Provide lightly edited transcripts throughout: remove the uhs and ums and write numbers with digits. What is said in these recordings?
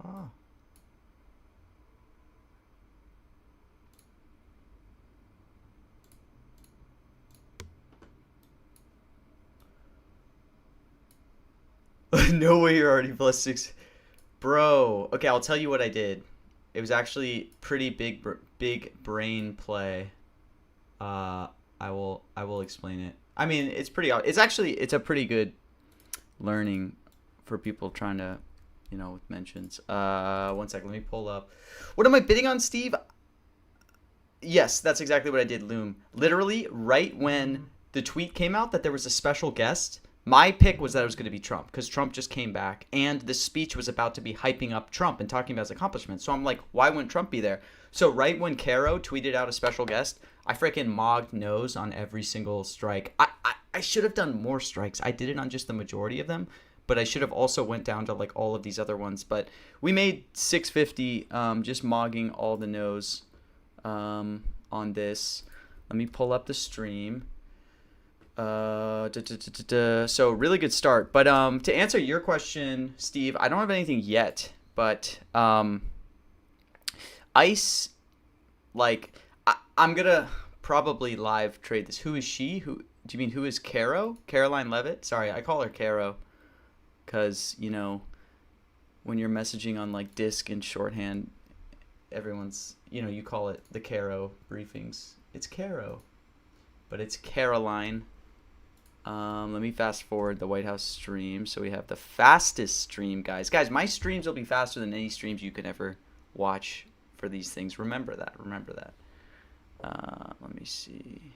Ah. No way you're already plus six. Bro. Okay, I'll tell you what I did. It was actually pretty big brain play. Uh, I will explain it. I mean, it's pretty. It's a pretty good learning for people trying to, with mentions. One second. Let me pull up. What am I bidding on, Steve? Yes, that's exactly what I did, Loom. Literally, right when the tweet came out that there was a special guest, my pick was that it was going to be Trump because Trump just came back and the speech was about to be hyping up Trump and talking about his accomplishments. So I'm like, why wouldn't Trump be there? So right when Caro tweeted out a special guest, I freaking mogged nose on every single strike. I should have done more strikes. I did it on just the majority of them, but I should have also went down to like all of these other ones. But we made 650 just mogging all the nose on this. Let me pull up the stream. So really good start. But to answer your question, Steve, I don't have anything yet. But Ice, like, I'm gonna probably live trade this. Who is she? Who do you mean? Who is Caro? Caroline Levitt? Sorry, I call her Caro, because when you're messaging on like Disc and shorthand, everyone's you call it the Caro briefings. It's Caro, but it's Caroline. Let me fast forward the White House stream. So we have the fastest stream, guys. Guys, my streams will be faster than any streams you can ever watch for these things. Remember that. Remember that. Let me see.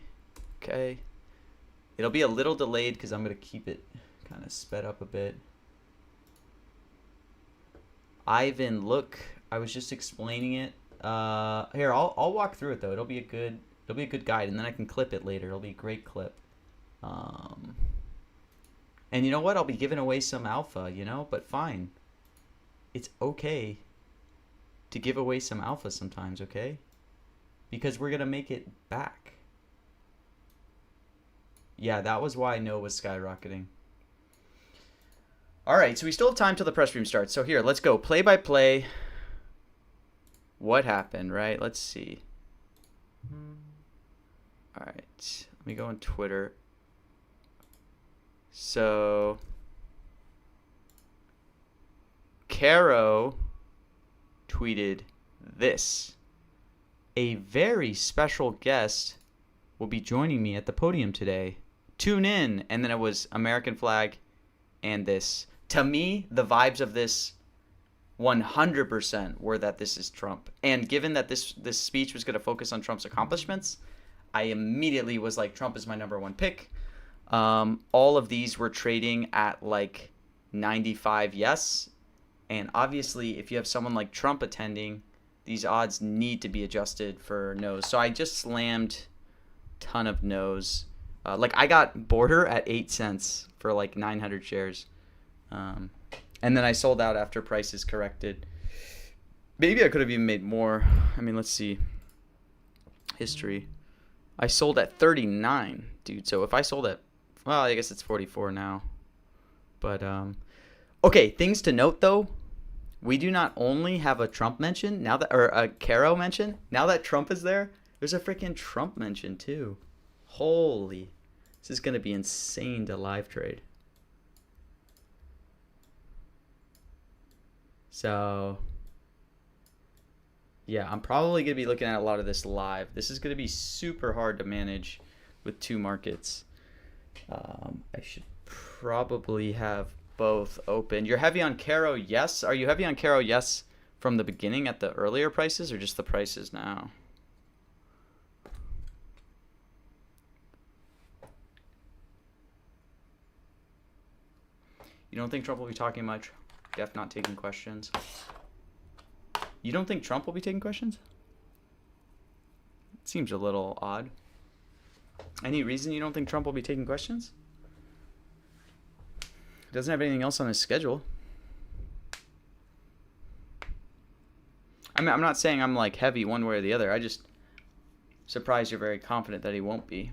Okay. It'll be a little delayed because I'm going to keep it kind of sped up a bit. Ivan, look. I was just explaining it. Here, I'll walk through it though. It'll be a good guide, and then I can clip it later. It'll be a great clip. And you know what? I'll be giving away some alpha, but fine. It's okay to give away some alpha sometimes, okay? Because we're gonna make it back. Yeah, that was why No was skyrocketing. All right, so we still have time till the press stream starts. So here, let's go play by play. What happened, right? Let's see. All right, let me go on Twitter. So, Caro tweeted this. A very special guest will be joining me at the podium today. Tune in. And then it was American flag and this. To me, the vibes of this 100% were that this is Trump. And given that this speech was going to focus on Trump's accomplishments, I immediately was like, Trump is my number one pick. All of these were trading at like 95 yes. And obviously, if you have someone like Trump attending, these odds need to be adjusted for no's. So I just slammed ton of no's. Like I got Border at 8 cents for like 900 shares. And then I sold out after prices corrected. Maybe I could have even made more. I mean, let's see. History. I sold at 39, dude. So if I sold at, well, I guess it's 44 now. But, okay, things to note, though. We do not only have a Trump mention, now that, or a Caro mention. Now that Trump is there, there's a freaking Trump mention, too. Holy. This is going to be insane to live trade. So, yeah, I'm probably going to be looking at a lot of this live. This is going to be super hard to manage with two markets. I should probably have both open. You're heavy on Caro, yes. Are you heavy on Caro, yes, from the beginning at the earlier prices or just the prices now? You don't think Trump will be talking much? Def not taking questions. You don't think Trump will be taking questions? It seems a little odd. Any reason you don't think Trump will be taking questions? He doesn't have anything else on his schedule. I mean, I'm not saying I'm like heavy one way or the other. I just surprised you're very confident that he won't be.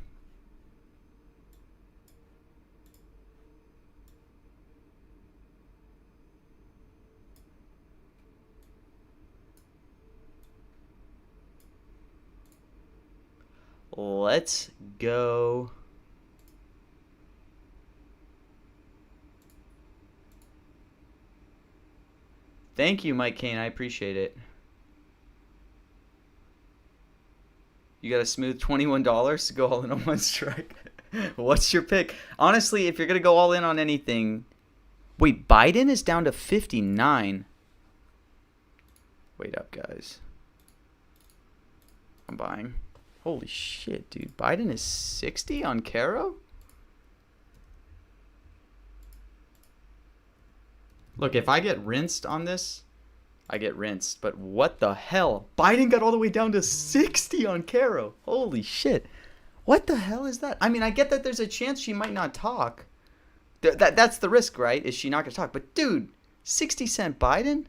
Let's go. Thank you, Mike Kane. I appreciate it. You got a smooth $21 to go all in on one strike. What's your pick? Honestly, if you're going to go all in on anything. Wait, Biden is down to 59. Wait up, guys. I'm buying. Holy shit, dude. Biden is 60 on Caro? Look, if I get rinsed on this, I get rinsed. But what the hell? Biden got all the way down to 60 on Caro. Holy shit. What the hell is that? I mean, I get that there's a chance she might not talk. That's the risk, right? Is she not going to talk? But, dude, 60 cent Biden?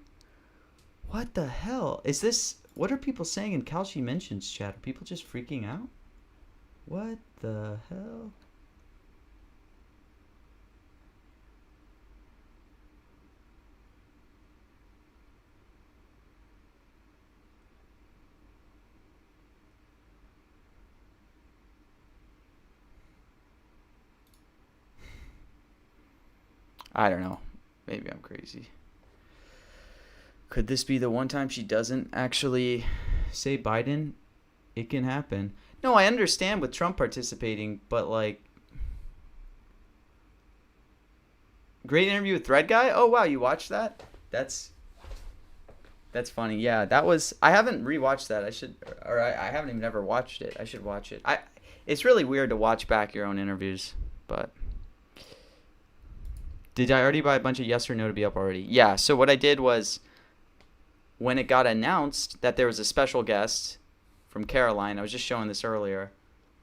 What the hell? Is this... What are people saying in Kalshi Mentions chat? Are people just freaking out? What the hell? I don't know. Maybe I'm crazy. Could this be the one time she doesn't actually say Biden? It can happen. No, I understand with Trump participating, but like... Great interview with Thread Guy? Oh, wow, you watched that? That's funny. Yeah, that was... I haven't rewatched that. I should... Or I haven't even ever watched it. I should watch it. It's really weird to watch back your own interviews, but... Did I already buy a bunch of yes or no to be up already? Yeah, so what I did was... When it got announced that there was a special guest from Caroline, I was just showing this earlier,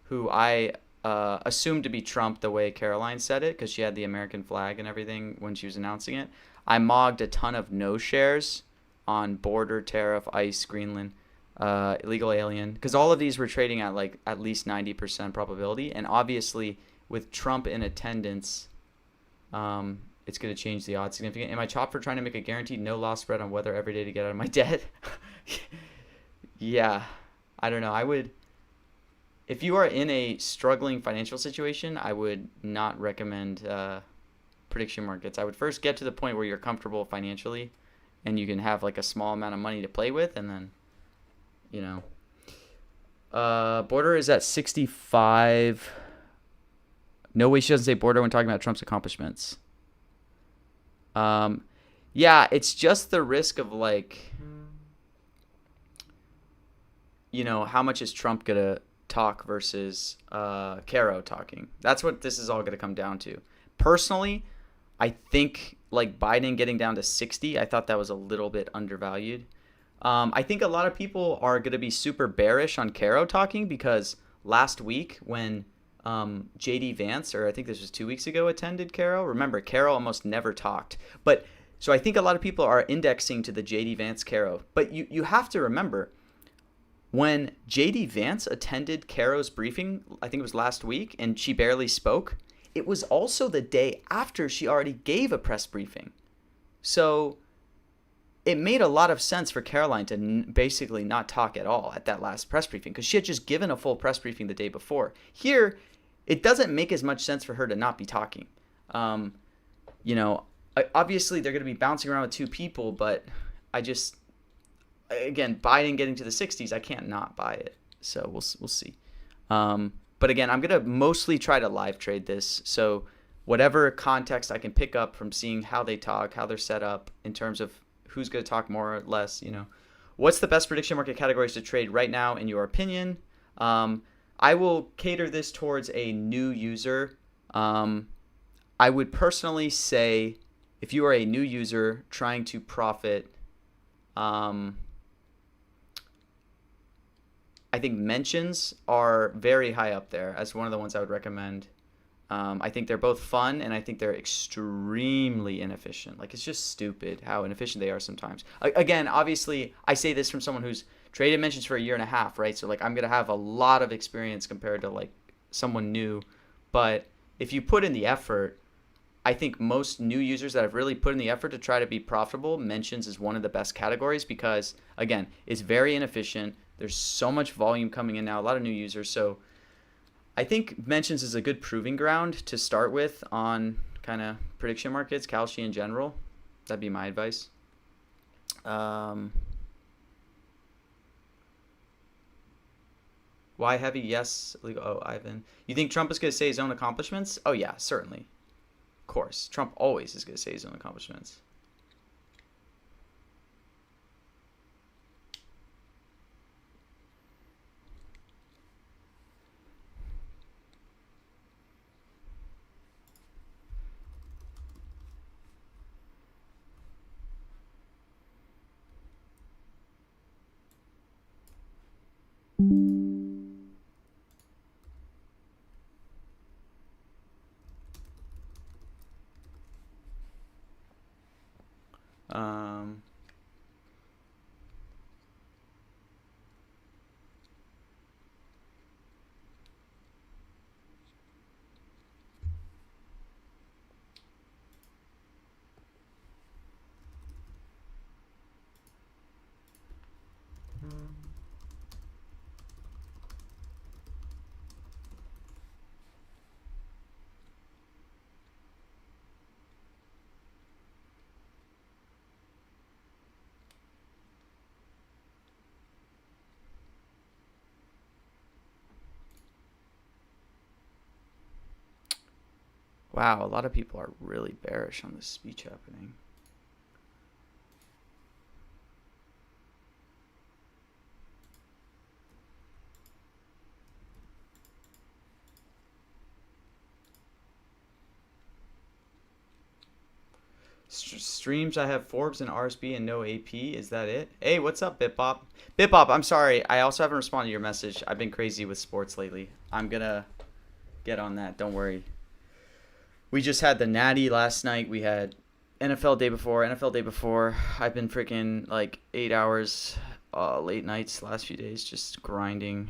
who I assumed to be Trump the way Caroline said it, because she had the American flag and everything when she was announcing it. I mogged a ton of no shares on Border, Tariff, ICE, Greenland, Illegal Alien, because all of these were trading at like at least 90% probability, and obviously with Trump in attendance, it's going to change the odds significantly. Am I chopped for trying to make a guaranteed no loss spread on weather every day to get out of my debt? Yeah. I don't know. I would... If you are in a struggling financial situation, I would not recommend prediction markets. I would first get to the point where you're comfortable financially and you can have like a small amount of money to play with, and then, you know. Border is at 65. No way she doesn't say Border when talking about Trump's accomplishments. Yeah, it's just the risk of like, you know, how much is Trump gonna talk versus Caro talking. That's what this is all gonna come down to. Personally, I think like Biden getting down to 60, I thought that was a little bit undervalued. I think a lot of people are gonna be super bearish on Caro talking because last week when JD Vance, or I think this was 2 weeks ago, attended Caro. Remember, Caro almost never talked. But so I think a lot of people are indexing to the JD Vance Caro. But you have to remember, when JD Vance attended Caro's briefing, I think it was last week, and she barely spoke, it was also the day after she already gave a press briefing. So it made a lot of sense for Caroline to basically not talk at all at that last press briefing because she had just given a full press briefing the day before. Here, it doesn't make as much sense for her to not be talking. You know, obviously they're going to be bouncing around with two people, but I just, again, Biden getting to the 60s, I can't not buy it. So we'll see. But again, I'm going to mostly try to live trade this. So whatever context I can pick up from seeing how they talk, how they're set up in terms of who's going to talk more or less, you know. What's the best prediction market categories to trade right now, in your opinion? I will cater this towards a new user. I would personally say if you are a new user trying to profit, I think mentions are very high up there as one of the ones I would recommend. I think they're both fun, and I think they're extremely inefficient. Like, it's just stupid how inefficient they are sometimes. Again, obviously, I say this from someone who's traded mentions for a year and a half, right? So, like, I'm going to have a lot of experience compared to, like, someone new. But if you put in the effort, I think most new users that have really put in the effort to try to be profitable, mentions is one of the best categories because, again, it's very inefficient. There's so much volume coming in now, a lot of new users. So I think mentions is a good proving ground to start with on kind of prediction markets, Kalshi in general. That'd be my advice. Why heavy? Yes. Legal. Oh, Ivan. You think Trump is going to say his own accomplishments? Oh, yeah, certainly. Of course. Trump always is going to say his own accomplishments. Um, wow, a lot of people are really bearish on this speech happening. Streams, I have Forbes and RSB and no AP. Is that it? Hey, what's up, BitBop? BitBop, I'm sorry. I also haven't responded to your message. I've been crazy with sports lately. I'm going to get on that. Don't worry. We just had the Natty last night. We had NFL day before, NFL day before. I've been freaking like 8 hours late nights last few days just grinding.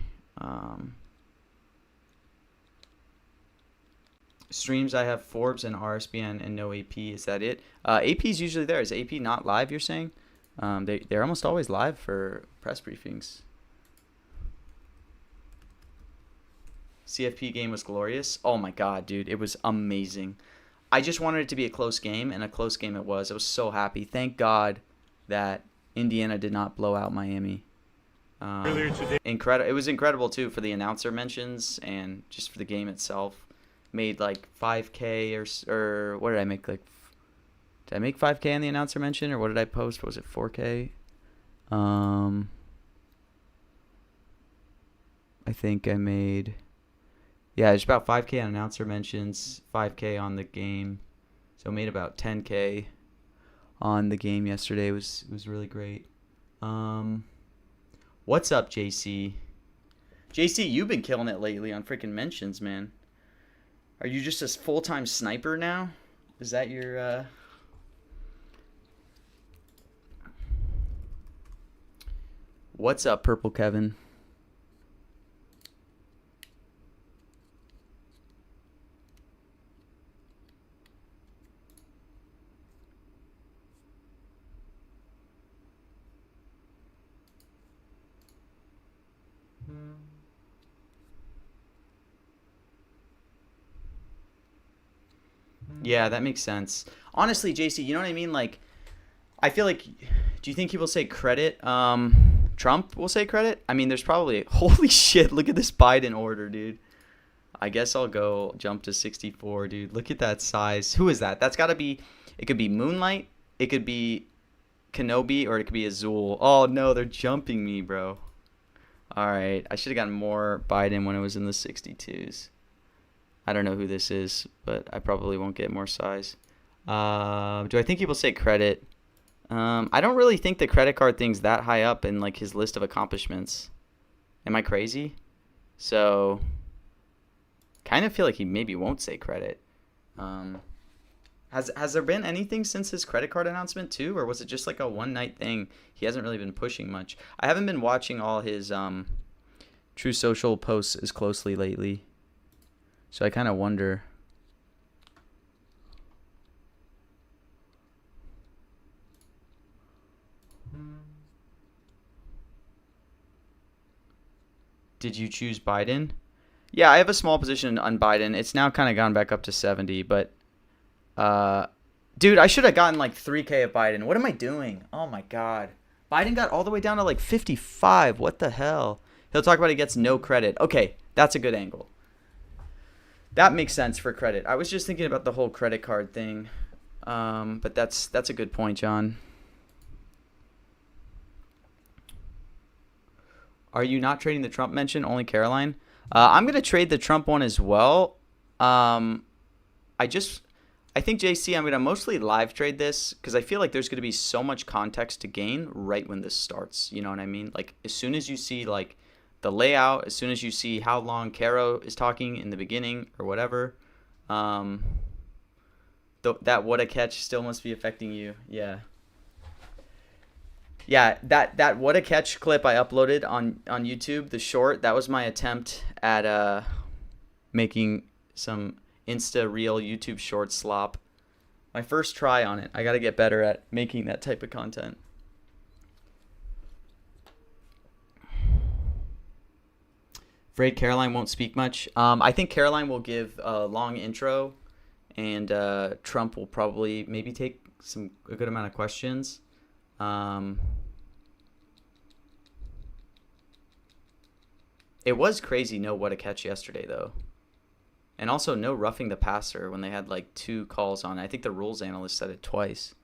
Streams, I have Forbes and RSBN and no AP. Is that it? AP is usually there. Is AP not live, you're saying? They're almost always live for press briefings. CFP game was glorious. Oh my god, dude. It was amazing. I just wanted it to be a close game, and a close game it was. I was so happy. Thank God that Indiana did not blow out Miami. Earlier today. It was incredible, too, for the announcer mentions and just for the game itself. Made like 5K or what did I make? Like, did I make 5K on the announcer mention, or what did I post? What was it, 4K? I think I made, yeah, it's about 5K on announcer mentions, 5K on the game. So I made about 10K on the game yesterday. It was really great. What's up, JC? JC, you've been killing it lately on freaking mentions, man. Are you just a full-time sniper now? Is that your, What's up, Purple Kevin? Yeah, that makes sense. Honestly, JC, you know what I mean? Like, I feel like, do you think people say credit? Trump will say credit? I mean, there's probably, holy shit, look at this Biden order, dude. I guess I'll go jump to 64, dude. Look at that size. Who is that? That's got to be, it could be Moonlight, it could be Kenobi, or it could be Azul. Oh, no, they're jumping me, bro. All right, I should have gotten more Biden when it was in the 62s. I don't know who this is, but I probably won't get more size. Do I think people say credit? I don't really think the credit card thing's that high up in like his list of accomplishments. Am I crazy? So, kind of feel like he maybe won't say credit. Has there been anything since his credit card announcement too, or was it just like a one night thing? He hasn't really been pushing much. I haven't been watching all his True Social posts as closely lately. So I kind of wonder. Did you choose Biden? Yeah, I have a small position on Biden. It's now kind of gone back up to 70, but uh, dude, I should have gotten like 3K of Biden. What am I doing? Oh my God. Biden got all the way down to like 55. What the hell? He'll talk about he gets no credit. Okay, that's a good angle. That makes sense for credit. I was just thinking about the whole credit card thing. But that's a good point, John. Are you not trading the Trump mention? Only Caroline? I'm going to trade the Trump one as well. I think, JC, I'm going to mostly live trade this because I feel like there's going to be so much context to gain right when this starts. You know what I mean? Like, as soon as you see, like, the layout, as soon as you see how long Caro is talking in the beginning or whatever, that what a catch still must be affecting you. Yeah. Yeah, that what a catch clip I uploaded on YouTube, the short, that was my attempt at making some Insta real YouTube short slop. My first try on it. I got to get better at making that type of content. Afraid Caroline won't speak much. I think Caroline will give a long intro, and Trump will probably maybe take a good amount of questions. It was crazy no what a catch yesterday, though. And also no roughing the passer when they had like 2 calls on it. I think the rules analyst said it twice.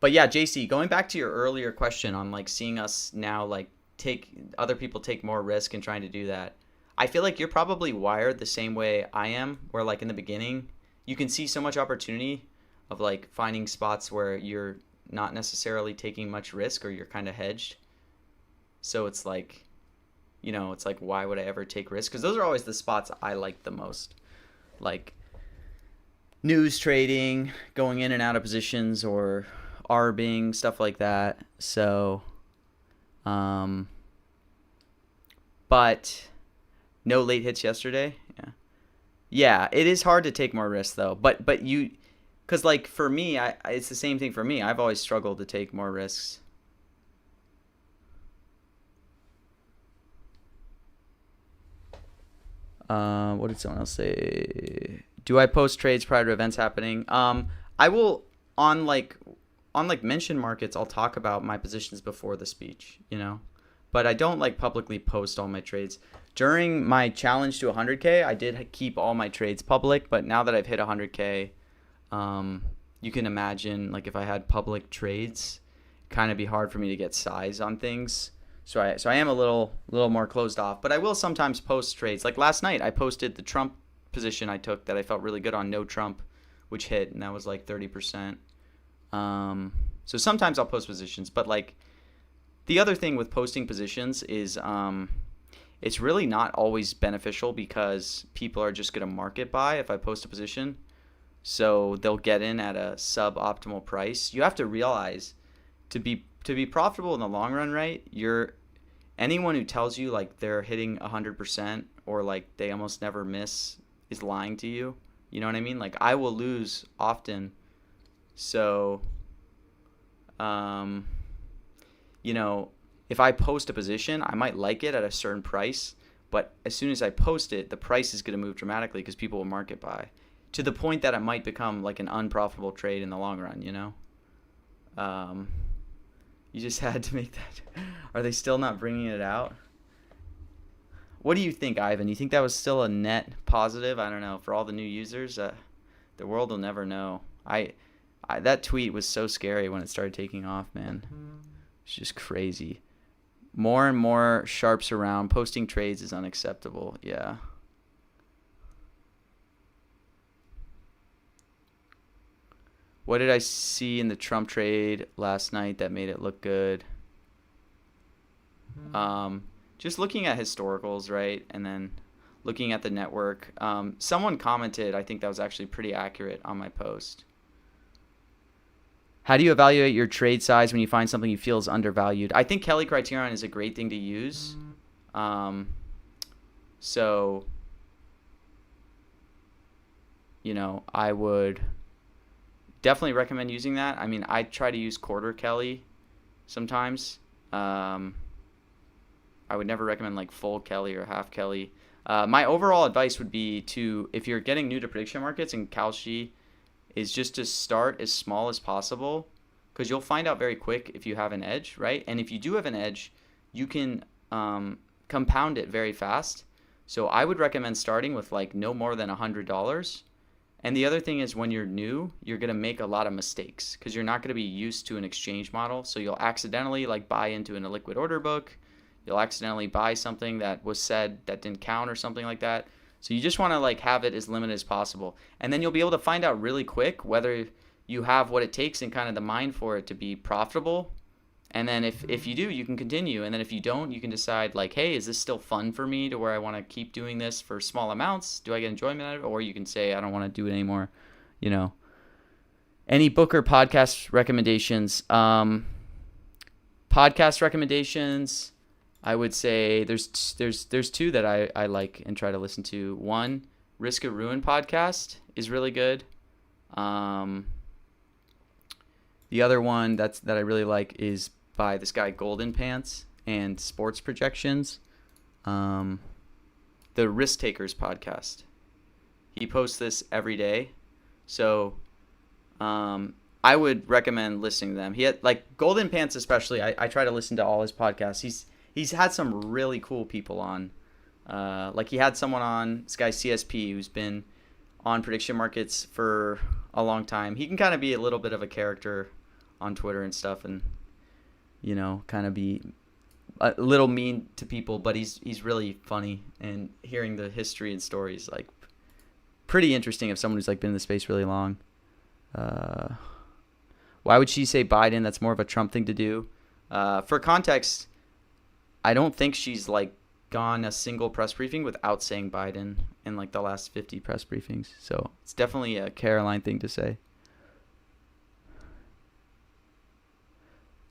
But yeah, JC, going back to your earlier question on like seeing us now like other people take more risk and trying to do that. I feel like you're probably wired the same way I am, where like in the beginning, you can see so much opportunity of like finding spots where you're not necessarily taking much risk or you're kind of hedged. So it's like, it's like, why would I ever take risks? Because those are always the spots I like the most. Like news trading, going in and out of positions, or arbing, stuff like that. So, but no late hits yesterday. Yeah, it is hard to take more risks though. But because like for me, it's the same thing for me. I've always struggled to take more risks. What did someone else say? Do I post trades prior to events happening? I will on mention markets. I'll talk about my positions before the speech, but I don't like publicly post all my trades. During my challenge to 100K, I did keep all my trades public, but now that I've hit 100K, you can imagine like if I had public trades, kind of be hard for me to get size on things. So I am a little more closed off, but I will sometimes post trades. Like last night, I posted the Trump position I took that I felt really good on, no Trump, which hit, and that was like 30%. So sometimes I'll post positions, but like the other thing with posting positions is it's really not always beneficial because people are just going to market buy if I post a position. So they'll get in at a suboptimal price. You have to realize to be profitable in the long run, right? Anyone who tells you like they're hitting 100% or like they almost never miss is lying to you. You know what I mean? Like I will lose often. So, if I post a position, I might like it at a certain price, but as soon as I post it, the price is going to move dramatically because people will market buy to the point that it might become like an unprofitable trade in the long run, You just had to make that. Are they still not bringing it out? What do you think, Ivan? You think that was still a net positive? I don't know. For all the new users, the world will never know. That tweet was so scary when it started taking off, man. It's just crazy. More and more sharps around. Posting trades is unacceptable. Yeah. What did I see in the Trump trade last night that made it look good? Just looking at historicals, right? And then looking at the network. Someone commented, I think that was actually pretty accurate on my post. How do you evaluate your trade size when you find something you feel is undervalued? I think Kelly Criterion is a great thing to use. So, I would definitely recommend using that. I mean, I try to use quarter Kelly sometimes. I would never recommend like full Kelly or half Kelly. My overall advice would be to, if you're getting new to prediction markets and Kalshi, is just to start as small as possible, because you'll find out very quick if you have an edge, right? And if you do have an edge, you can compound it very fast. So I would recommend starting with like no more than $100. And the other thing is, when you're new, you're going to make a lot of mistakes because you're not going to be used to an exchange model. So you'll accidentally like buy into an illiquid order book. You'll accidentally buy something that was said that didn't count or something like that. So you just want to like have it as limited as possible. And then you'll be able to find out really quick whether you have what it takes and kind of the mind for it to be profitable. And then if you do, you can continue. And then if you don't, you can decide like, hey, is this still fun for me to where I want to keep doing this for small amounts? Do I get enjoyment out of it? Or you can say, I don't want to do it anymore. You know, any book or podcast recommendations? Podcast recommendations, I would say there's two that I like and try to listen to. One, Risk of Ruin podcast is really good. The other one that I really like is by this guy Golden Pants and Sports Projections. The Risk Takers podcast. He posts this every day, so I would recommend listening to them. He had like Golden Pants especially. I try to listen to all his podcasts. He's had some really cool people on. Like he had someone on, this guy CSP, who's been on prediction markets for a long time. He can kind of be a little bit of a character on Twitter and stuff, and you know, kind of be a little mean to people, but he's really funny, and hearing the history and stories, like pretty interesting of someone who's like been in the space really long. Why would she say Biden? That's more of a Trump thing to do. For context, I don't think she's like gone a single press briefing without saying Biden in like the last 50 press briefings. So it's definitely a Caroline thing to say.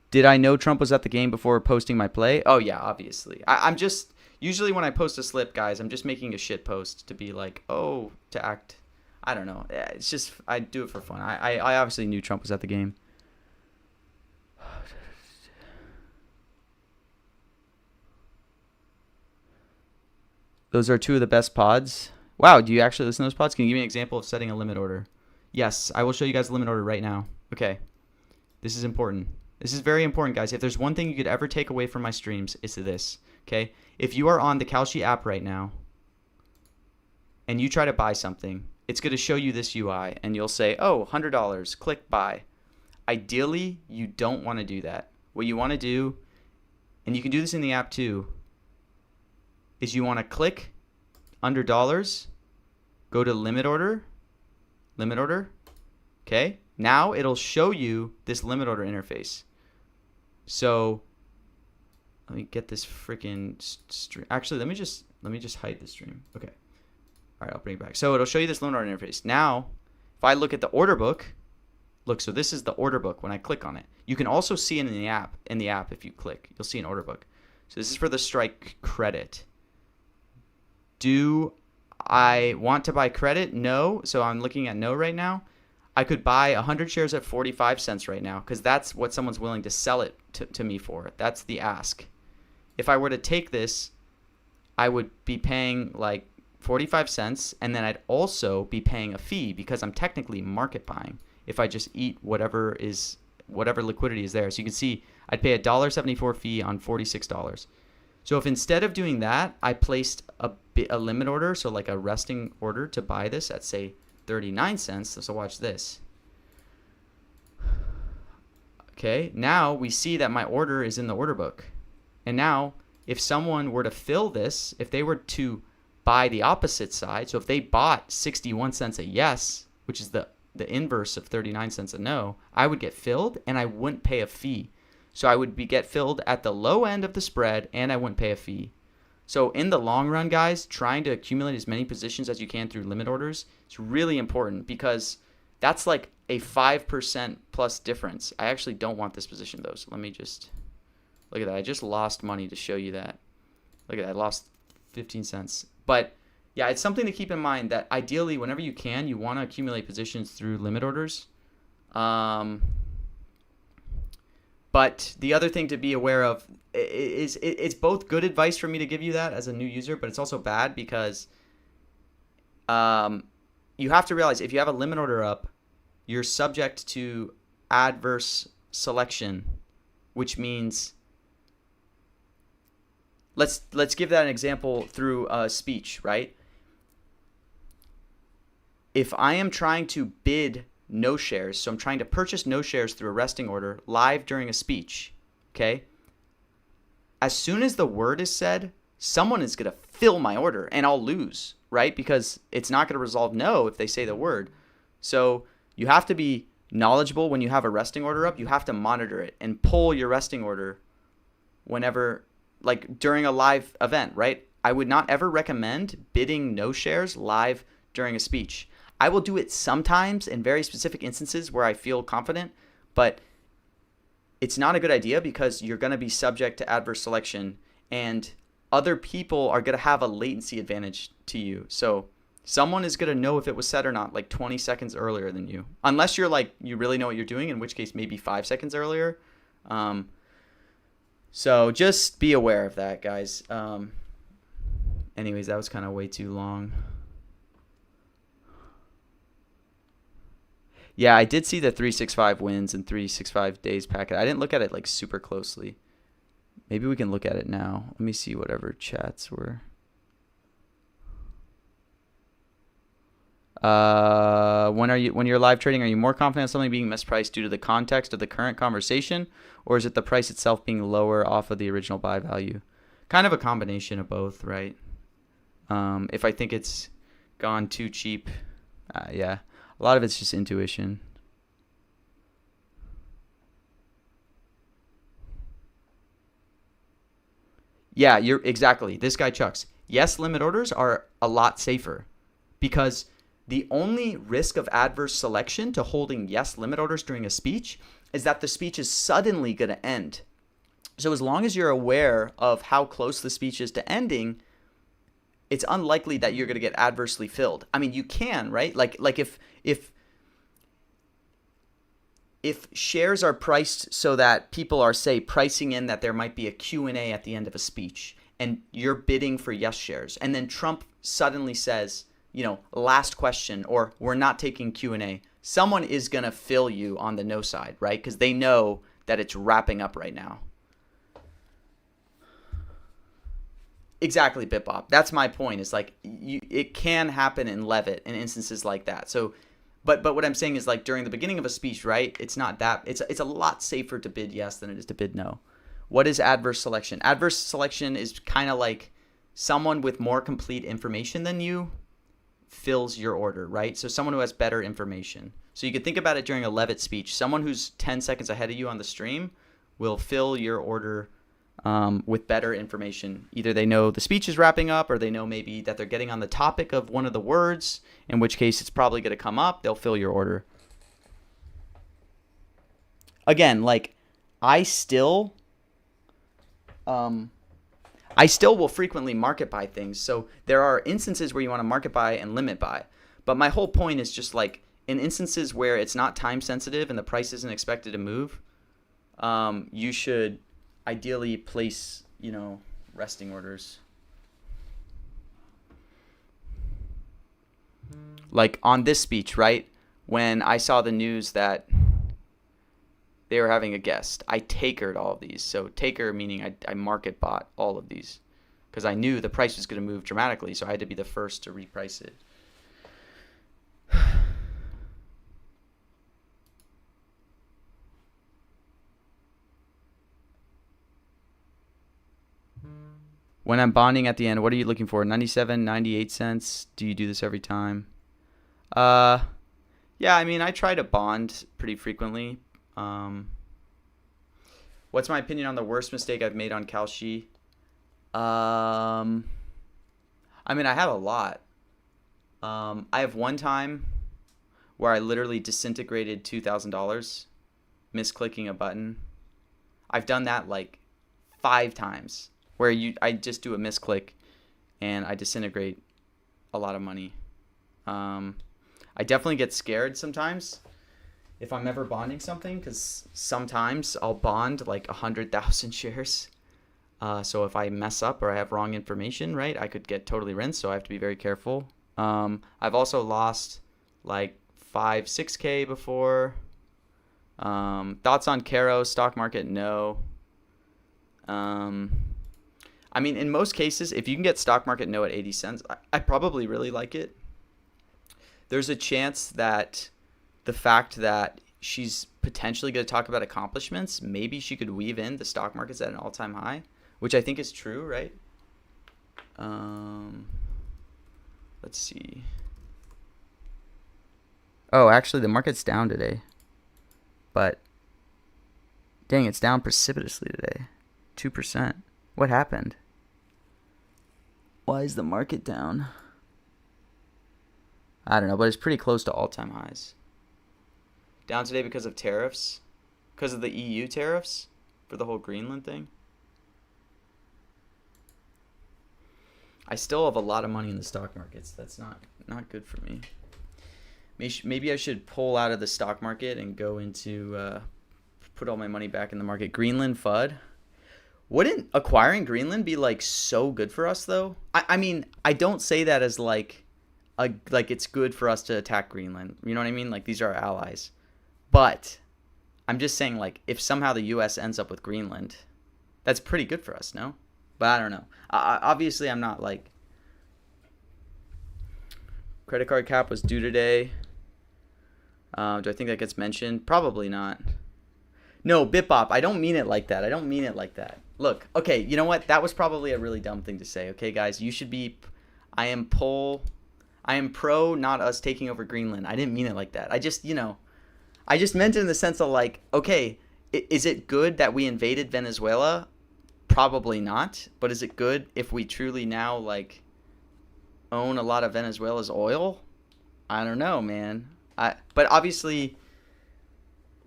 Did I know Trump was at the game before posting my play? Oh, yeah, obviously. I'm just, usually when I post a slip, guys, I'm just making a shit post to be like, oh, to act, I don't know. It's just, I do it for fun. I obviously knew Trump was at the game. Those are two of the best pods. Wow, do you actually listen to those pods? Can you give me an example of setting a limit order? Yes, I will show you guys the limit order right now. Okay, this is important. This is very important, guys. If there's one thing you could ever take away from my streams, it's this, okay? If you are on the Kalshi app right now and you try to buy something, it's going to show you this UI, and you'll say, oh, $100, click buy. Ideally, you don't want to do that. What you want to do, and you can do this in the app too, is you want to click under dollars, go to limit order, okay? Now it'll show you this limit order interface. So let me get this freaking stream. Actually, let me just hide the stream. Okay. All right, I'll bring it back. So it'll show you this limit order interface. Now, if I look at the order book, look, so this is the order book when I click on it. You can also see it in the app. In the app, if you click, you'll see an order book. So this is for the strike credit. Do I want to buy credit? No. So I'm looking at no right now. I could buy 100 shares at 45 cents right now because that's what someone's willing to sell it to me for. That's the ask. If I were to take this, I would be paying like 45 cents, and then I'd also be paying a fee because I'm technically market buying if I just eat whatever liquidity is there. So you can see I'd pay a $1.74 fee on $46. So if instead of doing that, I placed a limit order, so like a resting order to buy this at, say, 39 cents. So watch this. Okay, now we see that my order is in the order book. And now if someone were to fill this, if they were to buy the opposite side, so if they bought 61 cents a yes, which is the inverse of 39 cents a no, I would get filled and I wouldn't pay a fee. So I would get filled at the low end of the spread and I wouldn't pay a fee. So in the long run, guys, trying to accumulate as many positions as you can through limit orders is really important because that's like a 5% plus difference. I actually don't want this position though. So let me just look at that. I just lost money to show you that. Look at that. I lost 15 cents. But yeah, it's something to keep in mind that ideally, whenever you can, you want to accumulate positions through limit orders. But But the other thing to be aware of is it's both good advice for me to give you that as a new user, but it's also bad because you have to realize if you have a limit order up, you're subject to adverse selection, which means let's give that an example through speech, right? If I am trying to bid no shares, so I'm trying to purchase no shares through a resting order live during a speech, okay? As soon as the word is said, someone is going to fill my order and I'll lose, right? Because it's not going to resolve no if they say the word. So you have to be knowledgeable when you have a resting order up. You have to monitor it and pull your resting order whenever, like during a live event, right? I would not ever recommend bidding no shares live during a speech. I will do it sometimes in very specific instances where I feel confident, but it's not a good idea because you're going to be subject to adverse selection and other people are going to have a latency advantage to you. So someone is going to know if it was said or not like 20 seconds earlier than you, unless you're like, you really know what you're doing, in which case maybe 5 seconds earlier. So just be aware of that, guys. Anyways, that was kind of way too long. Yeah, I did see the 365 wins and 365 days packet. I didn't look at it like super closely. Maybe we can look at it now. Let me see whatever chats were. When you're live trading, are you more confident in something being mispriced due to the context of the current conversation, or is it the price itself being lower off of the original buy value? Kind of a combination of both, right? If I think it's gone too cheap, yeah. A lot of it's just intuition. Yeah, you're exactly. This guy Chucks. Yes, limit orders are a lot safer because the only risk of adverse selection to holding yes limit orders during a speech is that the speech is suddenly going to end. So as long as you're aware of how close the speech is to ending, it's unlikely that you're going to get adversely filled. I mean, you can, right? Like if shares are priced so that people are, say, pricing in that there might be a Q&A at the end of a speech, and you're bidding for yes shares, and then Trump suddenly says, last question, or we're not taking Q&A, someone is going to fill you on the no side, right? Because they know that it's wrapping up right now. Exactly, BitBop. That's my point. It's like it can happen in Levitt in instances like that. So, but what I'm saying is like during the beginning of a speech, right? It's not that. It's a lot safer to bid yes than it is to bid no. What is adverse selection? Adverse selection is kind of like someone with more complete information than you fills your order, right? So someone who has better information. So you could think about it during a Levitt speech. Someone who's 10 seconds ahead of you on the stream will fill your order with better information. Either they know the speech is wrapping up, or they know maybe that they're getting on the topic of one of the words, in which case it's probably going to come up. They'll fill your order. Again, like I still will frequently market buy things. So there are instances where you want to market buy and limit buy. But my whole point is just like in instances where it's not time sensitive and the price isn't expected to move, you should ideally place, resting orders. Like on this speech, right? When I saw the news that they were having a guest, I takered all of these. So taker meaning I market bought all of these because I knew the price was going to move dramatically. So I had to be the first to reprice it. When I'm bonding at the end, what are you looking for? 97, 98 cents? Do you do this every time? Yeah, I mean, I try to bond pretty frequently. What's my opinion on the worst mistake I've made on Kalshi? I mean, I have a lot. I have one time where I literally disintegrated $2,000 misclicking a button. I've done that like 5 times. Where I just do a misclick and I disintegrate a lot of money. I definitely get scared sometimes. if I'm ever bonding something, because sometimes I'll bond like 100,000 shares. So if I mess up or I have wrong information, right, I could get totally rinsed. So I have to be very careful. I've also lost like 6K before. Thoughts on Caro stock market? No. I mean, in most cases, if you can get stock market no at 80 cents, I probably really like it. There's a chance that the fact that she's potentially going to talk about accomplishments, maybe she could weave in the stock market's at an all-time high, which I think is true, right? Let's see. Oh, actually, the market's down today. But, dang, it's down precipitously today. 2%. What happened? Why is the market down? I don't know, but it's pretty close to all-time highs. Down today because of tariffs? Because of the EU tariffs? For the whole Greenland thing? I still have a lot of money in the stock markets. That's not good for me. Maybe I should pull out of the stock market and go into put all my money back in the market. Greenland FUD. Wouldn't acquiring Greenland be like so good for us though? I mean, I don't say that as like it's good for us to attack Greenland. You know what I mean? Like these are our allies. But I'm just saying like if somehow the US ends up with Greenland, that's pretty good for us, no? But I don't know. Obviously I'm not like credit card cap was due today. Do I think that gets mentioned? Probably not. No, BitBop, I don't mean it like that. I don't mean it like that. Look, okay, you know what? That was probably a really dumb thing to say. Okay, guys, you should be I am pro not us taking over Greenland. I didn't mean it like that. I just meant it in the sense of like, okay, is it good that we invaded Venezuela? Probably not. But is it good if we truly now like own a lot of Venezuela's oil? I don't know, man. But obviously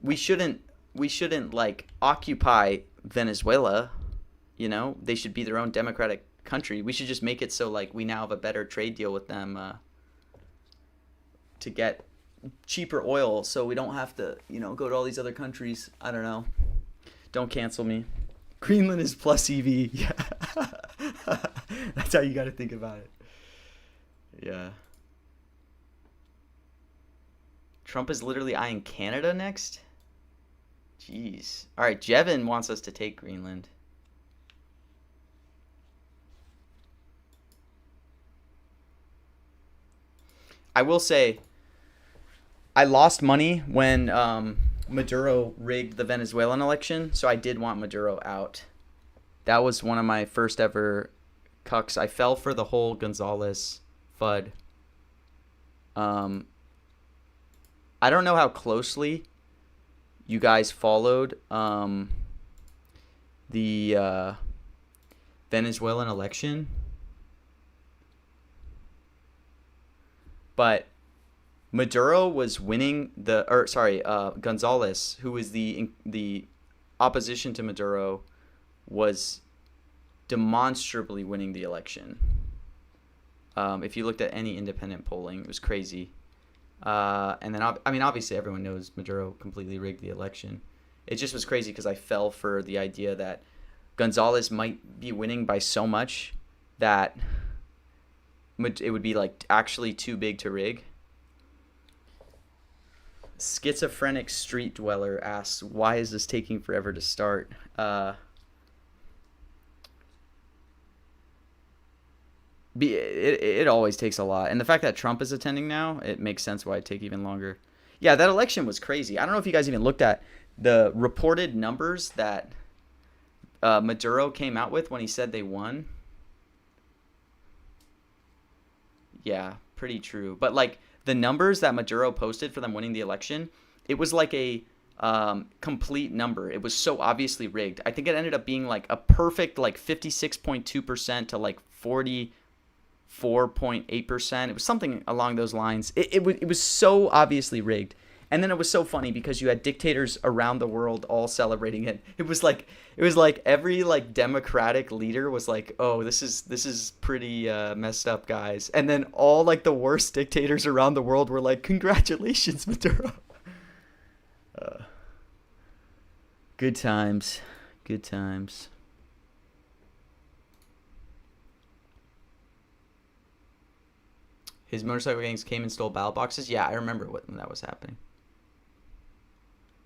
we shouldn't like occupy Venezuela, you know? They should be their own democratic country. We should just make it so like we now have a better trade deal with them to get cheaper oil so we don't have to, go to all these other countries. I don't know. Don't cancel me. Greenland is plus EV. Yeah. That's how you got to think about it. Yeah. Trump is literally eyeing Canada next? Jeez. All right, Jevin wants us to take Greenland. I will say, I lost money when Maduro rigged the Venezuelan election, so I did want Maduro out. That was one of my first ever cucks. I fell for the whole Gonzalez FUD. I don't know how closely you guys followed the Venezuelan election, but Maduro was winning Gonzalez, who was the opposition to Maduro, was demonstrably winning the election. If you looked at any independent polling, it was crazy. And then, obviously everyone knows Maduro completely rigged the election. It just was crazy because I fell for the idea that Gonzalez might be winning by so much that it would be like actually too big to rig. Schizophrenic Street Dweller asks, why is this taking forever to start? It always takes a lot. And the fact that Trump is attending now, it makes sense why it take even longer. Yeah, that election was crazy. I don't know if you guys even looked at the reported numbers that Maduro came out with when he said they won. Yeah, pretty true. But like the numbers that Maduro posted for them winning the election, it was like a complete number. It was so obviously rigged. I think it ended up being like a perfect like 56.2% to like 44.8%. It was something along those lines. It was so obviously rigged. And then it was so funny because you had dictators around the world all celebrating it. It was like every like democratic leader was like, "Oh, this is pretty messed up, guys." And then all like the worst dictators around the world were like, "Congratulations, Maduro." Good times. Good times. His motorcycle gangs came and stole ballot boxes? Yeah, I remember when that was happening.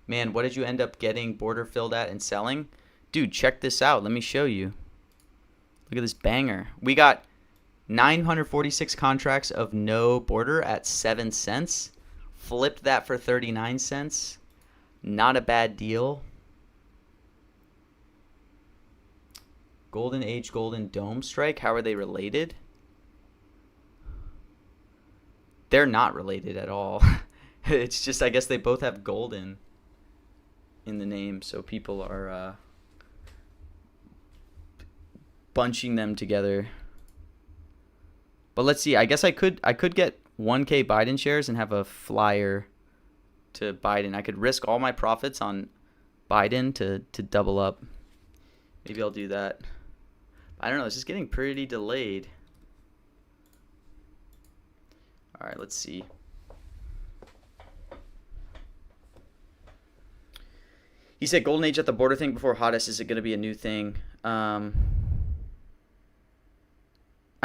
Man, what did you end up getting border filled at and selling? Dude, check this out. Let me show you. Look at this banger. We got 946 contracts of no border at 7 cents. Flipped that for 39 cents. Not a bad deal. Golden Age, Golden Dome Strike. How are they related? They're not related at all. It's just, I guess they both have golden in the name, so people are bunching them together. But let's see. I guess I could get 1K Biden shares and have a flyer to Biden. I could risk all my profits on Biden to double up. Maybe I'll do that. I don't know. This is getting pretty delayed. All right, let's see. He said Golden Age at the border thing before Hottest. Is it going to be a new thing? I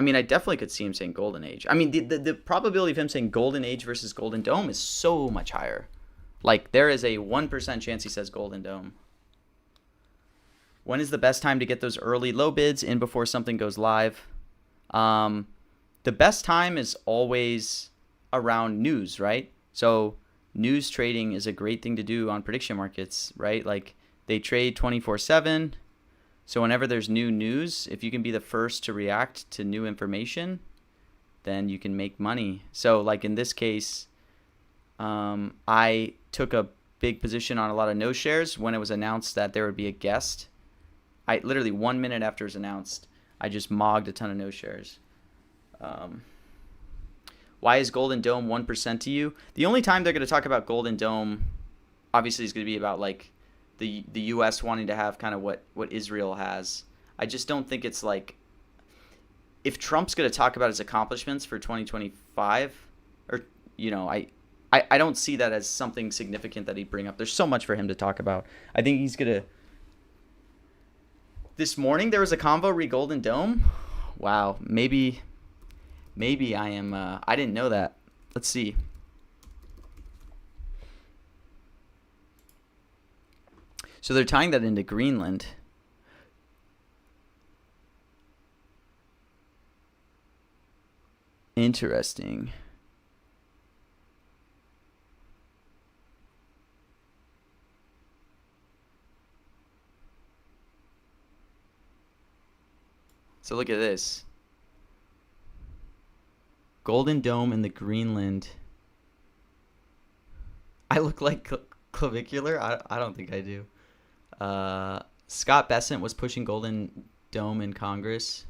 mean, I definitely could see him saying Golden Age. I mean, the probability of him saying Golden Age versus Golden Dome is so much higher. Like, there is a 1% chance he says Golden Dome. When is the best time to get those early low bids in before something goes live? The best time is always around news, right? So news trading is a great thing to do on prediction markets, right? Like, they trade 24/7. So whenever there's new news, if you can be the first to react to new information, then you can make money. So like in this case, I took a big position on a lot of no shares when it was announced that there would be a guest. I literally 1 minute after it was announced, I just mogged a ton of no shares. Why is Golden Dome 1% to you? The only time they're going to talk about Golden Dome, obviously, is going to be about like the U.S. wanting to have kind of what Israel has. I just don't think it's like, if Trump's going to talk about his accomplishments for 2025, or I don't see that as something significant that he'd bring up. There's so much for him to talk about. I think he's going to. This morning there was a convo re Golden Dome. Wow, maybe I am. I didn't know that. Let's see. So they're tying that into Greenland. Interesting. So look at this. Golden Dome in the Greenland. I look like clavicular? I don't think I do. Scott Bessent was pushing Golden Dome in Congress.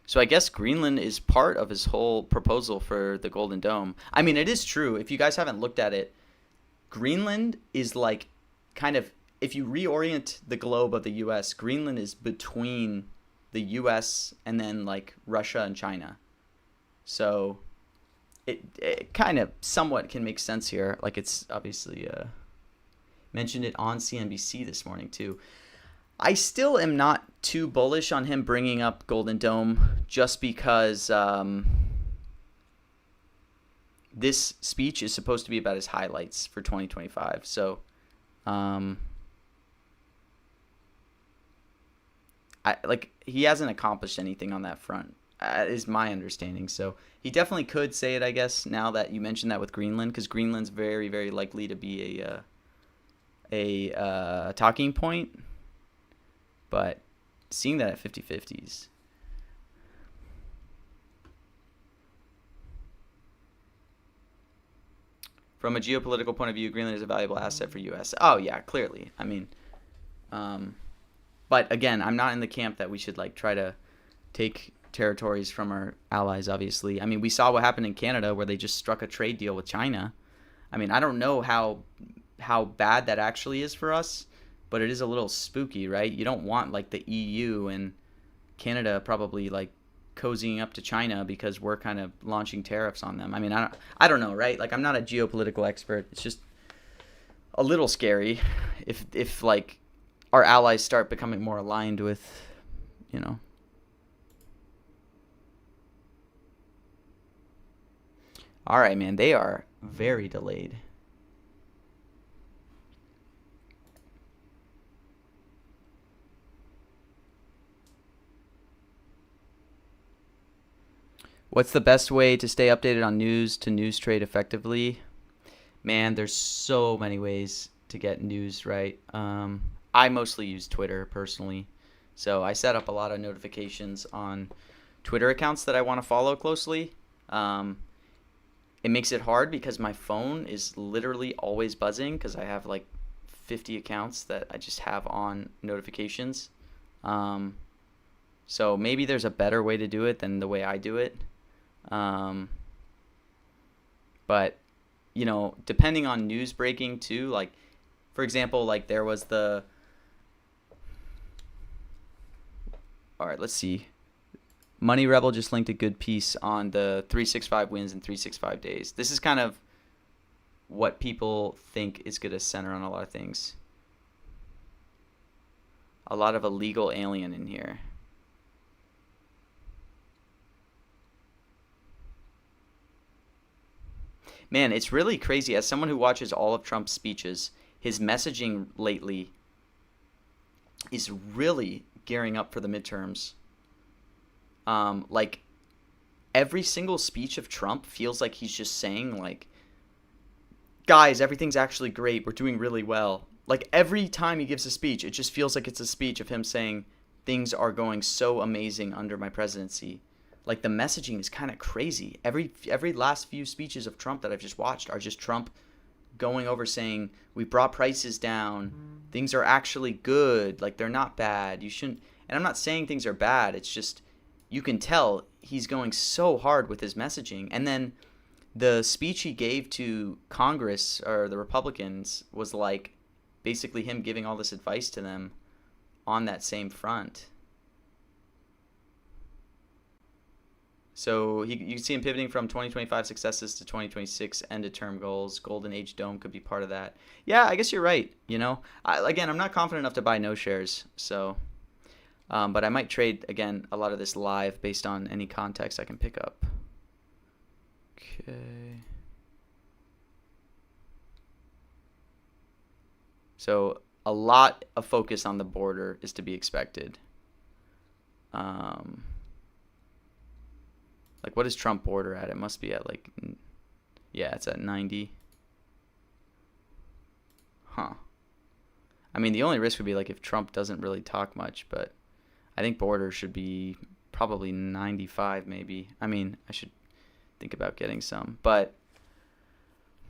So I guess Greenland is part of his whole proposal for the Golden Dome. I mean, it is true. If you guys haven't looked at it, Greenland is like kind of, if you reorient the globe of the U.S., Greenland is between the U.S. and then like Russia and China. So it kind of somewhat can make sense here. Like, it's obviously mentioned it on CNBC this morning too. I still am not too bullish on him bringing up Golden Dome, just because this speech is supposed to be about his highlights for 2025. So he hasn't accomplished anything on that front, is my understanding. So he definitely could say it, I guess, now that you mentioned that with Greenland, because Greenland's very, very likely to be a talking point. But seeing that at 50-50s. From a geopolitical point of view, Greenland is a valuable asset for U.S. Oh, yeah, clearly. I mean, but again, I'm not in the camp that we should like try to take territories from our allies, obviously. I mean, we saw what happened in Canada where they just struck a trade deal with China. I mean, I don't know how bad that actually is for us, but it is a little spooky, right? You don't want like the EU and Canada probably like cozying up to China because we're kind of launching tariffs on them. I mean, I don't know, right? Like, I'm not a geopolitical expert. It's just a little scary if like our allies start becoming more aligned with, you know. All right, man. They are very delayed. What's the best way to stay updated on news to news trade effectively? Man, there's so many ways to get news, right? I mostly use Twitter personally. So I set up a lot of notifications on Twitter accounts that I want to follow closely. It makes it hard because my phone is literally always buzzing because I have like 50 accounts that I just have on notifications. So maybe there's a better way to do it than the way I do it. But, you know, depending on news breaking too, like, for example, like there was the, all right, let's see. Money Rebel just linked a good piece on the 365 wins in 365 days. This is kind of what people think is going to center on a lot of things. A lot of illegal alien in here. Man, it's really crazy. As someone who watches all of Trump's speeches, his messaging lately is really gearing up for the midterms. Like, every single speech of Trump feels like he's just saying, like, guys, everything's actually great. We're doing really well. Like, every time he gives a speech, it just feels like it's a speech of him saying things are going so amazing under my presidency. Like, the messaging is kind of crazy. Every last few speeches of Trump that I've just watched are just Trump going over saying, we brought prices down. Things are actually good. Like, they're not bad. You shouldn't. And I'm not saying things are bad. It's just, you can tell he's going so hard with his messaging. And then the speech he gave to Congress, or the Republicans, was like basically him giving all this advice to them on that same front. So you can see him pivoting from 2025 successes to 2026 end-of-term goals. Golden Age Dome could be part of that. Yeah, I guess you're right. You know, again, I'm not confident enough to buy no shares. So, but I might trade, again, a lot of this live based on any context I can pick up. Okay. So a lot of focus on the border is to be expected. Like, what is Trump border at? It must be at, like, yeah, it's at 90. Huh. I mean, the only risk would be, like, if Trump doesn't really talk much, but I think border should be probably 95 maybe. I mean, I should think about getting some. But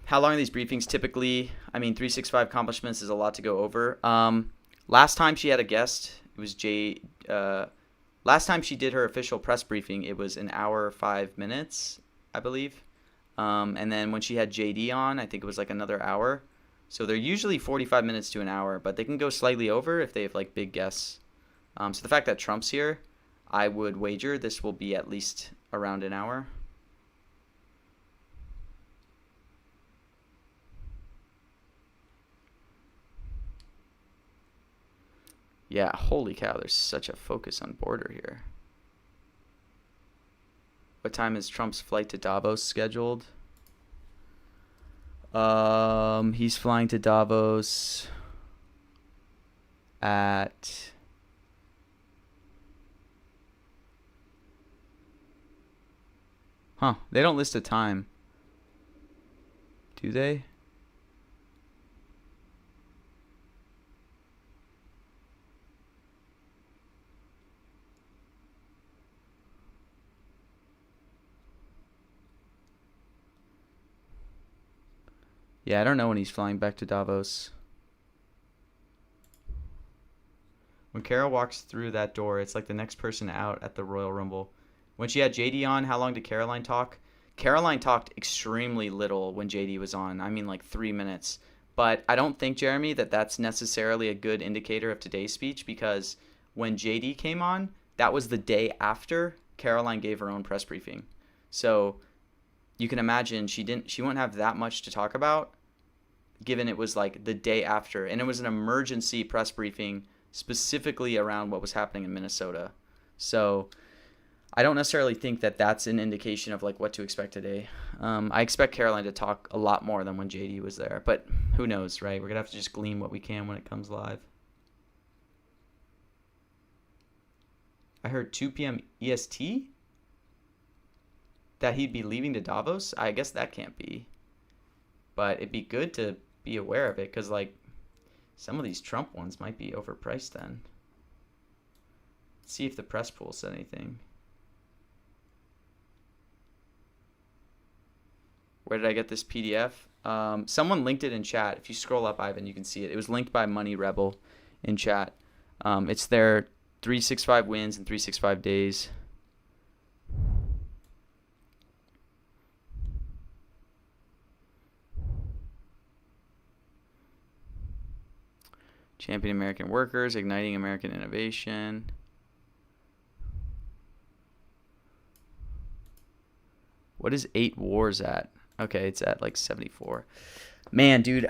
how long are these briefings typically? I mean, 365 accomplishments is a lot to go over. Last time she had a guest, it was last time she did her official press briefing, it was 1 hour 5 minutes, I believe. And then when she had JD on, I think it was like another hour. So they're usually 45 minutes to an hour, but they can go slightly over if they have like big guests. So the fact that Trump's here, I would wager this will be at least around an hour. Yeah, holy cow, there's such a focus on border here. What time is Trump's flight to Davos scheduled? He's flying to Davos at they don't list a time. Do they? Yeah, I don't know when he's flying back to Davos. When Carol walks through that door, it's like the next person out at the Royal Rumble. When she had JD on, how long did Caroline talk? Caroline talked extremely little when JD was on. I mean, like 3 minutes. But I don't think, Jeremy, that that's necessarily a good indicator of today's speech, because when JD came on, that was the day after Caroline gave her own press briefing. So you can imagine she wouldn't have that much to talk about, given it was like the day after, and it was an emergency press briefing specifically around what was happening in Minnesota. So I don't necessarily think that that's an indication of like what to expect today. I expect Caroline to talk a lot more than when JD was there, but who knows, right? We're gonna have to just glean what we can when it comes live. I heard 2 p.m. EST that he'd be leaving to Davos. I guess that can't be, but it'd be good to be aware of it because like some of these Trump ones might be overpriced then. Let's see if the press pool said anything. Where did I get this PDF? Someone linked it in chat. If you scroll up, Ivan, you can see it. It was linked by Money Rebel in chat. It's their 365 wins in 365 days. Champion American workers, igniting American innovation. What is 8 wars at? Okay, it's at like 74. Man, dude,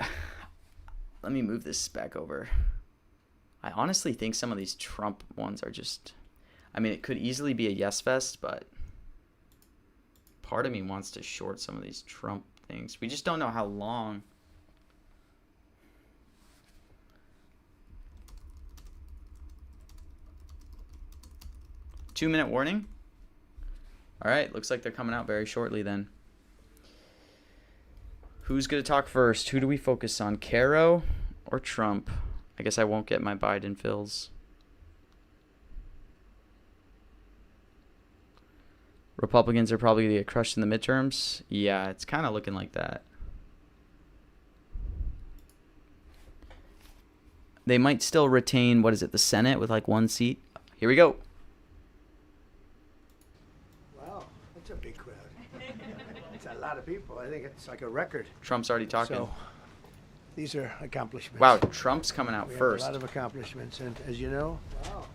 let me move this back over. I honestly think some of these Trump ones are just, I mean, it could easily be a yes fest, but part of me wants to short some of these Trump things. We just don't know how long. Two-minute warning. All right, looks like they're coming out very shortly then. Who's going to talk first? Who do we focus on, Caro or Trump? I guess I won't get my Biden fills. Republicans are probably going to get crushed in the midterms. Yeah, it's kind of looking like that. They might still retain, what is it, the Senate with like 1 seat. Here we go. It's a big crowd. It's a lot of people. I think it's like a record. Trump's already talking. So these are accomplishments. Wow, Trump's coming out we first. have a lot of accomplishments, and as you know,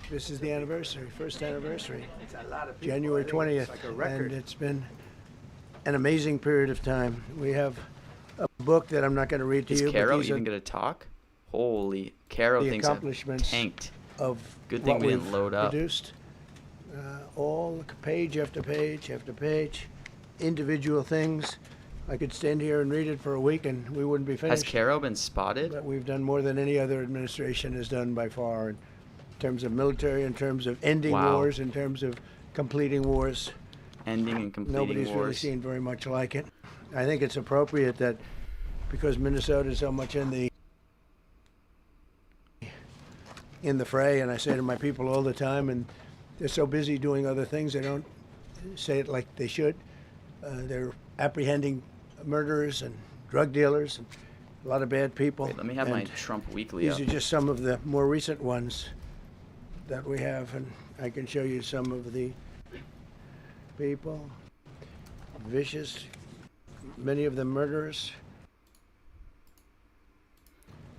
this is the anniversary, first anniversary. It's a lot of people. January 20th, it's like a record. And it's been an amazing period of time. We have a book that I'm not going to read to you. Is Caro but these even going to talk? Holy, Caro the thinks I've accomplishments tanked. Of Good thing what we didn't we've load up. Produced, all page after page after page, individual things. I could stand here and read it for a week and we wouldn't be Has finished. Caro been spotted? But we've done more than any other administration has done by far in terms of military, in terms of ending Wow. wars, in terms of completing wars. Ending and completing Nobody's really wars. seen very much like it. I think it's appropriate that because Minnesota is so much in the fray, and I say to my people all the time, and they're so busy doing other things, they don't say it like they should. They're apprehending murderers and drug dealers and a lot of bad people. Wait, let me have my And Trump weekly these up. are just some of the more recent ones that we have, and I can show you some of the people. Vicious, many of them murderers.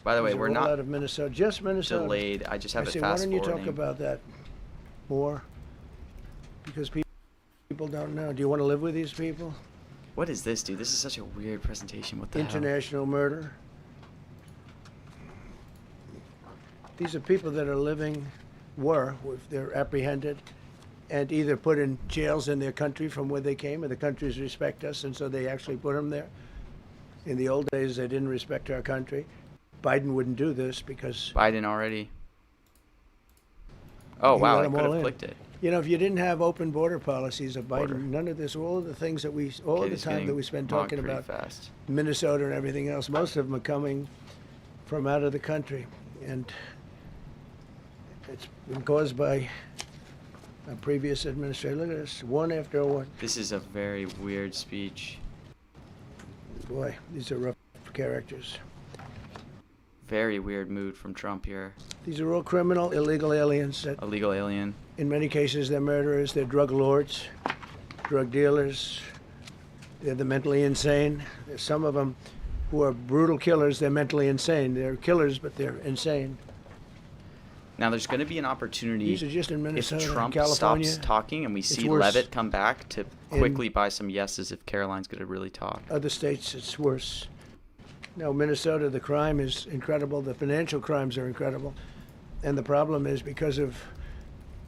By the way, These are we're all not out of Minnesota, just Minnesota. delayed. I just have I it say, why fast don't you talk forwarding. about that more? Because people don't know. Do you want to live with these people? What is this, dude? This is such a weird presentation. What the hell? International murder. These are people that are living, if they're apprehended, and either put in jails in their country from where they came, and the countries respect us, and so they actually put them there. In the old days, they didn't respect our country. Biden wouldn't do this because, Biden already. Oh, He wow. let I them could all have in. clicked it. you know, if you didn't have open border policies of Biden, Border. none of this, all of the things that all Okay, of the this is time that getting we spend mocked talking pretty about fast. Minnesota and everything else, most of them are coming from out of the country. And it's been caused by a previous administration. Look at this, one after one. This is a very weird speech. Boy, these are rough characters. Very weird mood from Trump here. These are all criminal, illegal aliens that, Illegal alien. in many cases, they're murderers, they're drug lords, drug dealers, they're the mentally insane. There's some of them who are brutal killers, they're mentally insane. They're killers, but they're insane. Now, there's going to be an opportunity These are just in if Minnesota, Trump California. stops talking and we see worse. Levitt come back to quickly buy some yeses if Caroline's going to really talk. Other states, it's worse. Now, Minnesota, the crime is incredible. The financial crimes are incredible. And the problem is because of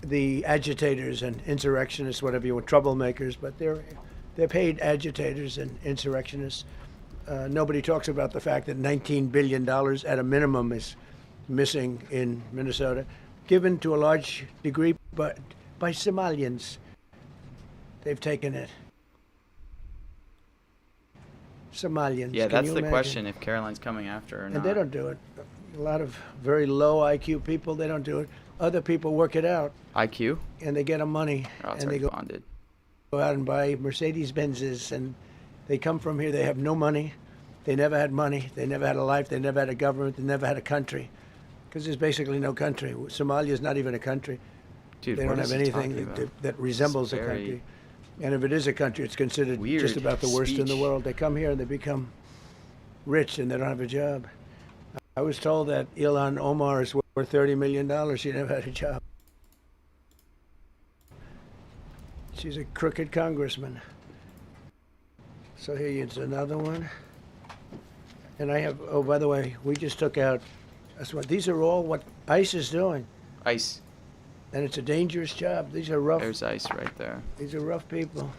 the agitators and insurrectionists, whatever you want, troublemakers, but they're paid agitators and insurrectionists. Nobody talks about the fact that $19 billion at a minimum is missing in Minnesota, given to a large degree by Somalians. They've taken it. Somalians. Yeah, Can that's you the imagine? question, if Caroline's coming after her or And not. they don't do it. A lot of very low IQ people, they don't do it. Other people work it out, IQ? and they get them money, Oh, it's and they already go bonded. out and buy Mercedes Benzes, and they come from here. They have no money. They never had money. They never had a life. They never had a government. They never had a country, because there's basically no country. Somalia is not even a country. Dude, They what don't is have he talking anything about? that resembles a very country. And if it is a country, it's considered weird just about the worst in the speech. world. They come here and they become rich, and they don't have a job. I was told that Ilhan Omar is worth $30 million. She never had a job. She's a crooked congressman. So here is another one. And I have, oh, by the way, we just took out, that's what, these are all what ICE is doing. ICE. And it's a dangerous job. These are rough, There's ICE right there. these are rough people.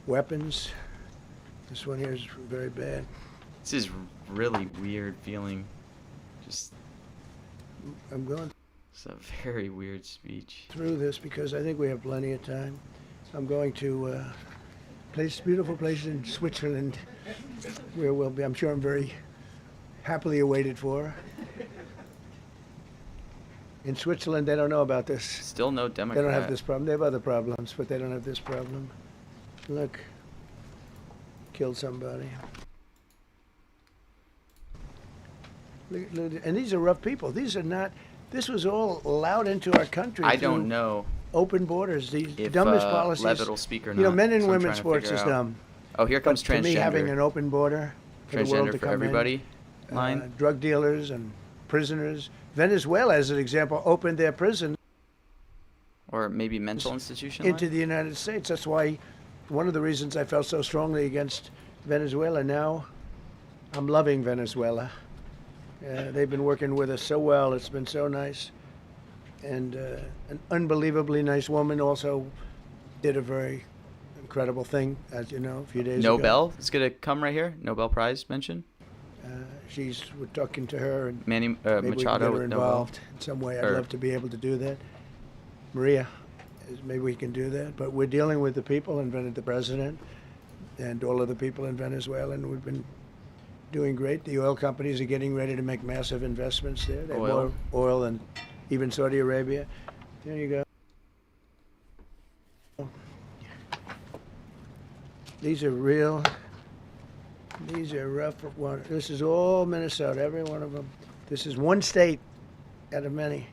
Weapons. This one here is very bad. This is really weird feeling. Just, I'm going it's a very weird speech. through this because I think we have plenty of time. I'm going to beautiful place in Switzerland where we'll be, I'm sure I'm very happily awaited for. In Switzerland, they don't know about this. Still no They Democrat. don't have this problem. They have other problems, but they don't have this problem. Look, killed somebody. And these are rough people. These are not. This was all allowed into our country. I through don't know Open borders. These if dumbest policies. Levitt will speak or not. You know, men and so I'm women's trying to sports figure is out. dumb. Oh, here comes But to me, having transgender. an open border for the world Transgender to for come everybody in, line. drug dealers and prisoners. Venezuela, as an example, opened their prison Or maybe mental institution into line? the United States. That's why one of the reasons I felt so strongly against Venezuela. Now I'm loving Venezuela. They've been working with us so well. It's been so nice. And an unbelievably nice woman also did a very incredible thing, as you know, a few days ago. Nobel is going to come right here. Nobel Prize mention. We're talking to her, and Manny maybe we can Machado get her with Nobel. involved in some way. I'd Or- love to be able to do that. Maria, maybe we can do that. But we're dealing with the people and the president and all of the people in Venezuela, and we've been doing great. The oil companies are getting ready to make massive investments there. They have Oil? more oil than even Saudi Arabia. There you go. These are real. These are rough ones. This is all Minnesota, every one of them. This is one state out of many.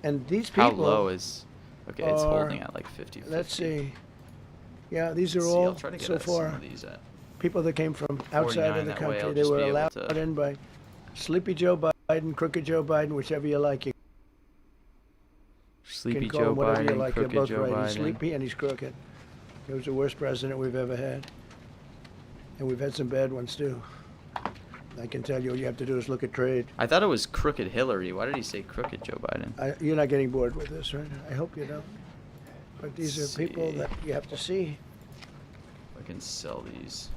And these people. How low is? Okay, it's are- holding at like 50. Let's see. Yeah, these are Let's see, all I'll try to get so at some far of these at. people that came from outside 49 of the that way, country. I'll They just were be able allowed to- in by Sleepy Joe Biden, Crooked Joe Biden, whichever you like. You Sleepy can call Joe him whatever you Biden, like. You're Crooked both Joe right. He's Biden. sleepy and he's crooked. He was the worst president we've ever had. And we've had some bad ones too. I can tell you, all you have to do is look at trade. I thought it was Crooked Hillary. Why did he say Crooked Joe Biden? You're not getting bored with this, right? I hope you don't. But these Let's are people see. that you have to see. I can sell these.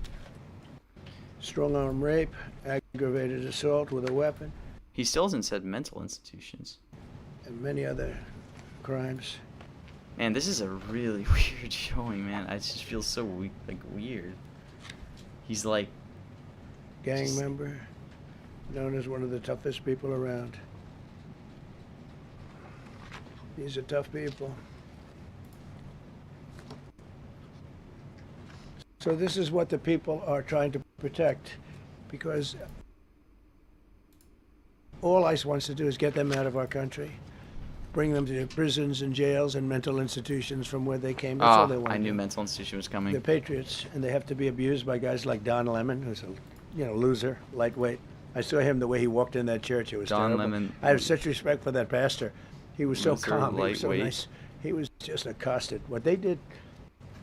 Strong arm rape, aggravated assault with a weapon, He still hasn't said mental institutions. and many other crimes. Man, this is a really weird showing, man. I just feel so weird. He's like, Gang Just- member, known as one of the toughest people around. These are tough people. So this is what the people are trying to protect, because all ICE wants to do is get them out of our country, bring them to prisons and jails and mental institutions from where they came. That's all they want. I to knew do. mental institution was coming. They're patriots, and they have to be abused by guys like Don Lemon, who's a loser, lightweight, I saw him the way he walked in that church. It was John terrible. Lemon. I have such respect for that pastor. He was so Windsor calm. He was so lightweight. nice. He was just accosted. What they did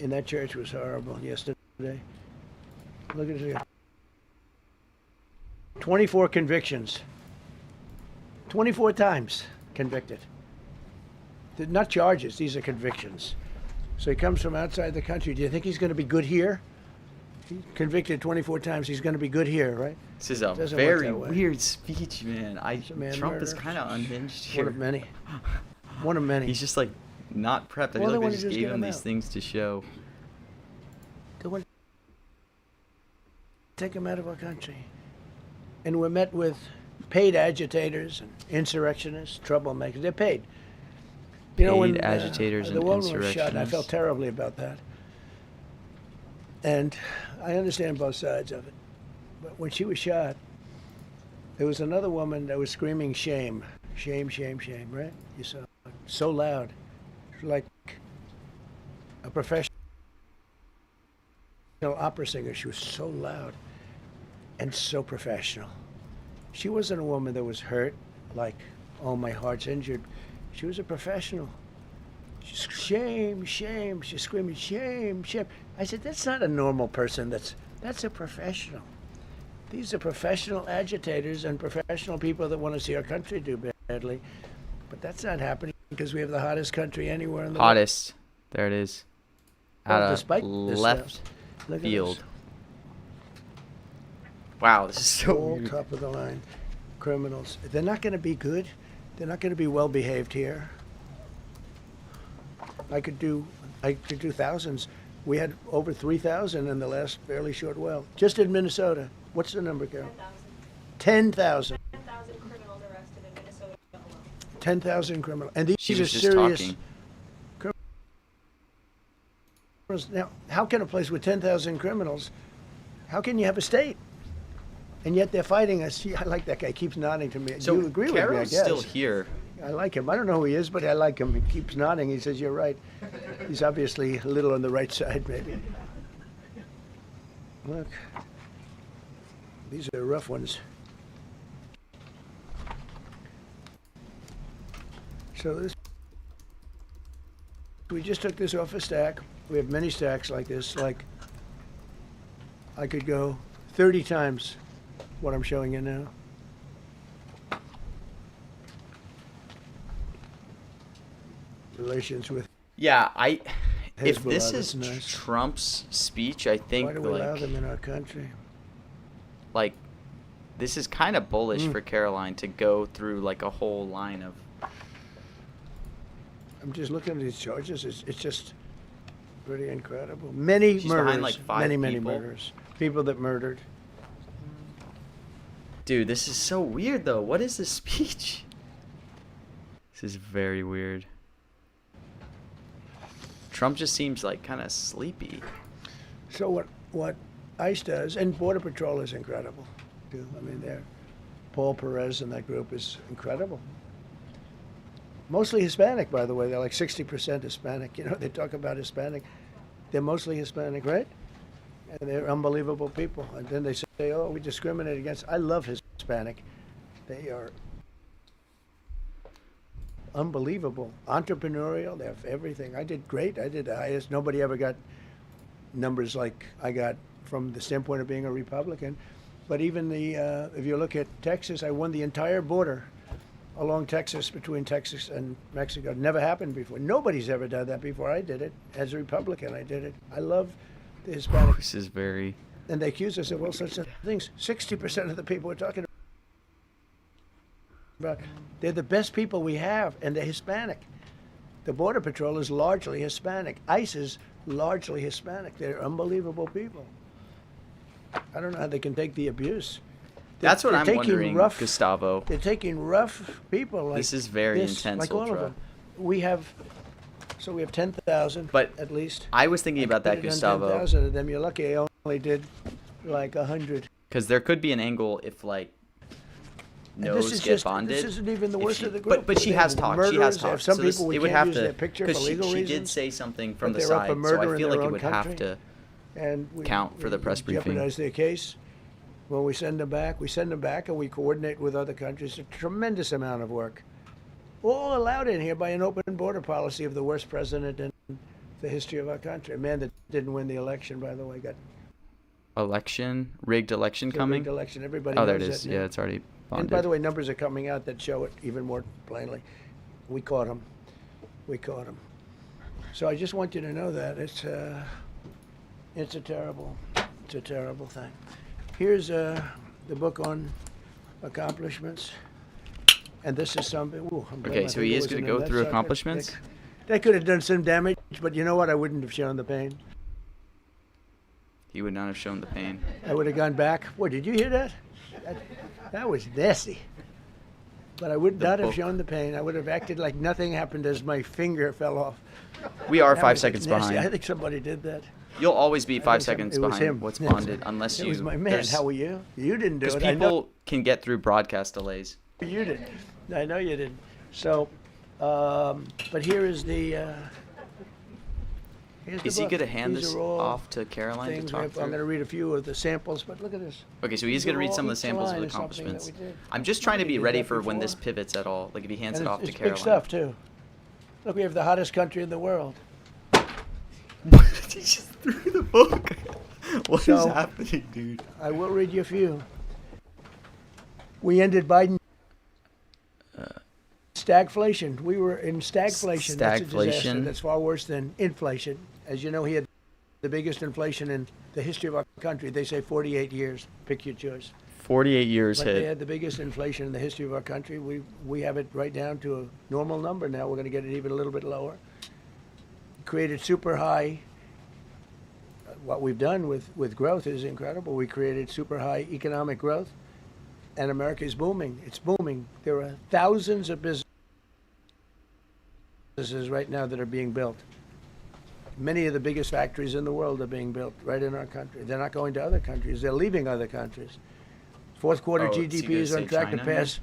in that church was horrible yesterday. Look at it. 24 convictions. 24 times convicted. They're not charges. These are convictions. So he comes from outside the country. Do you think he's going to be good here? He's convicted 24 times. He's going to be good here, right? This is a Doesn't work very that way. weird speech, man. He's a man Trump is murderer. kind of unhinged One here. of many. One of many. He's just like not prepped. I All they feel like wanna they just do is gave get him him these out. things to show. They want to take him out of our country. And we're met with paid agitators and insurrectionists, troublemakers. They're paid. You know, Paid when agitators the and woman was shot, I insurrectionists. felt terribly about that. And I understand both sides of it. But when she was shot, there was another woman that was screaming shame. Shame, shame, shame, right? You saw it. So loud. Like a professional opera singer. She was so loud and so professional. She wasn't a woman that was hurt, like, oh, my heart's injured. She was a professional. She's shame, shame. She's screaming shame, shame. I said, that's not a normal person. That's a professional. These are professional agitators and professional people that want to see our country do badly. But that's not happening because we have the hottest country anywhere in the world. Hottest. There it is. Well, Out despite of this, left Look at field. this. Wow, this is so All weird. top of the line criminals. They're not going to be good. They're not going to be well behaved here. I could do thousands. We had over 3,000 in the last fairly short while. Just in Minnesota. What's the number, Carol? 10,000. 10,000 criminals arrested in Minnesota alone. 10,000 criminals. And these She are was just serious talking. criminals. Now, how can a place with 10,000 criminals, how can you have a state? And yet they're fighting us. I like that guy. He keeps nodding to me. So you agree with me, I Carol's guess. still here. I like him. I don't know who he is, but I like him. He keeps nodding. He says, you're right. He's obviously a little on the right side, maybe. Look. These are rough ones. So this, we just took this off a stack. We have many stacks like this. Like, I could go 30 times what I'm showing you now. Relations with Yeah, if Hezbollah, this that's is nice. Trump's speech, I think why do we allow them in our country? like this is kind of bullish Mm. for Caroline to go through like a whole line of I'm just looking at these charges. It's just pretty incredible. Many She's murders. behind, like, 5 many people. murders. People that murdered. Dude, this is so weird though. What is this speech? This is very weird. Trump just seems like kind of sleepy. So what ICE does, and Border Patrol is incredible, too. I mean, Paul Perez and that group is incredible. Mostly Hispanic, by the way. They're like 60% Hispanic. You know, they talk about Hispanic. They're mostly Hispanic, right? And they're unbelievable people. And then they say, oh, we discriminate against. I love Hispanic. They are unbelievable. Entrepreneurial. They have everything. I did great. I did the highest. Nobody ever got numbers like I got from the standpoint of being a Republican. But even if you look at Texas, I won the entire border along Texas, between Texas and Mexico. It never happened before. Nobody's ever done that before. I did it. As a Republican, I did it. I love the Hispanic. This is very And they accuse us of all sorts of things. 60% of the people we're talking about, they're the best people we have, and they're Hispanic. The Border Patrol is largely Hispanic. ICE is largely Hispanic. They're unbelievable people. I don't know how they can take the abuse. That's what They're I'm taking wondering, rough- Gustavo. They're taking rough people like This is very this, intense, like all Ultra. of them. We have 10,000 But at least. I was thinking about that, Put it on Gustavo, 10,000 of them. You're lucky I only did like 100. because there could be an angle if like And nose get bonded. This isn't even the if worst she- of the group. But she They has have talked. She murderers, has they have talked. some So this, people we it would can't have use to their picture for because legal she did reasons, say something from but the they're up side, for so murder I in feel their like it own would have country. to. And we, count for the press briefing. jeopardize their case. When we send them back, and we coordinate with other countries. A tremendous amount of work. All allowed in here by an open border policy of the worst president in the history of our country. A man that didn't win the election, by the way, got Rigged election coming. rigged election. Everybody Oh, knows there it is. that Yeah, now. it's already bonded. And by the way, numbers are coming out that show it even more plainly. We caught him. We caught him. So I just want you to know that it's a terrible thing. Here's the book on accomplishments, and this is something. Ooh, I'm glad Okay, my so he finger is wasn't gonna in go that through socket. accomplishments? That could have done some damage, but you know what? I wouldn't have shown the pain. He would not have shown the pain. I would have gone back. What, did you hear that? That was nasty. But I would not have book. shown the pain. I would have acted like nothing happened as my finger fell off. We are That 5 was seconds nasty. I behind. think somebody did that. You'll always be I 5 think seconds it was behind him. what's Yes. bonded unless It you. was my man. there's- How were you? You didn't do Because it. I know people can get through broadcast delays. you did. I know you did. So, but here is the. Here's the Is he book. going to hand These this are all off to Caroline to things. talk I'm going to through? read a few of the samples, but look at this. Okay, so he's These going to are read all- some of the each samples of line is something that accomplishments. we did. I'm just trying to We be did ready that for when this before. pivots at all. Like if he hands And it off to it's Caroline. big stuff too. Look, we have the hottest country in the world. He just threw the book. What is So- happening, dude? I will read you a few. We ended Biden. Stagflation. We were in stagflation. That's a disaster. Stagflation. That's far worse than inflation. As you know, he had the biggest inflation in the history of our country. They say 48 years. Pick your choice. 48 years But they hit. had the biggest inflation in the history of our country. We have it right down to a normal number now. We're going to get it even a little bit lower. Created super high. What we've done with growth is incredible. We created super high economic growth, and America is booming. It's booming. There are thousands of businesses right now that are being built. Many of the biggest factories in the world are being built right in our country. They're not going to other countries. They're leaving other countries. Fourth quarter Oh, is he GDP gonna is on say track to China here? pass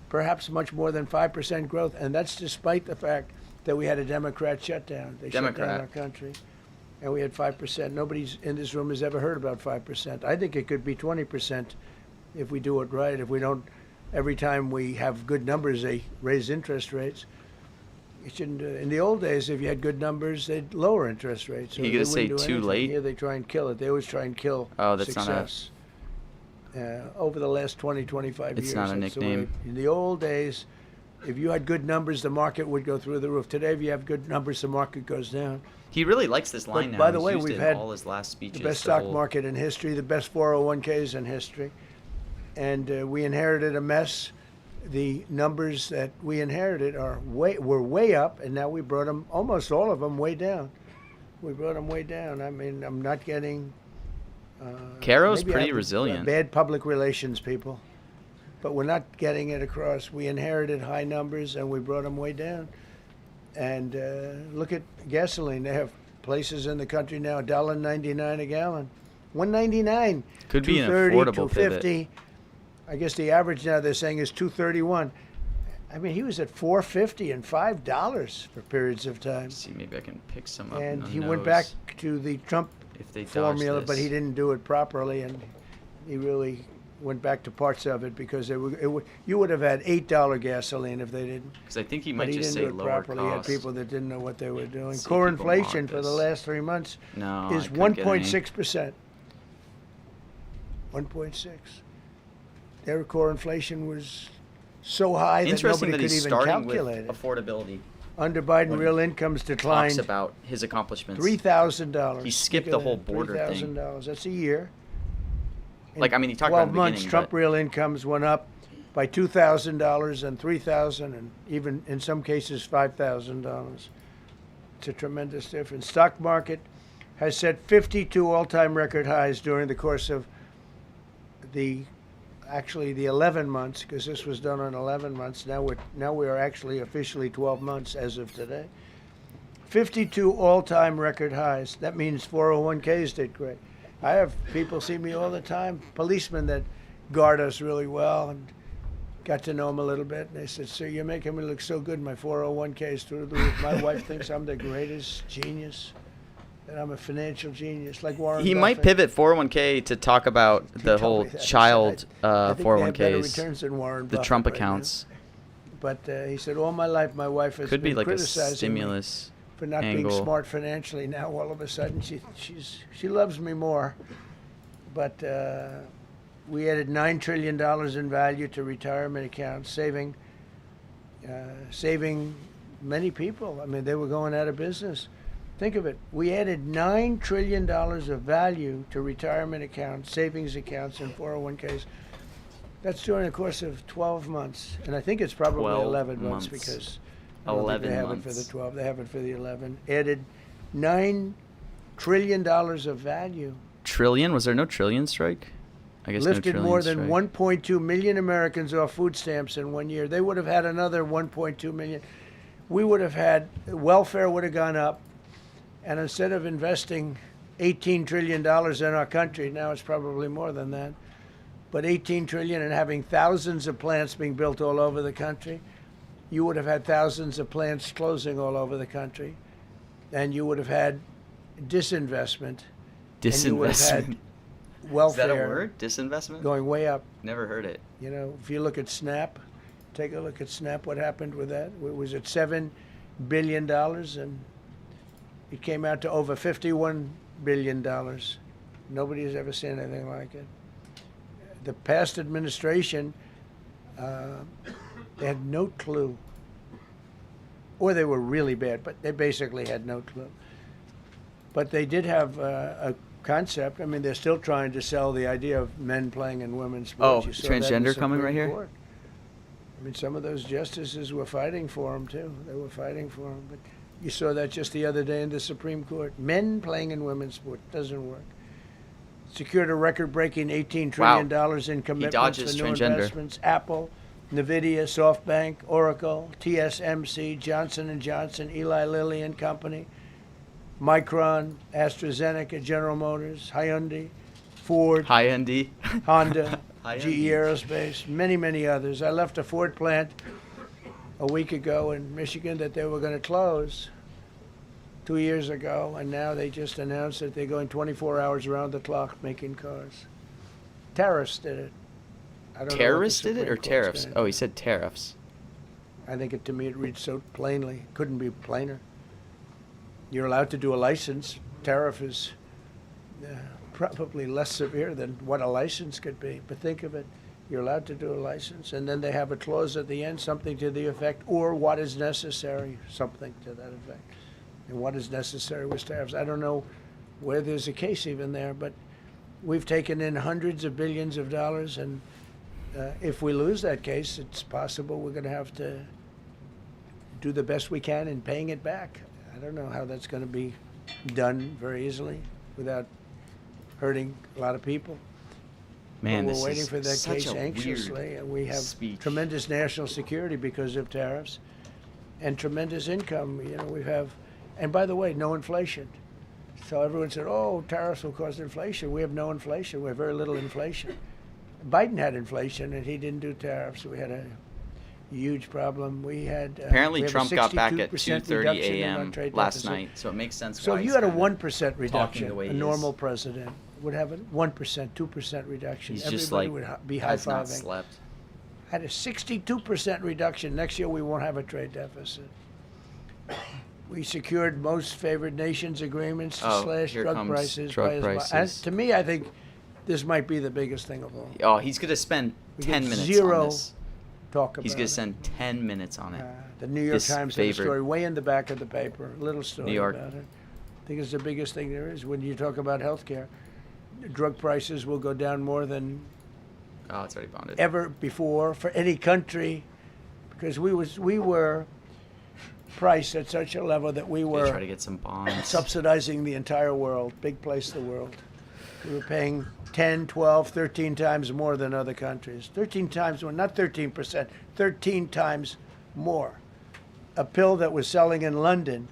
perhaps much more than 5% growth, and that's despite the fact that we had a Democrat shutdown. They shut Democrat. down our country, and we had 5%. Nobody's in this room has ever heard about 5%. I think it could be 20% if we do it right. If we don't, every time we have good numbers, they raise interest rates. You shouldn't do it. In the old days, if you had good numbers, they'd lower interest rates. or You they gonna say wouldn't do too anything. late? Here they try and kill it. They always try and kill Oh, that's not a- success. Over the last 20, 25 years. It's not a that's the way- nickname. In the old days, if you had good numbers, the market would go through the roof. Today, if you have good numbers, the market goes down. He really likes this line now. by the He's way, used we've it in had all his last speeches. The best to stock hold- market in history, the best 401ks in history. And we inherited a mess. The numbers that we inherited were way up, and now we brought them, almost all of them, way down. We brought them way down. I mean, I'm not getting... Caro's maybe I pretty have resilient. Bad public relations people. But we're not getting it across. We inherited high numbers, and we brought them way down. And look at gasoline. They have places in the country now, $1.99 a gallon. $1.99. Could be an $2.30, affordable pivot. $2.50. I guess the average now they're saying is $2.31. I mean, he was at $4.50 and $5 for periods of time. Let's see, maybe I can pick some up. And in he the went nose back to the Trump if they dodge formula, but this. he didn't do it properly, and he really went back to parts of it because you would have had $8 gasoline if they didn't. Because I think he But might he just didn't say do it lower properly. He had cost. people that didn't know what they were doing. Let's see Core if people want inflation for the this. last 3 months No, is I couldn't get any. 1.6%. 1.6. Their core inflation was so high that Interesting nobody that could he's even starting calculate with it. affordability. Under Biden, when real incomes Talks declined about his accomplishments. $3,000. He skipped Think the of whole that, border thing. $3,000. That's a year. In Like, I mean, he talked about it 12 in the months, beginning, Trump but- real incomes went up by $2,000 and $3,000 and even in some cases $5,000. It's a tremendous difference. Stock market has set 52 all-time record highs during the course of the 11 months, because this was done on 11 months. Now we are actually officially 12 months as of today. 52 all-time record highs. That means 401ks did great. I have people see me all the time, policemen that guard us really well, and got to know them a little bit. And they said, "Sir, you're making me look so good. My 401ks through the roof. My wife thinks I'm the greatest genius that I'm a financial genius, like Warren He might Buffett. pivot 401k to talk about He the told whole me that. He said, child I think they have better 401ks, returns than Warren the Buffett Trump right now. accounts. But he said, all my life, my wife has Could been be like a criticizing me stimulus for not angle. being smart financially. Now all of a sudden she loves me more. But we added $9 trillion in value to retirement accounts, saving many people. I mean, they were going out of business. Think of it. We added $9 trillion of value to retirement accounts, savings accounts, and 401ks. That's during the course of 12 months. And I think it's probably 12 11 months months. because I don't think 11 they have months. it for the 12. They have it for the 11. Added $9 trillion of value. Trillion? Was there no trillion strike? I guess Lifted no more trillion than strike. 1.2 million Americans off food stamps in 1 year. They would have had another 1.2 million. We would have had, welfare would have gone up. And instead of investing $18 trillion in our country, now it's probably more than that, but 18 trillion and having thousands of plants being built all over the country, you would have had thousands of plants closing all over the country. And you would have had disinvestment. And you would have had Disinvestment. welfare Is that a word? Disinvestment? going way up. Never heard it. You know, if you look at Snap, take a look at Snap, what happened with that? It was at $7 billion and it came out to over $51 billion. Nobody has ever seen anything like it. The past administration, they had no clue. Or they were really bad, but they basically had no clue. But they did have a concept. I mean, they're still trying to sell the idea of men playing in women's sports. Oh, You saw that in the transgender coming Supreme right here? Court. I mean, some of those justices were fighting for him, too. They were fighting for him. But you saw that just the other day in the Supreme Court. Men playing in women's sport doesn't work. Secured a record-breaking $18 trillion in commitments dodges for new transgender. investments. Apple, NVIDIA, SoftBank, Oracle, TSMC, Johnson & Johnson, Eli Lilly and Company, Micron, AstraZeneca, General Motors, Hyundai, Ford, High ND. Honda, High GE end. Aerospace, many, many others. I left a Ford plant a week ago in Michigan that they were going to close 2 years ago, and now they just announced that they're going 24 hours around the clock making cars. Tariffs did it. I don't know what the Terrorists did it Supreme or Court's tariffs? gonna Oh, do. he said tariffs. I think to me it reads so plainly. Couldn't be plainer. You're allowed to do a license. Tariff is probably less severe than what a license could be. But think of it. You're allowed to do a license, and then they have a clause at the end, something to the effect, or what is necessary, something to that effect. And what is necessary with tariffs. I don't know where there's a case even there, but we've taken in hundreds of billions of dollars, and if we lose that case, it's possible we're going to have to do the best we can in paying it back. I don't know how that's going to be done very easily without hurting a lot of people. Man, But this we're waiting is for that such case a anxiously, weird and we have speech. tremendous national security because of tariffs, and tremendous income. You know, we have, and by the way, no inflation. So everyone said, "Oh, tariffs will cause inflation." We have no inflation. We have very little inflation. Biden had inflation, and he didn't do tariffs. We had a huge problem. We had Apparently, we have a Trump got back at 62% 2:30 reduction in our a.m. trade last deficit. night, so it makes sense. So why if you he's had a kinda 1% talking reduction, the way a he normal is. president would have a 1%, 2% reduction. He's Everybody just like would be has not high-fiving. slept. Had a 62% reduction. Next year we won't have a trade deficit. We secured most favored nations agreements to Oh, slash here drug comes prices. drug by as much. prices. And to me, I think this might be the biggest thing of all. Oh, he's gonna spend We 10 get minutes zero on this. Talk about He's gonna it. spend 10 minutes on it. The New York This Times had a favored- story way in the back of the paper, a little story New York. about it. I think it's the biggest thing there is when you talk about health care. Drug prices will go down more than Oh, it's already bonded. ever before for any country because we were priced at such a level that we They were try to get some bonds. subsidizing the entire world, big place in the world. We were paying 10, 12, 13 times more than other countries. 13 times more, not 13%, 13 times more. A pill that was selling in London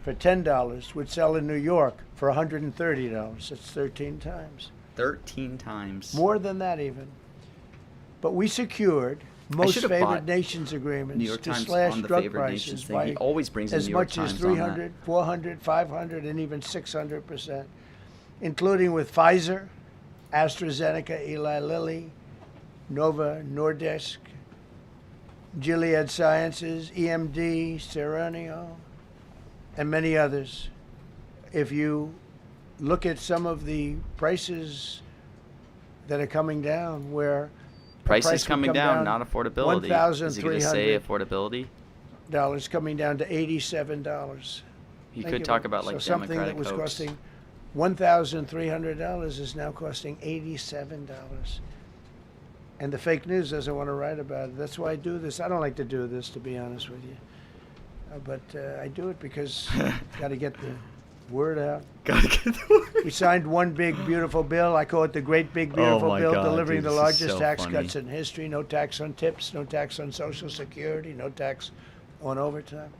for $10 would sell in New York for $130. It's 13 times. 13 times. More than that even. But we secured most should've favored bought nations agreements New York to Times slash on the drug favored prices nations thing. by He always brings in as New York much as Times on that. 300, 400, 500, and even 600%, including with Pfizer, AstraZeneca, Eli Lilly, Nova Nordisk, Gilead Sciences, EMD, Serenio, and many others. If you look at some of the prices that are coming down, where the Prices price would coming come down, not affordability. Is he going to say $1,300 affordability? coming down to $87. He Thank could you. talk about like so something Democratic that was hoax. costing $1,300 is now costing $87. And the fake news doesn't want to write about it. That's why I do this. I don't like to do this, to be honest with you. But I do it because got to get the word out. Gotta get the word. We signed one big, beautiful bill. I call it the Great Big Beautiful my Bill, God, delivering dude, the this is largest so tax funny. cuts in history. No tax on tips, no tax on Social Security, no tax on overtime.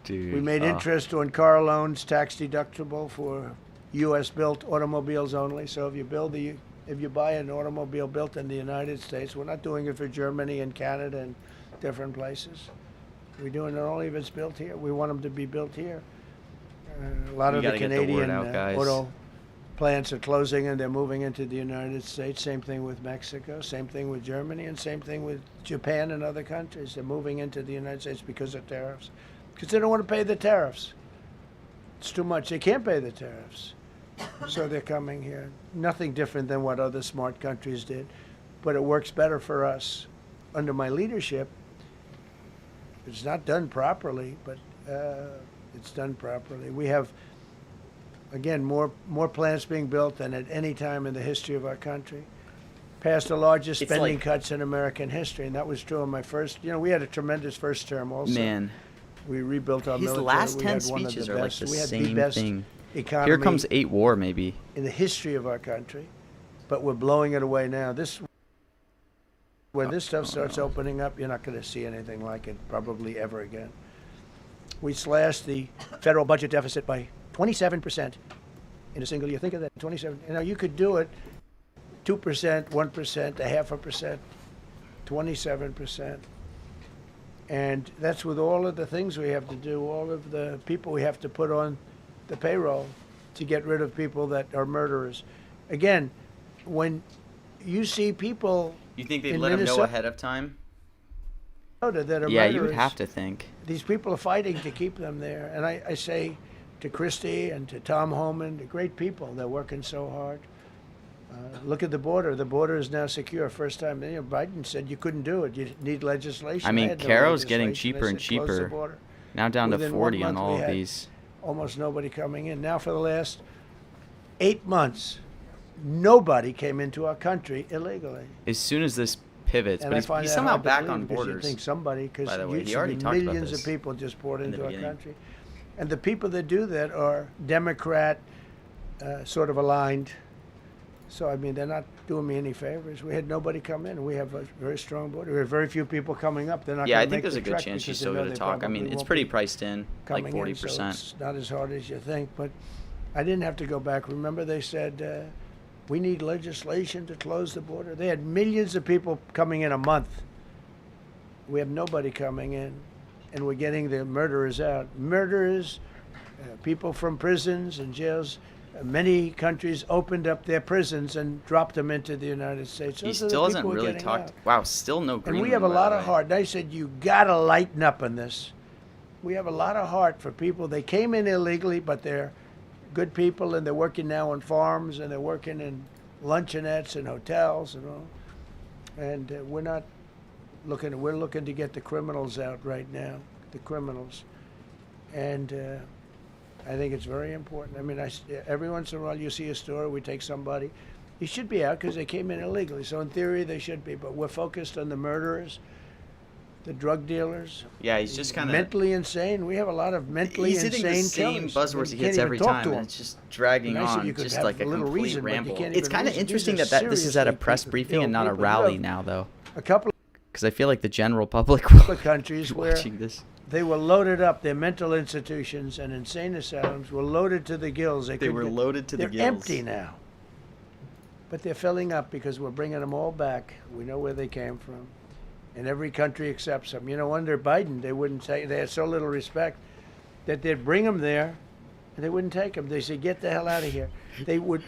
Dude. We made oh. interest on car loans tax deductible for U.S. built automobiles only. So if you buy an automobile built in the United States, we're not doing it for Germany and Canada and different places. We're doing it only if it's built here. We want them to be built here. A lot We of the gotta get the word Canadian out, guys. auto plants are closing and they're moving into the United States. Same thing with Mexico, same thing with Germany, and same thing with Japan and other countries. They're moving into the United States because of tariffs. Because they don't want to pay the tariffs. It's too much. They can't pay the tariffs. So they're coming here. Nothing different than what other smart countries did. But it works better for us. Under my leadership, it's not done properly, but it's done properly. We have, again, more plants being built than at any time in the history of our country. Passed the largest It's spending like- cuts in American history, and that was true in my first. We had a tremendous first term also. Man, We rebuilt our His military. last We 10 had one of speeches the are like best. the We had same the best thing. economy here comes 8 war, maybe. in the history of our country, but we're blowing it away now. When this stuff starts opening up, you're not going to see anything like it probably ever again. We slashed the federal budget deficit by 27% in a single year. Think of that, 27. You could do it 2%, 1%, 0.5%, 27%. And that's with all of the things we have to do, all of the people we have to put on the payroll to get rid of people that are murderers. Again, when you see people You think they'd in let him know Minnesota ahead of time? that are Yeah, murderers, you would have to think. these people are fighting to keep them there. And I say to Christie and to Tom Homan, the great people, they're working so hard. Look at the border. The border is now secure. First time, Biden said you couldn't do it. You need legislation. I mean, had no Caro's getting legislation. cheaper They and said, "Close the cheaper. border." Now down to Within 40 1 on month, all we of had these. Almost nobody coming in. Now for the last 8 months, nobody came into our country illegally. As soon as this pivots, And but I he's find that somehow hard to back believe on because you borders. think somebody, By because the way, he used to already be talked about millions of this people just poured in the into our beginning. country. And the people that do that are Democrat, sort of aligned. So, I mean, they're not doing me any favors. We had nobody come in. We have a very strong border. We have very few people coming up. They're not Yeah, I going to think make there's the a good trek chance she's because still they know going to they talk. I probably mean, it's won't pretty be priced in, like coming in, so 40%. it's not as hard as you think. But I didn't have to go back. Remember, they said we need legislation to close the border. They had millions of people coming in a month. We have nobody coming in, and we're getting the murderers out. Murderers, people from prisons and jails. Many countries opened up their prisons and dropped them into the United States. He Those are the still hasn't people we're really getting talked. out. Wow, still no Greenland. And we have a by lot the of way. heart. And I said, you got to lighten up on this. We have a lot of heart for people. They came in illegally, but they're good people, and they're working now on farms, and they're working in luncheonettes and hotels and all. And we're looking to get the criminals out right now, the criminals. And I think it's very important. I mean, every once in a while you see a story, we take somebody. He should be out because they came in illegally. So in theory, they should be. But we're focused on the murderers, the drug dealers. Yeah, he's just kind of. Mentally insane. We have a lot of mentally He's hitting the insane same killers. buzzwords You he can't hits even every talk time, to and them. it's just dragging And I said on, you could just have like a a little complete reason, but you ramble. can't It's even kind of reason. These interesting are that this is at a seriously press people- briefing ill and not a people. You rally have now, though, A couple because I feel like the general public will of countries be where watching this. they were loaded up. Their mental institutions and insane asylums were loaded to the gills. They couldn't were get- loaded to the They're gills. empty now. But they're filling up because we're bringing them all back. We know where they came from. and every country accepts them. You know, under Biden, they wouldn't take. They had so little respect that they'd bring them there, and they wouldn't take them. They said, "Get the hell out of here." They would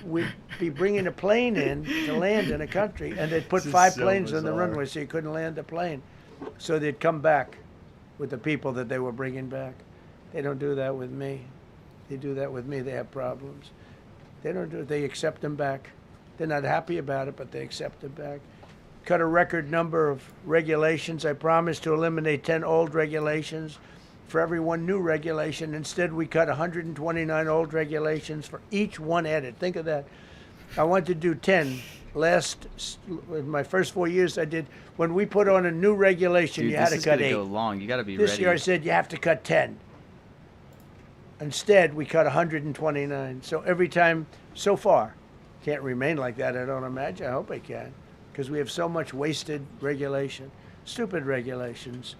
be bringing a plane in to land in a country, and they'd put This is 5 so planes on the bizarre. runway so you couldn't land the plane. So they'd come back with the people that they were bringing back. They don't do that with me. They do that with me, they have problems. They don't do it. They accept them back. They're not happy about it, but they accept them back. Cut a record number of regulations. I promised to eliminate 10 old regulations for every one new regulation. Instead, we cut 129 old regulations for each one added. Think of that. I wanted to do 10. In my first 4 years, I did. When we put on a new regulation, Dude, you had this to is cut gonna 8. go long. You got to be This ready. year, I said you have to cut 10. Instead, we cut 129. So every time, so far, can't remain like that, I don't imagine. I hope I can, because we have so much wasted regulation, stupid regulations.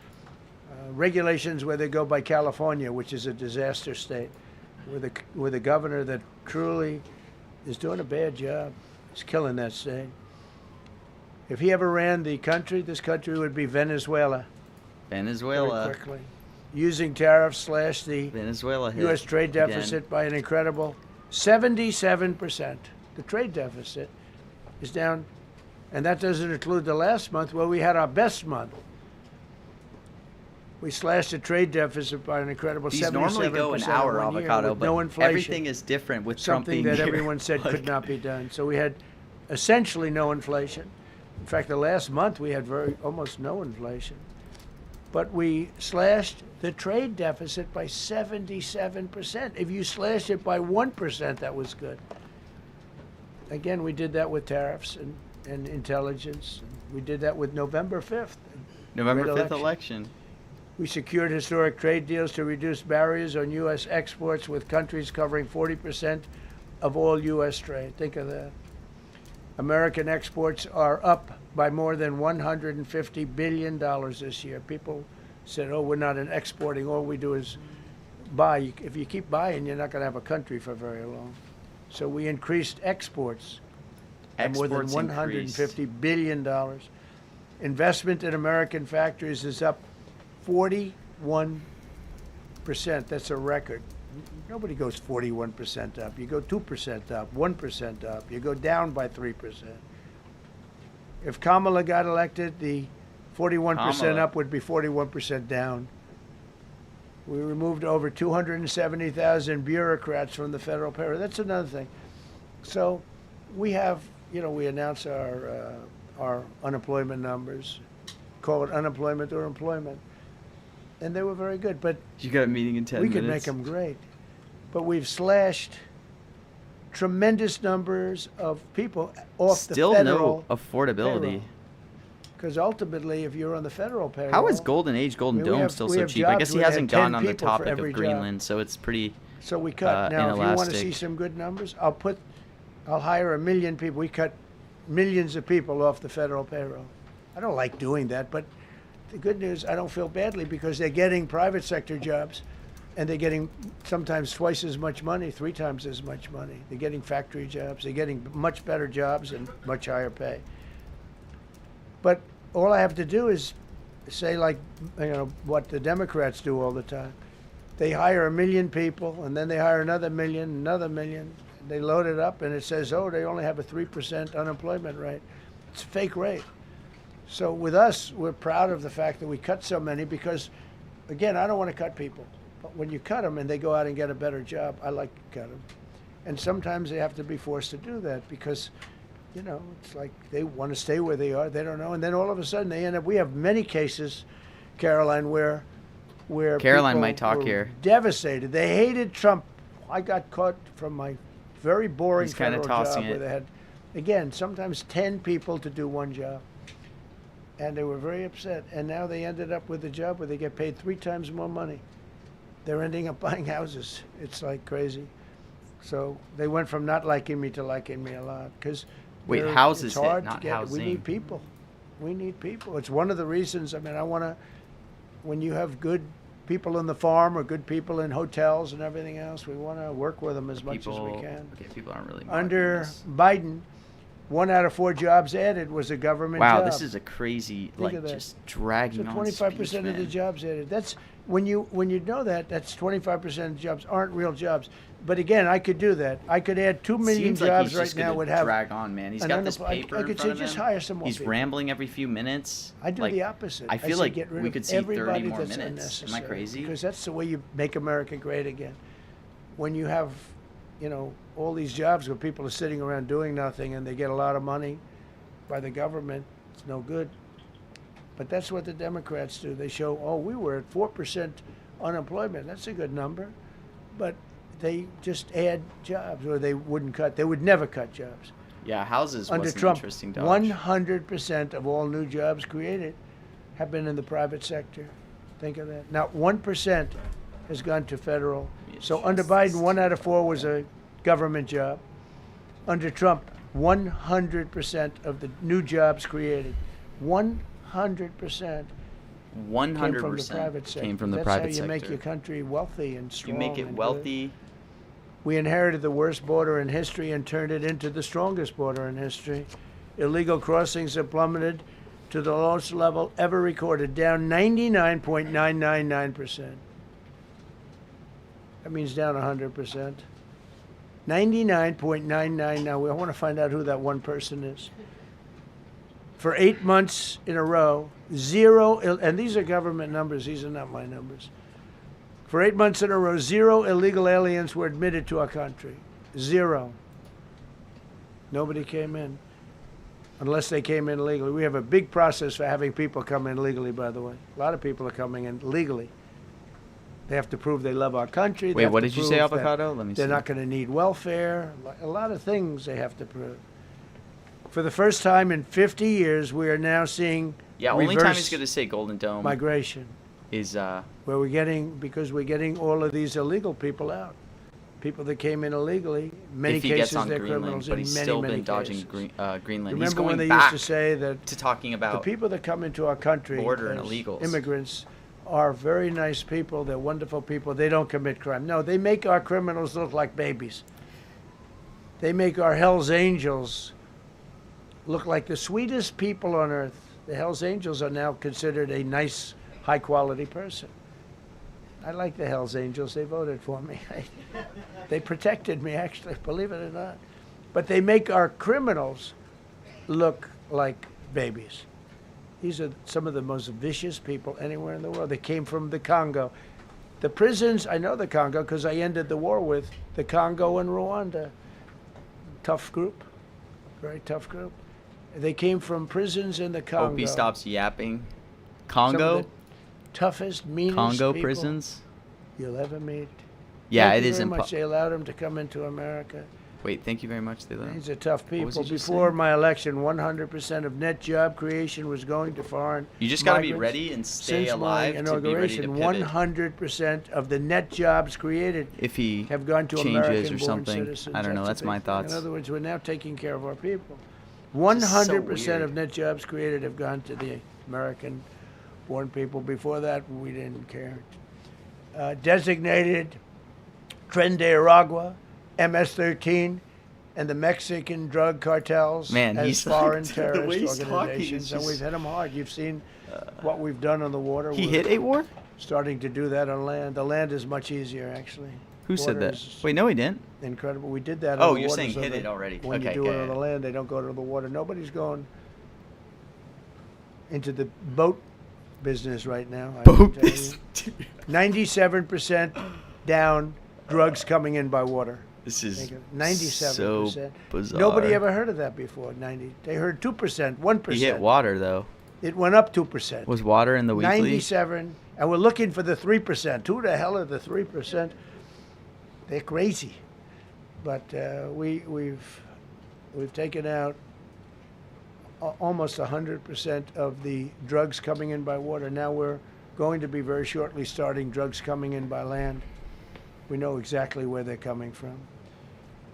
Regulations where they go by California, which is a disaster state, with a governor that truly is doing a bad job. He's killing that state. If he ever ran the country, this country would be Venezuela very Venezuela. quickly. Using tariffs slash the Venezuela hit U.S. trade again. deficit by an incredible 77%. The trade deficit is down, and that doesn't include the last month where we had our best month. We slashed the trade deficit by an incredible 77% These normally go an in hour, one year avocado, with but no inflation. everything is different with Trump Something being that here. everyone said could Like, not be done. So we had essentially no inflation. In fact, the last month we had almost no inflation. But we slashed the trade deficit by 77%. If you slashed it by 1%, that was good. Again, we did that with tariffs and intelligence. We did that with November 5th. November Great 5th election. We secured historic trade deals to reduce barriers on U.S. exports with countries covering 40% of all U.S. trade. Think of that. American exports are up by more than $150 billion this year. People said, oh, we're not exporting. All we do is buy. If you keep buying, you're not going to have a country for very long. So we increased exports by more than Exports increased. $150 billion. Investment in American factories is up 41%. That's a record. Nobody goes 41% up. You go 2% up, 1% up. You go down by 3%. If Kamala got elected, the 41% Kamala. up would be 41% down. We removed over 270,000 bureaucrats from the federal payroll. That's another thing. So we have, we announce our unemployment numbers, call it unemployment or employment. And they were very good, but You got a meeting in 10 we minutes. could make them great. But we've slashed tremendous numbers of people off Still the federal no affordability. Because ultimately, if you're on the federal payroll, How is Golden Age, Golden I mean, we Dome have- still we so have cheap? I jobs guess he where they hasn't had 10 gone on the people for topic of every job. Greenland, so it's pretty. So we cut. Now, if you want to inelastic. see some good numbers, I'll hire 1 million people. We cut millions of people off the federal payroll. I don't like doing that, but the good news, I don't feel badly because they're getting private sector jobs, and they're getting sometimes twice as much money, 3 times as much money. They're getting factory jobs. They're getting much better jobs and much higher pay. But all I have to do is say, like, what the Democrats do all the time. They hire 1 million people, and then they hire another million. They load it up, and it says, oh, they only have a 3% unemployment rate. It's a fake rate. So with us, we're proud of the fact that we cut so many because, again, I don't want to cut people. But when you cut them and they go out and get a better job, I like to cut them. And sometimes they have to be forced to do that because, it's like they want to stay where they are. They don't know. And then all of a sudden they end up, we have many cases, Caroline, where Caroline people might talk were here. devastated. They hated Trump. I got caught from my very boring He's kinda federal tossing job where it. they had, again, sometimes 10 people to do one job. And they were very upset. And now they ended up with a job where they get paid 3 times more money. They're ending up buying houses. It's like crazy. So they went from not liking me to liking me a lot. Because Wait, houses it's hit, hard not to get. housing. We need people. We need people. It's one of the reasons. I mean, when you have good people in the farm or good people in hotels and everything else, we want to work with them as much as we can. Okay, people aren't really. Under marketing this. Biden, 1 out of 4 jobs added was a government Wow, job. this is a crazy, Think like, of that. just dragging So on 25% speech, of the man. jobs added. That's when you know that, that's 25% of jobs aren't real jobs. But again, I could do that. I could add 2 million Seems like jobs he's right just now gonna would have. drag on, man. He's an got this unemployed- paper I in could front say of just him. hire some more He's people. rambling every few minutes. I do Like, the opposite. I feel say like get rid we of could see 30 everybody more that's minutes. Am I unnecessary, crazy? Because that's the way you make America great again. When you have, all these jobs where people are sitting around doing nothing and they get a lot of money by the government, it's no good. But that's what the Democrats do. They show, we were at 4% unemployment. That's a good number. But they just add jobs, or they wouldn't cut. They would never cut jobs. Yeah, houses Under was an Trump, interesting dodge. 100% of all new jobs created have been in the private sector. Think of that. Not 1% has gone to federal. So under Biden, 1 out of 4 was a government job. Under Trump, 100% of the new jobs created, 100% came from the 100% private sector. came from the That's private how you sector. make your country wealthy and You strong. make it and good. wealthy. We inherited the worst border in history and turned it into the strongest border in history. Illegal crossings have plummeted to the lowest level ever recorded, down 99.999%. That means down 100%. 99.99. Now, I want to find out who that one person is. For 8 months in a row, and these are government numbers, these are not my numbers. For 8 months in a row, 0 illegal aliens were admitted to our country. 0. Nobody came in, unless they came in legally. We have a big process for having people come in legally, by the way. A lot of people are coming in legally. They have to prove they love our country. They Wait, have what to did you say, prove that Avocado? Let me They're see. not going to need welfare. A lot of things they have to prove. For the first time in 50 years, we are now seeing Yeah, only time he's reverse going to say Golden Dome migration, is where because we're getting all of these illegal people out. People that came in illegally, in many if he cases gets on they're Greenland, criminals but in he's many, still many been dodging cases. Greenland. He's Remember going when they back used to say that to talking the about people that come into our country border and as illegals. immigrants are very nice people. They're wonderful people. They don't commit crime. No, they make our criminals look like babies. They make our Hell's Angels look like the sweetest people on earth. The Hell's Angels are now considered a nice, high-quality person. I like the Hell's Angels. They voted for me. They protected me, actually, believe it or not. But they make our criminals look like babies. These are some of the most vicious people anywhere in the world. They came from the Congo. The prisons, I know the Congo because I ended the war with the Congo and Rwanda. Tough group, very tough group. They came from prisons in the Congo. Hope he stops yapping. Some of Congo? the toughest, meanest Congo people prisons? you'll ever meet. Yeah, Thank it you is very much. impossible. They allowed him to come into America. Wait, thank you very much. These are tough What was people. he just Before saying? my election, 100% of net job creation was going to foreign You just got to be migrants. ready and stay Since alive my to be ready to inauguration, pivot. 100% of the net jobs created If he have gone to changes American-born or something, citizens. I don't know. a That's my big thing. thoughts. In other words, we're now taking care of our people. so 100% of weird. net jobs created have gone to the American-born people. Before that, we didn't care. Designated Tren de Aragua, MS-13, and the Mexican drug cartels Man, as he's foreign like- the way terrorist he's talking organizations. is And just- we've hit them hard. You've seen what we've done on the water. He We're hit a war? starting to do that on land. The land is much easier, actually. Who said Water that? is Wait, no, he didn't. incredible. We did that. Oh, on the you're water saying so hit that it already. When Okay, you do it yeah, on the yeah. land, they don't go to the water. Nobody's going into the boat business right now. I can Boat tell you. business. 97% down. Drugs coming in by water. This is Think of it. 97%. so bizarre. Nobody ever heard of that before. 90. They heard 2%, 1%. He hit water, though. It went up 2%. Was water in the weekly? 97, and we're looking for the 3%. Who the hell are the 3%? They're crazy. But we've taken out almost 100% of the drugs coming in by water. Now we're going to be very shortly starting drugs coming in by land. We know exactly where they're coming from.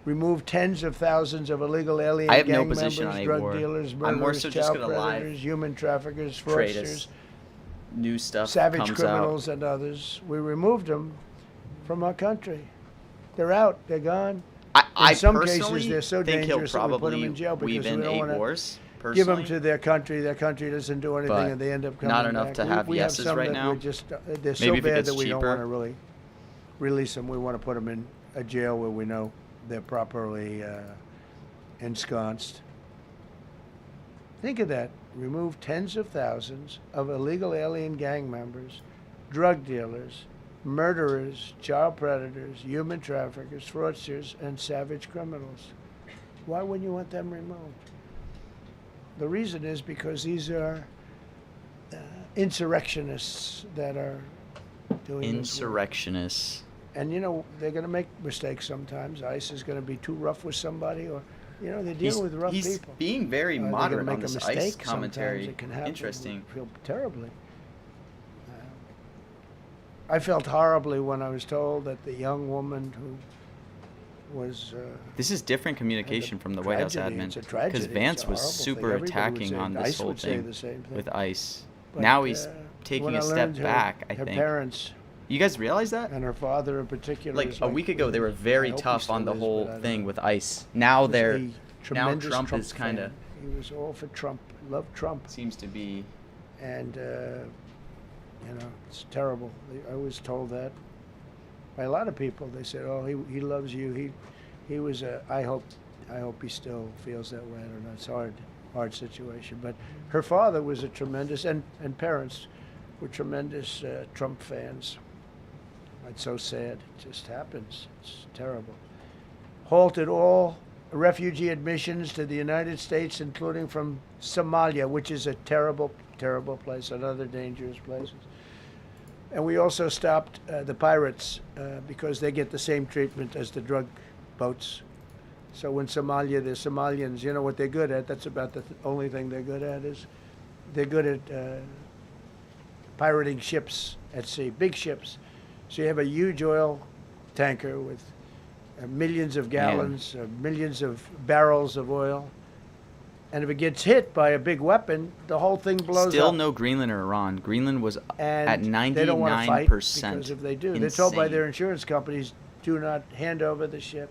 Remove tens of thousands of illegal alien I have no gang position members, on a drug war. dealers, I'm more murderers, so just child gonna live predators, human traffickers, trade fraudsters, us new stuff savage comes criminals, and others. We removed them from our country. They're out. They're gone. I some cases, personally they're so think he'll dangerous that we put them probably in jail weave because in we don't 8 want to wars. give Personally, them to their country. Their country doesn't do anything, But and they end up coming not enough back. to have we yeses have some right that now. We're just, they're so Maybe if it bad gets that we don't cheaper. want to really release them. We want to put them in a jail where we know they're properly ensconced. Think of that. Remove tens of thousands of illegal alien gang members, drug dealers, murderers, child predators, human traffickers, fraudsters, and savage criminals. Why wouldn't you want them removed? The reason is because these are insurrectionists that are doing this work. Insurrectionists. And you know, they're going to make mistakes sometimes. ICE is going to be too rough with somebody, or you know, they're dealing with rough He's people. being very They're gonna moderate make on a this mistake ICE sometimes. commentary. It can happen. Interesting. We feel terribly. I felt horribly when I was told that the young woman who was This is different communication from the White House tragedy. admin. It's a tragedy. Because It's Vance a was horrible thing. super Everybody would attacking say- on this ICE whole would say thing the same thing. with ICE. But, Now he's when taking I a step learned back, I her think. parents You guys realize that? and her father in particular. Like is a week ago, they were very I hope he tough still on the is, whole but I don't thing know. with ICE. Now Was they're a now tremendous Trump is fan. kind of He was all for Trump. Loved Trump. seems to be. And you know, it's terrible. I was told that by a lot of people. They said, "Oh, he loves you. He was a." I hope he still feels that way. I don't know. It's hard situation. But her father was a tremendous, and parents were tremendous Trump fans. It's so sad. It just happens. It's terrible. Halted all refugee admissions to the United States, including from Somalia, which is a terrible, terrible place, another dangerous place. And we also stopped the pirates because they get the same treatment as the drug boats. So in Somalia, the Somalians, you know what they're good at? That's about the only thing they're good at is they're good at pirating ships at sea, big ships. So you have a huge oil tanker with millions of gallons, millions of barrels of oil. And if it gets hit by a big weapon, the whole thing blows Still up. no Greenland or Iran. Greenland was And at they don't want to fight 99%. because if they do, they're told by Insane. their insurance companies, do not hand over the ship.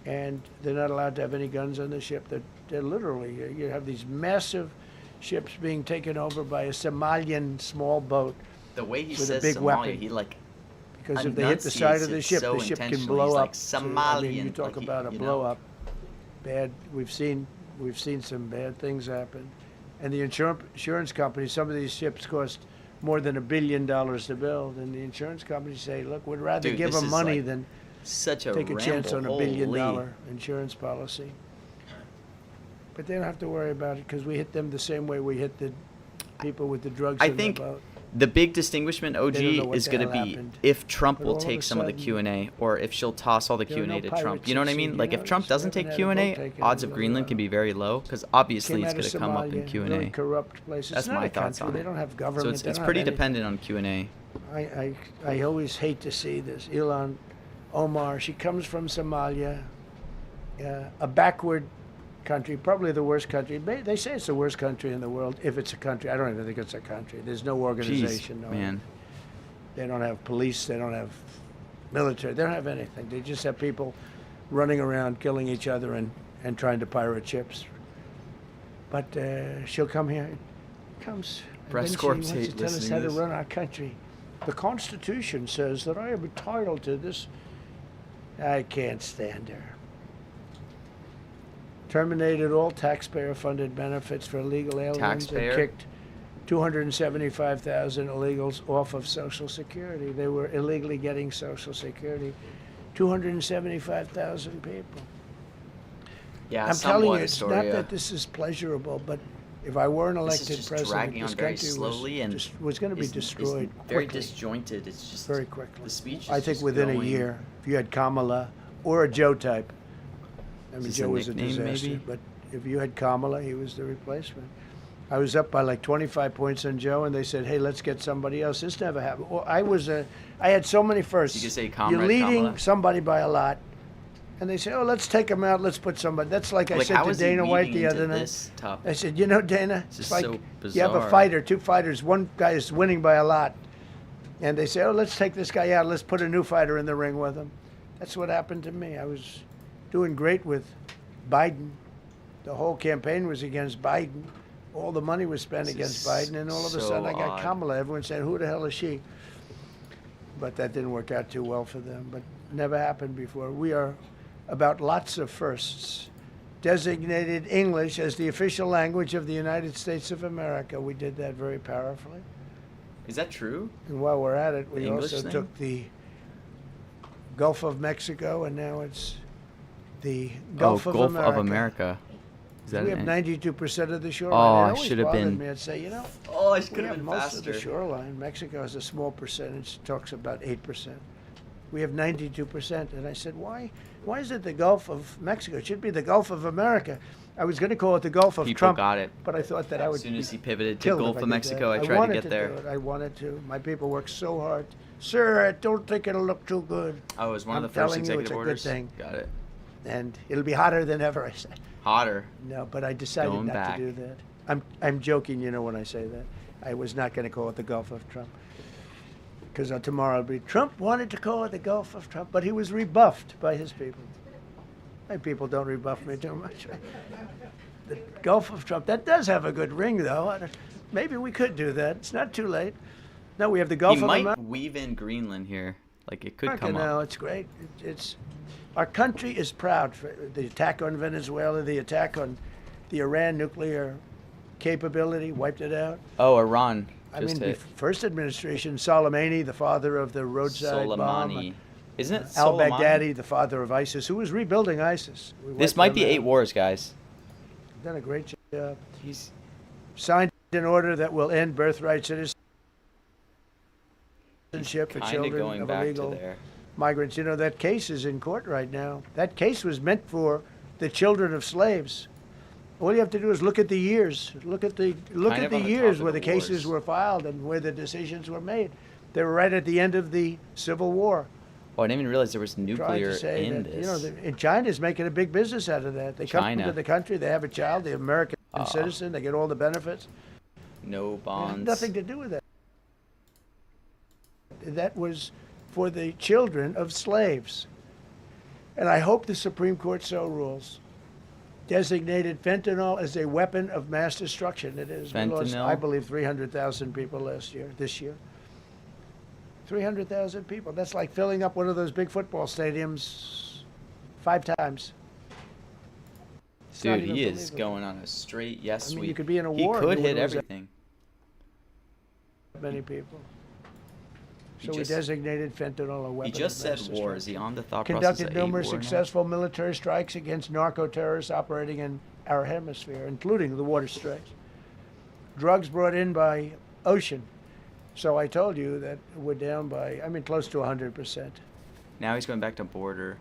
And they're not allowed to have any guns on the ship. They're literally, you have these massive ships being taken over by a Somalian small boat. The way he with a says big Somalia, weapon. he like Because if they hit the side of the enunciates ship, it so the ship can intentionally. blow He's up. like So, you Somalian, talk like he- about a you know. blow up. Bad. We've seen some bad things happen, and the insurance companies. Some of these ships cost more than $1 billion to build, and the insurance companies say, "Look, we'd rather Dude, give this them is money like than such a take a chance on ramble, $1 billion holy. insurance policy." But they don't have to worry about it because we hit them the same way we hit the people with the drugs I in think the boat. The big distinguishment, OG, They don't know what is the going to hell be happened. if Trump But will all of take a some of the sudden, Q&A, or if she'll toss all the there are Q&A no to Trump. pirates You know at what I sea, mean? you Like, know, if Trump just doesn't haven't take had a boat Q&A, taken odds in of a Greenland while. can be very low, because obviously Came it's out going of to come up in Somalia, Q&A. very corrupt places. That's It's not my a thoughts country. on They it. don't have government. So it's they don't pretty have anything. dependent on Q&A. I always hate to see this. Ilhan Omar, she comes from Somalia, a backward country, probably the worst country. They say it's the worst country in the world, if it's a country. I don't even think it's a country. There's no organization. Jeez, no, man. They don't have police. They don't have military. They don't have anything. They just have people running around killing each other and trying to pirate ships. But she'll come here. Comes. and Press then corps she wants hate to tell us listening how to to this. run our country. The Constitution says that I am entitled to this. I can't stand her. Terminated all taxpayer-funded benefits for illegal aliens Taxpayer? and kicked 275,000 illegals off of Social Security. They were illegally getting Social Security. 275,000 people. Yeah, I'm somewhat telling you, it's not Astoria. that this is pleasurable, but if I were an This is elected just president, dragging this on very country slowly and was going to be is destroyed very quickly, disjointed. It's just very quickly. The speech is I think just within a going- year, if you had Kamala or a Joe type. I mean, this Joe a was a nickname, disaster, maybe? but if you had Kamala, he was the replacement. I was up by like 25 points on Joe, and they said, "Hey, let's get somebody else." This never happened. Well, I had so many firsts. You could say You're Comrade leading Kamala. somebody by a lot, and they say, "Oh, let's take him out. Let's put somebody." That's like I Like, said how to is he Dana White leading the into other night. this topic? I said, "You know, Dana, This it's is like so you have a bizarre. fighter, two fighters. One guy is winning by a lot, and they say, "Oh, let's take this guy out. Let's put a new fighter in the ring with him." That's what happened to me. I was doing great with Biden. The whole campaign was against Biden. All the money was spent This against is Biden, and all of a so sudden I got odd. Kamala. Everyone said, "Who the hell is she?" But that didn't work out too well for them. But never happened before. We are about lots of firsts. Designated English as the official language of the United States of America. We did that very powerfully. Is that true? And while we're at it, we The English also thing? took the Gulf of Mexico, and now it's the Gulf of America. Is that We have an- 92% of the shoreline. Oh, It I always should have bothered been- me. I'd say, you know, Oh, I we could have have been most of the faster. shoreline. Mexico has a small percentage, talks about 8%. We have 92%. And I said, why is it the Gulf of Mexico? It should be the Gulf of America. I was going to call it the Gulf of People Trump, got it. but I thought that I would As soon as he pivoted to killed if Gulf I of did Mexico, that. I tried to wanted get there. do it. I wanted to. My people worked so hard. Sir, I don't think it'll look too good. Oh, it was one I'm of the first telling you, it's executive a good orders. thing. Got it. And it'll be hotter than ever, I said. Hotter. No, but I decided Going not back. to do that. I'm joking, you know, when I say that. I was not going to call it the Gulf of Trump. Because tomorrow it'll be, Trump wanted to call it the Gulf of Trump, but he was rebuffed by his people. My people don't rebuff me too much. The Gulf of Trump, that does have a good ring, though. Maybe we could do that. It's not too late. No, we have the Gulf He of might America. weave in Greenland here. Like it could America come now, up. it's great. It's our country is proud for the attack on Venezuela, the attack on the Iran nuclear capability, wiped it out. Oh, Iran I just mean, hit. first administration, Soleimani, the father of the roadside bomb, Soleimani. Isn't it Al Soleimani? Baghdadi, the father of ISIS, who was rebuilding ISIS. We This wiped might them be out. 8 wars, guys. Done a great job. He's Signed an order that will end birthright citizenship for kind of children going of back to illegal there. migrants. You know, that case is in court right now. That case was meant for the children of slaves. All you have to do is look at the years. Look at the Kind of on the years top where of the the cases wars. were filed and where the decisions were made. They were right at the end of the Civil War. Oh, I didn't even realize there was Trying nuclear to say in that, this. you know, and China's making a big business out of that. They come China. into the country, they have a child, they're American Ah. citizen, they get all the benefits. No It had bonds. nothing to do with that. That was for the children of slaves. And I hope the Supreme Court so rules. Designated fentanyl as a weapon of mass destruction. It is. We lost, Fentanyl? I believe, 300,000 people this year. 300,000 people. That's like filling up one of those big football stadiums 5 times. It's not Dude, even he is believable. going on a straight yes I mean, sweep. you could be in a He war and could you hit would lose everything. Many people. He So we just- designated fentanyl a weapon. He just of mass said war. destruction. Is he on the thought Conducted process of numerous war now? successful military strikes against narco-terrorists operating in our hemisphere, including the water strikes. Drugs brought in by ocean. So I told you that we're down by, close to 100%. Now he's going back to border,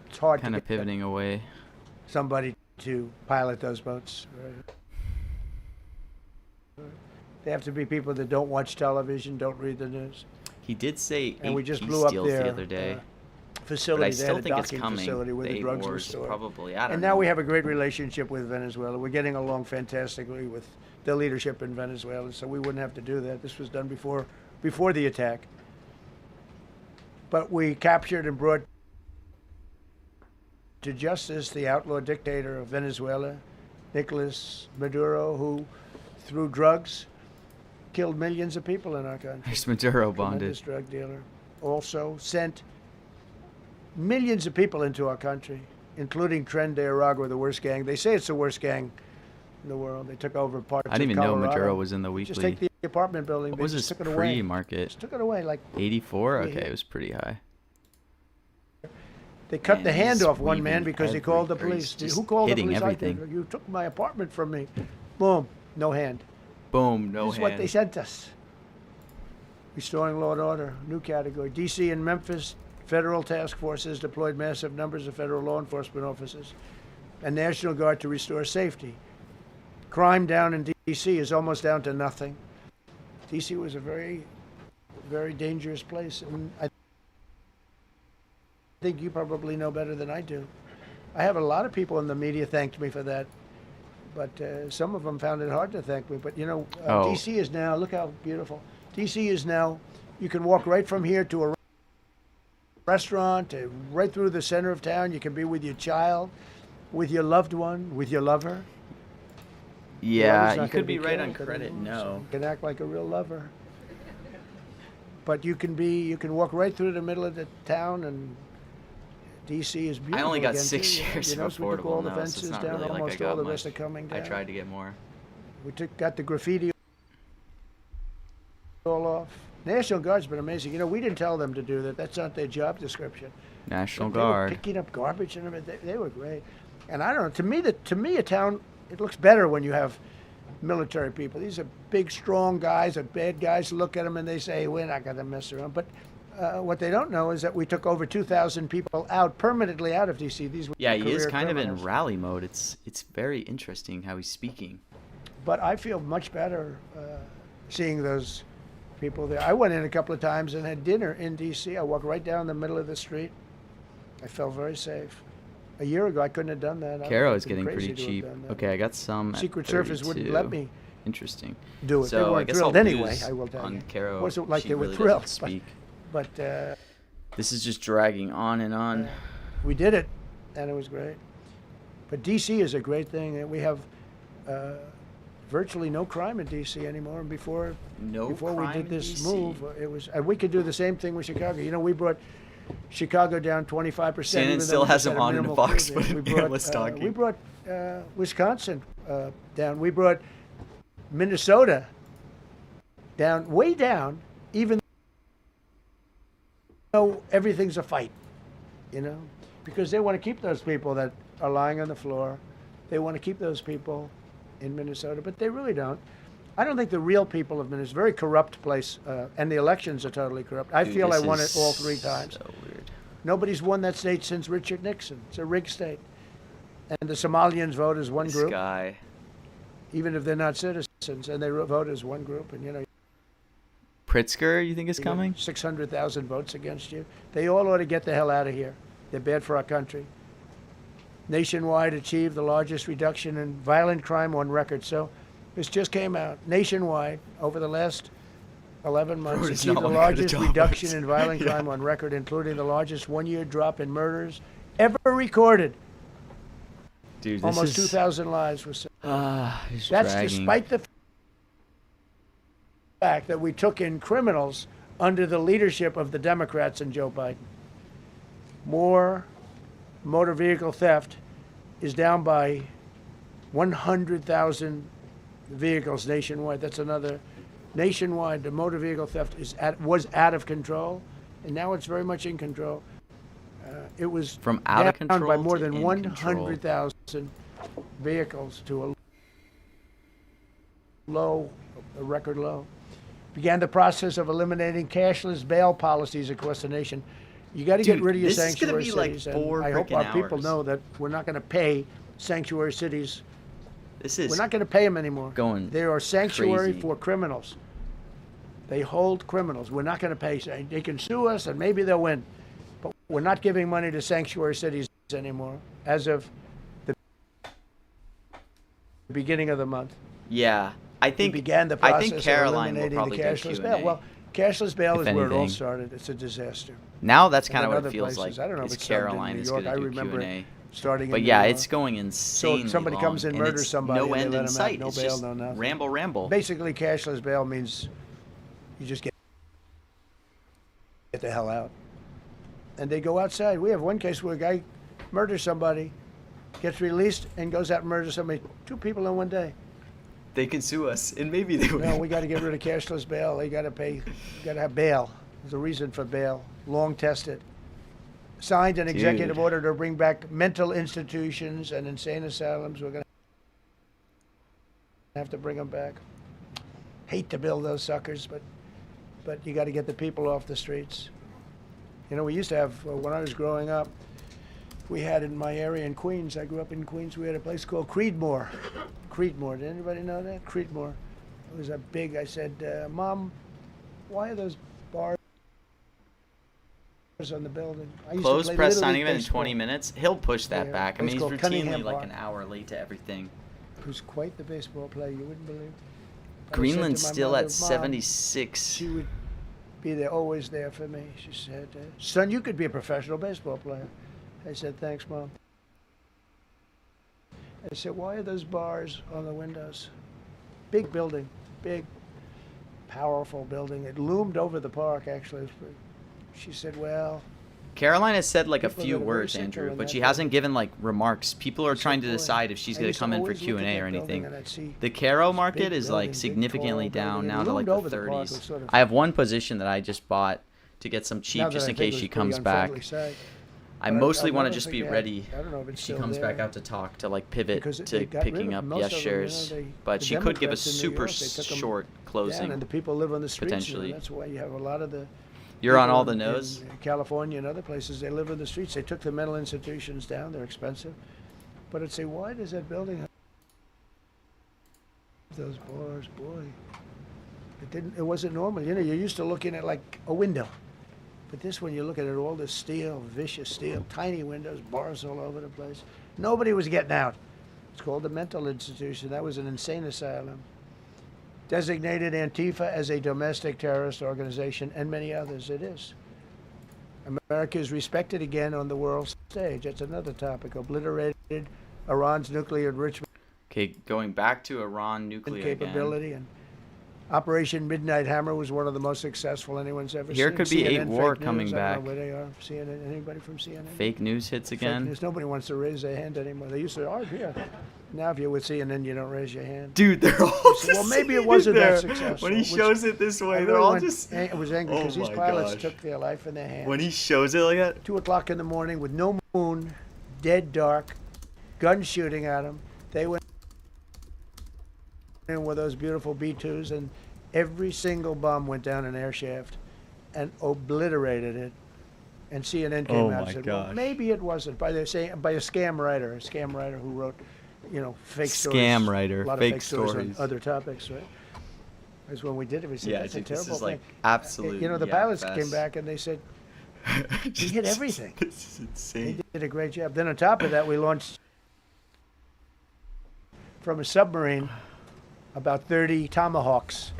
It's hard kind to of get pivoting away. somebody to pilot those boats. They have to be people that don't watch television, don't read the news. He did say And we 8 just peace blew up deals their the other day. facility. But I They still had a think it's docking coming. facility where The the 8 drugs were wars stored. probably. I don't And know. now we have a great relationship with Venezuela. We're getting along fantastically with the leadership in Venezuela, so we wouldn't have to do that. This was done before the attack. But we captured and brought to justice the outlaw dictator of Venezuela, Nicolas Maduro, who, through drugs, killed millions of people in our country. There's Maduro Tremendous bonded. drug dealer. Also sent millions of people into our country, including Tren de Aragua, the worst gang. They say it's the worst gang in the world. They took over parts I didn't of even know Colorado. Maduro was in the Just weekly. take the apartment building. What They was just his took it away. pre-market? Just took it away. Like 84? Yeah. Okay, it was pretty high. they cut Man, the hand he's off one man weaving because he called the every- or police. he's Who just called the hitting police? I did. everything. You took my apartment from me. Boom. No hand. Boom, no This is hand. what they sent us. Restoring law and order, new category. D.C. and Memphis, federal task forces deployed massive numbers of federal law enforcement officers and National Guard to restore safety. Crime down in D.C. is almost down to nothing. D.C. was a very, very dangerous place, and I think you probably know better than I do. I have a lot of people in the media thanked me for that, but some of them found it hard to thank me. But you know, Oh. D.C. is now, look how beautiful. D.C. is now, you can walk right from here to restaurant, right through the center of town. You can be with your child, with your loved one, with your lover. Your Yeah, lover's not you gonna could be right on killed credit. anymore, so No. you can act like a real lover. But you can walk right through the middle of the town, and DC is beautiful. I only got again, 6 too, years You of notice we took all affordable the now, so fences it's not down, really like I almost all got the much. rest are coming down. I tried to get more. We got the graffiti all off. National Guard's been amazing. You know, we didn't tell them to do that. That's not their job description. National But they were Guard. picking up garbage and everything. They were great. And I don't know. To me, a town it looks better when you have military people. These are big, strong guys. Are bad guys. Look at them and they say, "We're not going to mess around." But what they don't know is that we took over 2,000 people out permanently out of DC. These were Yeah, he is career kind of in criminals. rally mode. It's very interesting how he's speaking. But I feel much better seeing those people there. I went in a couple of times and had dinner in D.C. I walked right down the middle of the street. I felt very safe. A year ago, I couldn't have done that. Caro is I'd been getting crazy pretty to have cheap. done that. Okay, I got some. At Secret Service wouldn't 32. let me Interesting. do it. So They I weren't guess thrilled I'll anyway, lose I will tell on you. Caro. It wasn't like She they were really thrilled. doesn't speak. But This is just dragging on and on. we did it, and it was great. But D.C. is a great thing. We have virtually no crime in D.C. anymore. And before we crime did in this DC. move, it was, and we could do the same thing with Chicago. You know, we brought Chicago down 25%. Shannon even though still we just has him had a on in minimal Fox, cruise. but We Bill brought, was talking. we brought Wisconsin down. We brought Minnesota down, way down, even though everything's a fight, you know, because they want to keep those people that are lying on the floor. They want to keep those people in Minnesota, but they really don't. I don't think the real people of Minnesota, it's a very corrupt place, and the elections are totally corrupt. I Dude, feel I this won it is all 3 times. So weird. Nobody's won that state since Richard Nixon. It's a rigged state. And the Somalians vote as one This group, guy. even if they're not citizens, and they vote as one group. And, you know, Pritzker, you think is you got coming? 600,000 votes against you. They all ought to get the hell out of here. They're bad for our country. Nationwide achieved the largest reduction in violent crime on record. So this just came out. Nationwide, over the last 11 months, Bro, it's achieved not the one kind of largest job. reduction in violent Yeah. crime on record, including the largest one-year drop in murders ever recorded. Dude, this Almost is 2,000 lives were saved. it's That's dragging. despite the fact that we took in criminals under the leadership of the Democrats and Joe Biden. More motor vehicle theft is down by 100,000 vehicles nationwide. That's another nationwide. The motor vehicle theft was out of control, and now it's very much in control. It was From out of down control by more to than in 100,000 vehicles to a record low. Began the process of eliminating cashless bail policies across the nation. You got to get Dude, rid of your this is gonna sanctuary be like cities. and 4 I hope freaking our people hours. know that we're not going to pay sanctuary cities. This is We're not going to pay them anymore. going They are sanctuary crazy. for criminals. They hold criminals. We're not going to pay. They can sue us, and maybe they'll win. But we're not giving money to sanctuary cities anymore as of the beginning of the month. Yeah, I We think began the I process think Caroline of will eliminating probably the go cashless Q&A. bail. Well, cashless bail if is where it all anything. started. It's a disaster. Now that's And kind of in what other it feels places. like. I don't know if is it started in Caroline New is York. going I to do remember Q&A. starting But in yeah, New it's York. going insanely somebody long, comes and murders it's somebody no and they end let in 'em out. sight. No It's bail, just no nothing. ramble. Basically, cashless bail means you just get the hell out. And they go outside. We have one case where a guy murders somebody, gets released, and goes out and murders somebody. 2 people in one day. They can sue us, and maybe they will. No, we got to get rid of cashless bail. They got to pay. You got to have bail. There's a reason for bail. Long tested. Signed an executive Dude. order to bring back mental institutions and insane asylums. We're going to have to bring them back. Hate to build those suckers, but you got to get the people off the streets. You know, we used to have, when I was growing up, we had in my area in Queens, I grew up in Queens, we had a place called Creedmoor. Creedmoor, did anybody know that? Creedmoor. It was a big, I said, Mom, why are those bars on the building? I used to Close play press Little signing League event in baseball. 20 minutes. He'll push that Yeah, back. I it's mean, he's called Cunningham routinely like Park. an hour late to everything. Who's quite the baseball player, you wouldn't believe. I said to Greenland's my still mother, at "Mom," 76. She would, be there, always there for me. She said, son, you could be a professional baseball player. I said, thanks, Mom. I said, why are those bars on the windows? Big building, big, powerful building. It loomed over the park, actually. She said, well, Caroline has said like a People few that are very words, simple Andrew, in but that she hasn't building. given like remarks. People are trying to boy, decide if she's I going used to come in for always look at Q&A that or building anything. and I'd see The Caro this market big is building, like big, significantly tall down building. It now to like loomed the over the park. It 30s. was sort of- I have one position that I just bought to get some cheap now that just I in think case it she was pretty comes back. unfriendly site. I But mostly I'll want to never just be forget. ready I don't know if it's if she still comes back there. out to talk to like pivot Because to they got rid picking of up most yes of them, you know, shares. they- But the she could give a Democrats in New super York, they took 'em short down, closing. and the people live on the streets. potentially. You know, that's why you have a lot of the. You're on people all the in nose? California and other places, they live on the streets. They took the mental institutions down. They're expensive. But I'd say, why does that building have those bars? Boy, it didn't. It wasn't normal. You know, you're used to looking at like a window. But this one, you're looking at all this steel, vicious steel, tiny windows, bars all over the place. Nobody was getting out. It's called the mental institution. That was an insane asylum. Designated Antifa as a domestic terrorist organization, and many others. It is. America is respected again on the world stage. That's another topic. Obliterated Iran's nuclear enrichment Okay, going back to Iran nuclear again. capability, and Operation Midnight Hammer was one of the most successful anyone's ever Here seen. could be CNN 8 War fake coming news. I don't back. know where they are. CNN. Anybody from CNN? Fake news hits Fake again. news. Nobody wants to raise their hand anymore. They used to argue. Yeah. Now, if you're with CNN, you don't raise your hand. Dude, they're all said, well, just maybe it sitting wasn't that there. successful, When he which shows it this I way, they're really all went- just. I was angry because Oh these my pilots gosh. took their life in their hands. When he shows it like that, 2 o'clock in the morning with no moon, dead dark, guns shooting at them. They went in with those beautiful B-2s, and every single bomb went down an air shaft and obliterated it. And CNN came Oh out my and said, well, gosh. maybe it wasn't, by a scam writer who wrote, you know, fake stories. Scam writer, a lot fake of fake stories stories. on other topics, right? That's when we did it. We said, yeah, that's dude, a this terrible is like thing. absolute. You know, the yeah, pilots fest. came back and they said, we hit everything. This is They insane. did a great job. Then on top of that, we launched from a submarine about 30 Tomahawks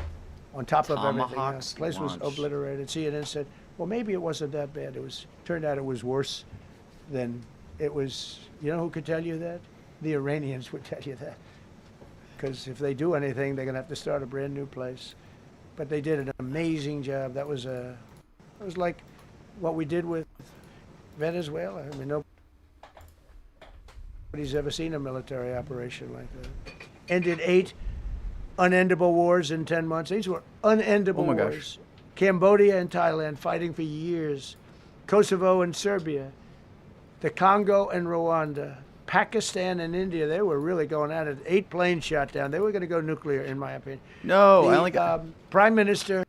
on top of everything. Tomahawks The place was launched. obliterated. CNN said, well, maybe it wasn't that bad. Turned out it was worse than it was. You know who could tell you that? The Iranians would tell you that. Because if they do anything, they're going to have to start a brand new place. But they did an amazing job. It was like what we did with Venezuela. I mean, nobody's ever seen a military operation like that. Ended 8 unendable wars in 10 months. These were unendable Oh my gosh. wars. Cambodia and Thailand fighting for years. Kosovo and Serbia. The Congo and Rwanda. Pakistan and India, they were really going at it. 8 planes shot down. They were going to go nuclear, in my opinion. No, I The only got. Prime Minister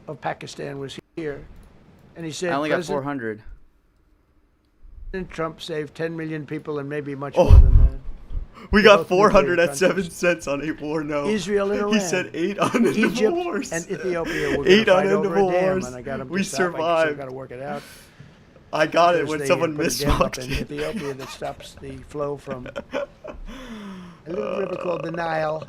of Pakistan was here, and he said I only got President 400. Trump saved 10 million people and maybe much Oh. more than that. We They're got both 400 nuclear at 7 countries. cents on 8 war. No. Israel and Iran. He said 8 unendable Egypt wars. and Ethiopia were 8 going to fight over unendable a dam, wars. and I got them We to stop. I still survived. got to work it out. I got it Because when they someone put a dam up mismarked in it. Ethiopia that stops the flow from a little river called the Nile.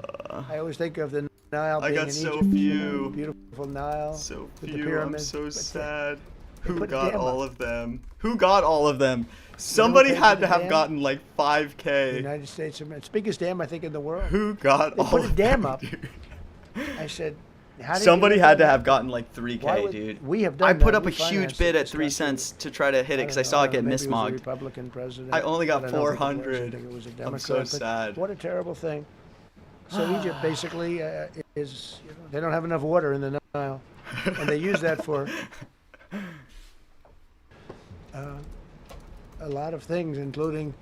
I always think of the Nile I being got in so Egypt. few. Beautiful Nile. So with the few. I'm pyramids. so But sad. they Who put a got dam all up. of them? Who got all of them? Somebody paid for had the to have dam? gotten like The 5K. United States of America. It's the biggest dam, I think, in the world. Who got They all put a of dam them, up. dude? I said, how did you Somebody get had that to have done? gotten like Why 3K, would- dude. we have done I put that. up We a huge financed bid it, at 3 this country. cents to try to hit it because I don't saw it know, get maybe it was a mismogged. Republican president. I only got but I don't think it was. I 400. think it was a I'm Democrat, so but sad. What a terrible thing. So Egypt basically is, they don't have enough water in the Nile, and they use that for a lot of things, including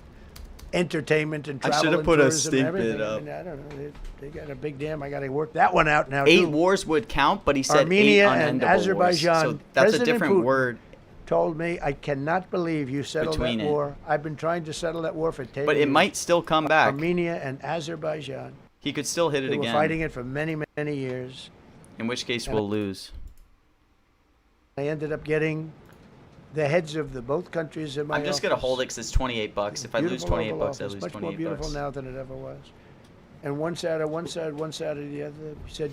entertainment and I travel should've and put a tourism and stink everything. bid up. I mean, I don't know. They got a big dam. I got to work that one out now. 8 too. wars would count, but he said 8 Armenia and unendable wars. Azerbaijan. So that's a President different Putin word. Told me, I cannot believe you settled Between that it. war. I've been trying to settle that war for 10 But years. it might still come back. Armenia and Azerbaijan. He could still hit it They were again. fighting it for many, many years. In which case And we'll lose. I ended up getting the heads of the both countries in my I'm just gonna office. hold it because it's 28 bucks. If I lose Beautiful 28 Oval bucks, I Office, lose much more 28 beautiful bucks. now than it ever was. And one side of the other, he said,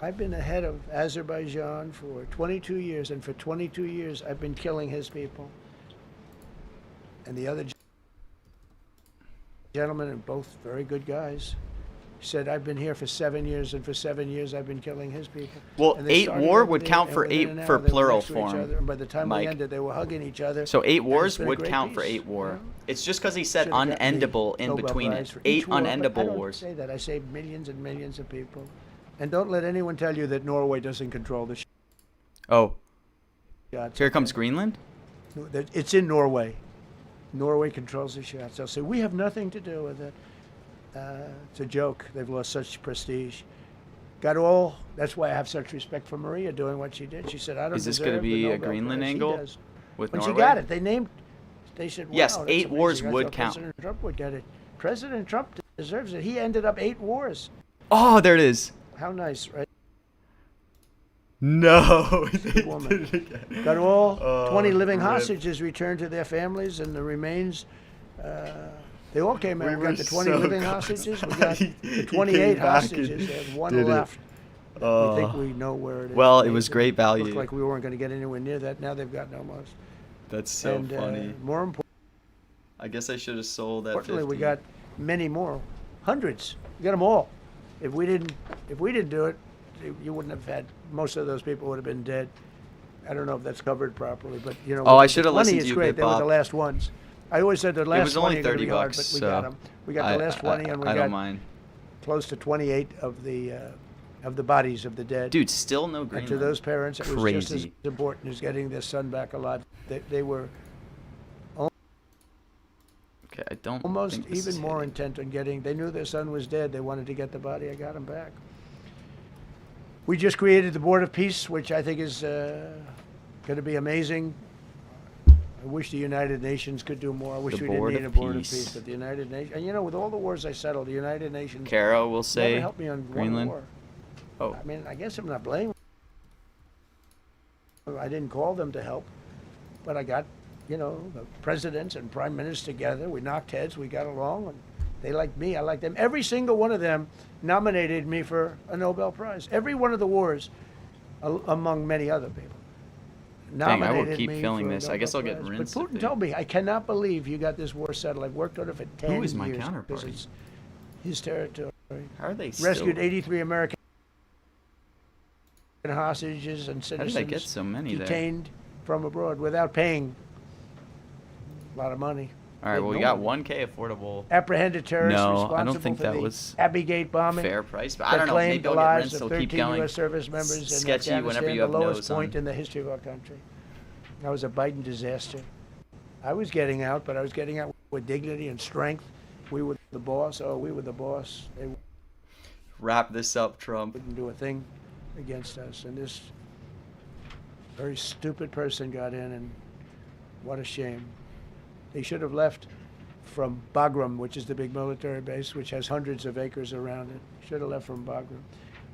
I've been the head of Azerbaijan for 22 years, and for 22 years I've been killing his people. And the other gentlemen, and both very good guys, said, I've been here for 7 years, and for 7 years I've been killing his people. Well, And they 8 started war over would there, count and for within 8 an for hour, they were plural next to each form. other, and by the time Mike. we ended, they were hugging each other. So 8 and wars it's been a would great count for peace, 8 war. you know? It's just because he said Should've gotten the unendable in Nobel between Prize it. for 8 each war, but unendable I don't wars. say that. I say millions and millions of people. And don't let anyone tell you that Norway doesn't control the Oh, shots. here comes Greenland? It's in Norway. Norway controls the shots. They'll say, we have nothing to do with it. It's a joke. They've lost such prestige. That's why I have such respect for Maria doing what she did. She said, I don't Is this deserve gonna the be a Nobel Greenland Prize. He angle does." with When Norway? she got it, they said, wow, Yes, that's 8 wars amazing. I would thought count. President Trump would get it. President Trump deserves it. He ended up 8 wars. Oh, there it is. How nice, right? No. They Woman. did it again. Got all Oh, 20 living rip. hostages returned to their families, and the remains, they all came out. We We were got the 20 so living close. hostages. We got He the 28 came back hostages. and There's one did it. left. We Oh. think we know where it is. Well, it was Amazing. great value. Looked like we weren't going to get anywhere near that. Now they've gotten almost. That's so and funny. more I guess I should have sold at 50. importantly, we got many more, hundreds. We got them all. If we didn't do it, you wouldn't have had. Most of those people would have been dead. I don't know if that's covered properly, but you know. Oh, I the should have 20 listened is to you, great. They were the Bip-Bop. last ones. I always said the last was only 20 are gonna 30 be hard, bucks, but we so got them. We got the last 20, and we I got don't mind. close to 28 of the bodies of the dead. Dude, still no and Greenland. to those parents, it was just as Crazy. important as getting their son back alive. They were Okay, I don't almost think this is even more hitting. intent on getting. They knew their son was dead. They wanted to get the body. I got him back. We just created the Board of Peace, which I think is going to be amazing. I wish the United Nations could do more. I wish The we didn't Board need of a Board of Peace. Peace, but the United Nations, and you know, with all the wars I settled, the United Nations Caro will never say helped me on Greenland. one war. Oh. I mean, I guess I'm not blaming. I didn't call them to help, but I got, you know, the presidents and prime ministers together. We knocked heads. We got along, and they liked me. I liked them. Every single one of them nominated me for a Nobel Prize. Every one of the wars, among many other people, Dang, I will nominated keep me filling for a this. I guess I'll Nobel get Prize. rinsed But if Putin they- told me, I cannot believe you got this war settled. I've worked on it for 10 years. is my because counterparty? it's his territory. How are they Rescued still? 83 American hostages and How citizens did I get so many there? detained from abroad without paying a lot of money. All right, well, we no got money. 1K affordable Apprehended terrorists No, I responsible don't think for that the was Abbey Gate bombing fair price, but I that don't know. claimed Maybe the I'll get lives rinsed. of They'll 13 keep going. U.S. service members in Sketchy Afghanistan, whenever you the have lowest nose on. point in the history of our country. That was a Biden disaster. I was getting out, but I was getting out with dignity and strength. We were the boss. Oh, we were the boss. They Wrap this up, Trump. wouldn't do a thing against us. And this very stupid person got in, and what a shame. They should have left from Bagram, which is the big military base, which has hundreds of acres around it. Should have left from Bagram.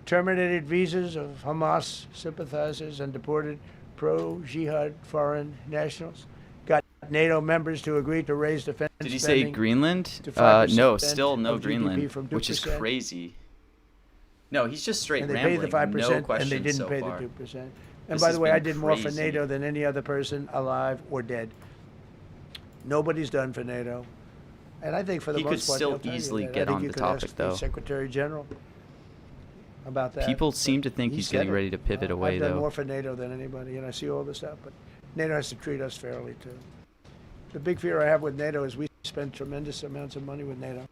Terminated visas of Hamas sympathizers and deported pro-jihad foreign nationals. Got NATO members to agree to raise defense Did he say spending Greenland? to 5% No, still no of GDP Greenland, from which is 2%. crazy. No, he's just straight and they rambling. paid the 5%, no questions and they didn't so pay far. the 2%. And This by has the way, I been did more for crazy. NATO than any other person alive or dead. Nobody's done for NATO. And I think for the He could most part, still they'll tell you easily that. I get think on you the could topic, ask the though. Secretary General about that. People But seem to think he he's said getting it. ready to pivot away, I've done though. more for NATO than anybody, and I see all this stuff, but NATO has to treat us fairly, too. The big fear I have with NATO is we spend tremendous amounts of money with NATO.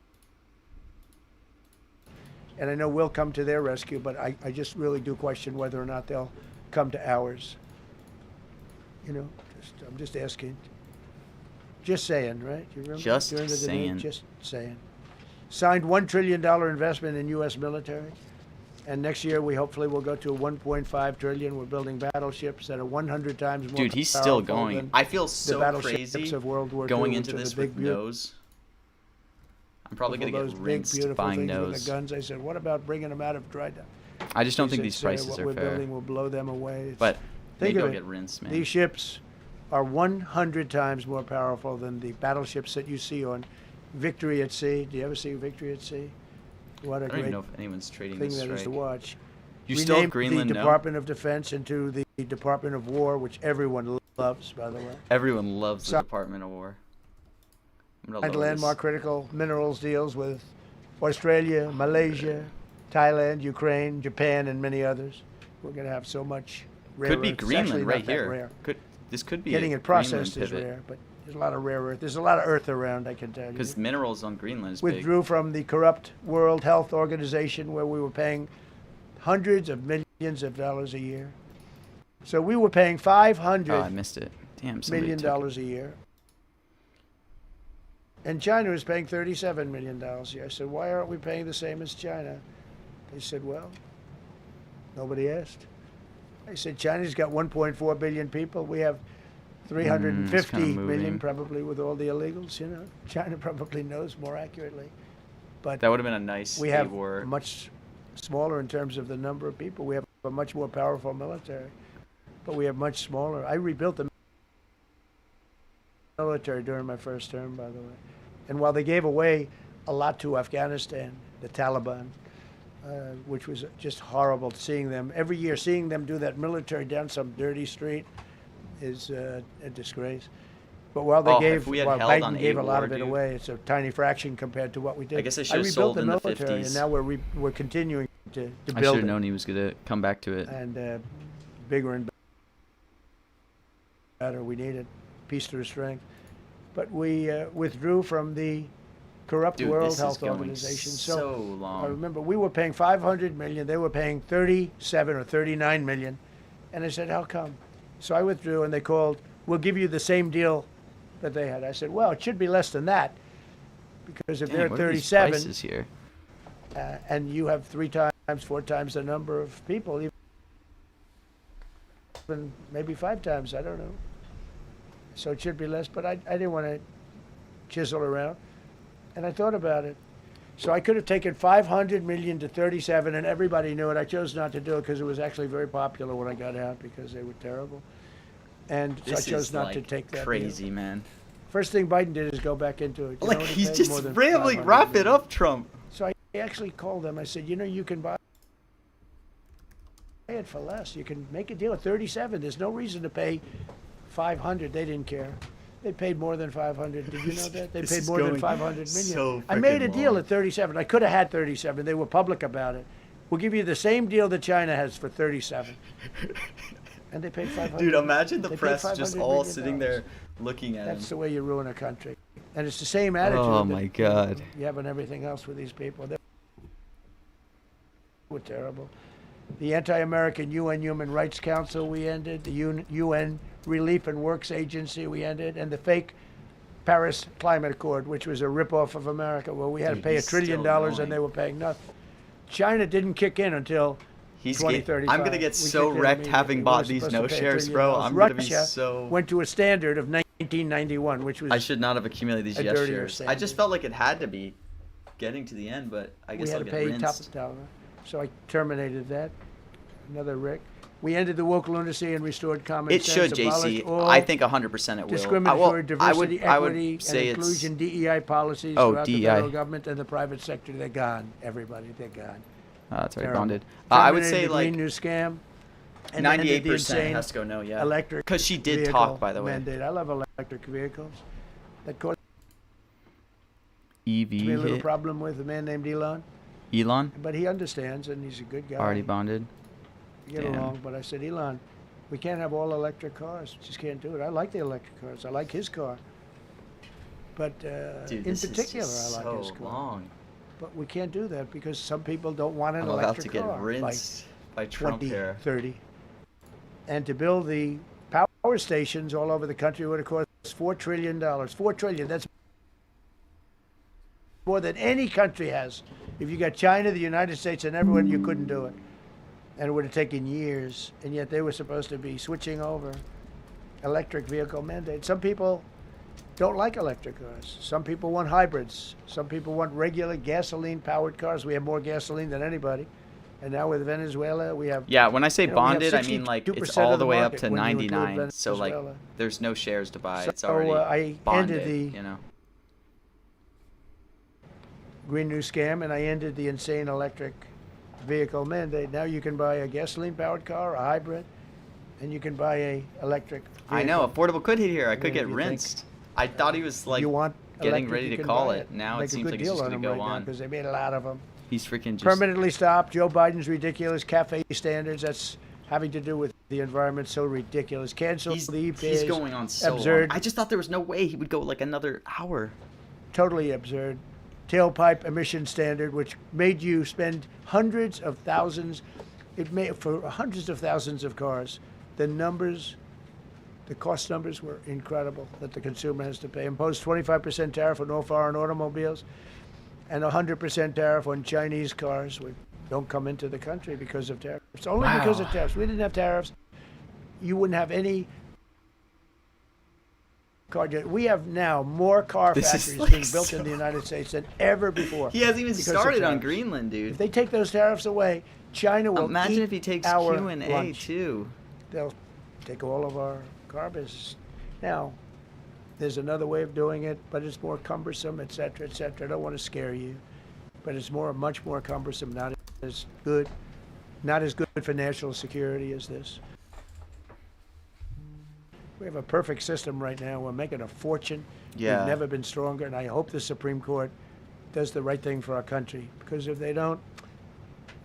And I know we'll come to their rescue, but I just really do question whether or not they'll come to ours. You know, I'm just asking. Just saying, right? You remember Just during the debate? saying. Just saying. Signed $1 trillion investment in U.S. military. And next year, we hopefully will go to $1.5 trillion. We're building battleships that are 100 times more Dude, he's still powerful going. than I feel the so battleships crazy of World War going II, into which are this the big, with nose. I'm probably going to those get big, rinsed beautiful buying things with nose. the guns. I said, what about bringing them out of dry dock? I just don't He think said, these "Sir, prices what are we're fair. building will blow them away. It's- But think maybe of I'll it. get rinsed, man. These ships are 100 times more powerful than the battleships that you see on Victory at Sea. Do you ever see Victory at Sea? What a I don't even great know if anyone's trading thing this that is to strike. watch. You still have renamed Greenland, the no? Department of Defense into the Department of War, which everyone loves, by the way. Everyone loves the So- Department of War. I'm gonna Signed lower landmark this. critical minerals deals with Australia, Malaysia, Thailand, Ukraine, Japan, and many others. We're going to have so much rare Could be earth. It's actually Greenland not right that here. rare. This could be Getting a it processed Greenland is pivot. rare, but there's a lot of rare earth. There's a lot of earth around, I can tell you. Because minerals on Greenland is big. Withdrew from the corrupt World Health Organization where we were paying hundreds of millions of dollars a year. So we were paying Oh, I $500 missed it. Damn, somebody million took it. dollars a year. And China was paying $37 million a year. I said, why aren't we paying the same as China? They said, well, nobody asked. I said, China's got 1.4 billion people. We have 350 kinda moving. million probably with all the illegals, you know. China probably knows more accurately. But That would have been a nice we have war. much smaller in terms of the number of people. We have a much more powerful military, but we have much smaller. I rebuilt the military during my first term, by the way. And while they gave away a lot to Afghanistan, the Taliban, which was just horrible seeing them, every year seeing them do that military down some dirty street is a disgrace. But while they Oh, if gave, we had while held on Biden gave a lot war, of it dude. away, it's a tiny fraction compared to what we did. I guess I should have rebuilt sold the in the military, 50s. and now we're continuing to I should build have it, known he was going to come back to it. and bigger and better. We needed peace through strength, but we withdrew from the corrupt Dude, World this Health is going Organization. so I long. remember we were paying 500 million. They were paying 37 or 39 million, and I said, "How come?" So I withdrew, and they called. We'll give you the same deal that they had. I said, "Well, it should be less than that, because if Damn, they're what are these 37 prices here? and you have 3 times, 4 times the number of people, even maybe 5 times, I don't know. So it should be less, but I didn't want to chisel around, and I thought about it. So I could have taken 500 million to 37, and everybody knew it. I chose not to do it because it was actually very popular when I got out because they were terrible, and so I This chose is not like to take that deal. crazy, man. First thing Biden did is go back into it. You know Like what he he's paid? just More than rambling. 500 Wrap it million. up, Trump. So I actually called them. I said, you know, you can buy it for less. You can make a deal at 37. There's no reason to pay 500. They didn't care. They paid more than 500. Did you know that? They This paid is more than going 500 million. so I made a freaking deal long. at 37. I could have had 37. They were public about it. We'll give you the same deal that China has for 37. And they paid 500. Dude, imagine the They paid press just $500 all million. sitting there looking at That's the him. way you ruin a country. And it's the same attitude Oh that my God. you have on everything else with these people. They were terrible. The Anti-American UN Human Rights Council we ended, the UN Relief and Works Agency we ended, and the fake Paris Climate Accord, which was a ripoff of America, where we had Dude, to pay he's $1 trillion still and going. they were paying nothing. China didn't kick in until He's 2035. I'm gonna get We so kicked in wrecked immediately. having We bought were these supposed no to pay $1 shares, trillion. bro. I'm gonna be Russia so. went to a standard of 1991, which was I should not have accumulated these a yes dirtier shares. I standard. just felt like it had to be getting to the end, but I we guess had I'll to get pay top rinsed. dollar. So I terminated that. Another Rick. We ended the woke lunacy and restored common It sense. should, JC. abolished all I think 100% it will. discriminatory, I diversity, would equity, say and it's. inclusion DEI policies Oh, throughout the DEI. federal government and the private sector. They're gone. Everybody, they're gone. It's already Terrible. bonded. I would Terminated say the like Green New Scam. And ended the 98% insane has to go no, yeah. electric Because she did vehicle talk, by the way. mandate. I love electric vehicles. That caused EV me a little hit. problem with a man named Elon, Elon but he understands and he's a good guy. already bonded. We get Damn. along, but I said, Elon, we can't have all electric cars. Just can't do it. I like the electric cars. I like his car. But Dude, in this particular, is just I like his so car. long. But we can't do that because some people don't want an I'm about electric to get car rinsed by by Trump 20, here. 30. And to build the power stations all over the country would have cost $4 trillion. $4 trillion. That's more than any country has. If you got China, the United States, and everyone, you couldn't do it. And it would have taken years. And yet they were supposed to be switching over electric vehicle mandate. Some people don't like electric cars. Some people want hybrids. Some people want regular gasoline-powered cars. We have more gasoline than anybody. And now with Venezuela, we have Yeah, when I say You know, we have bonded, I mean like it's 62% all of the the way up market to when you include 99. So like Venezuela. there's no shares to buy. It's So, already I bonded, ended the- you know. Green New Scam, and I ended the insane electric vehicle mandate. Now you can buy a gasoline-powered car, a hybrid, and you can buy a electric vehicle. I know. Affordable could hit here. I I mean, could get if you rinsed. I thought he was like you want getting electric, ready you to can call buy it. Now it Make a seems good like it's deal just on gonna them go right now on. because they made a lot of them. He's freaking just. Permanently stopped. Joe Biden's ridiculous cafe standards. That's having to do with the environment. So ridiculous. Cancel He's, the he's EPA's going on so absurd. long. I just thought there was no way he would go like another hour. Totally absurd. Tailpipe emission standard, which made you spend hundreds of thousands. It made for hundreds of thousands of cars. The numbers, the cost numbers were incredible that the consumer has to pay. Imposed 25% tariff on all foreign automobiles, and 100% tariff on Chinese cars, which don't come into the country because of tariffs. It's only because of Wow. tariffs. We didn't have tariffs, you wouldn't have any car. We have now more car This is factories like being built so- in the United States than ever before. He hasn't even because of started on tariffs. Greenland, If dude. they take those tariffs away, China will Imagine eat if he takes our Q&A lunch. too. They'll take all of our car business. Now, there's another way of doing it, but it's more cumbersome, et cetera, et cetera. I don't want to scare you, but it's much more cumbersome, not as good for national security as this. We have a perfect system right now. We're making a fortune. Yeah. We've never been stronger, and I hope the Supreme Court does the right thing for our country, because if they don't,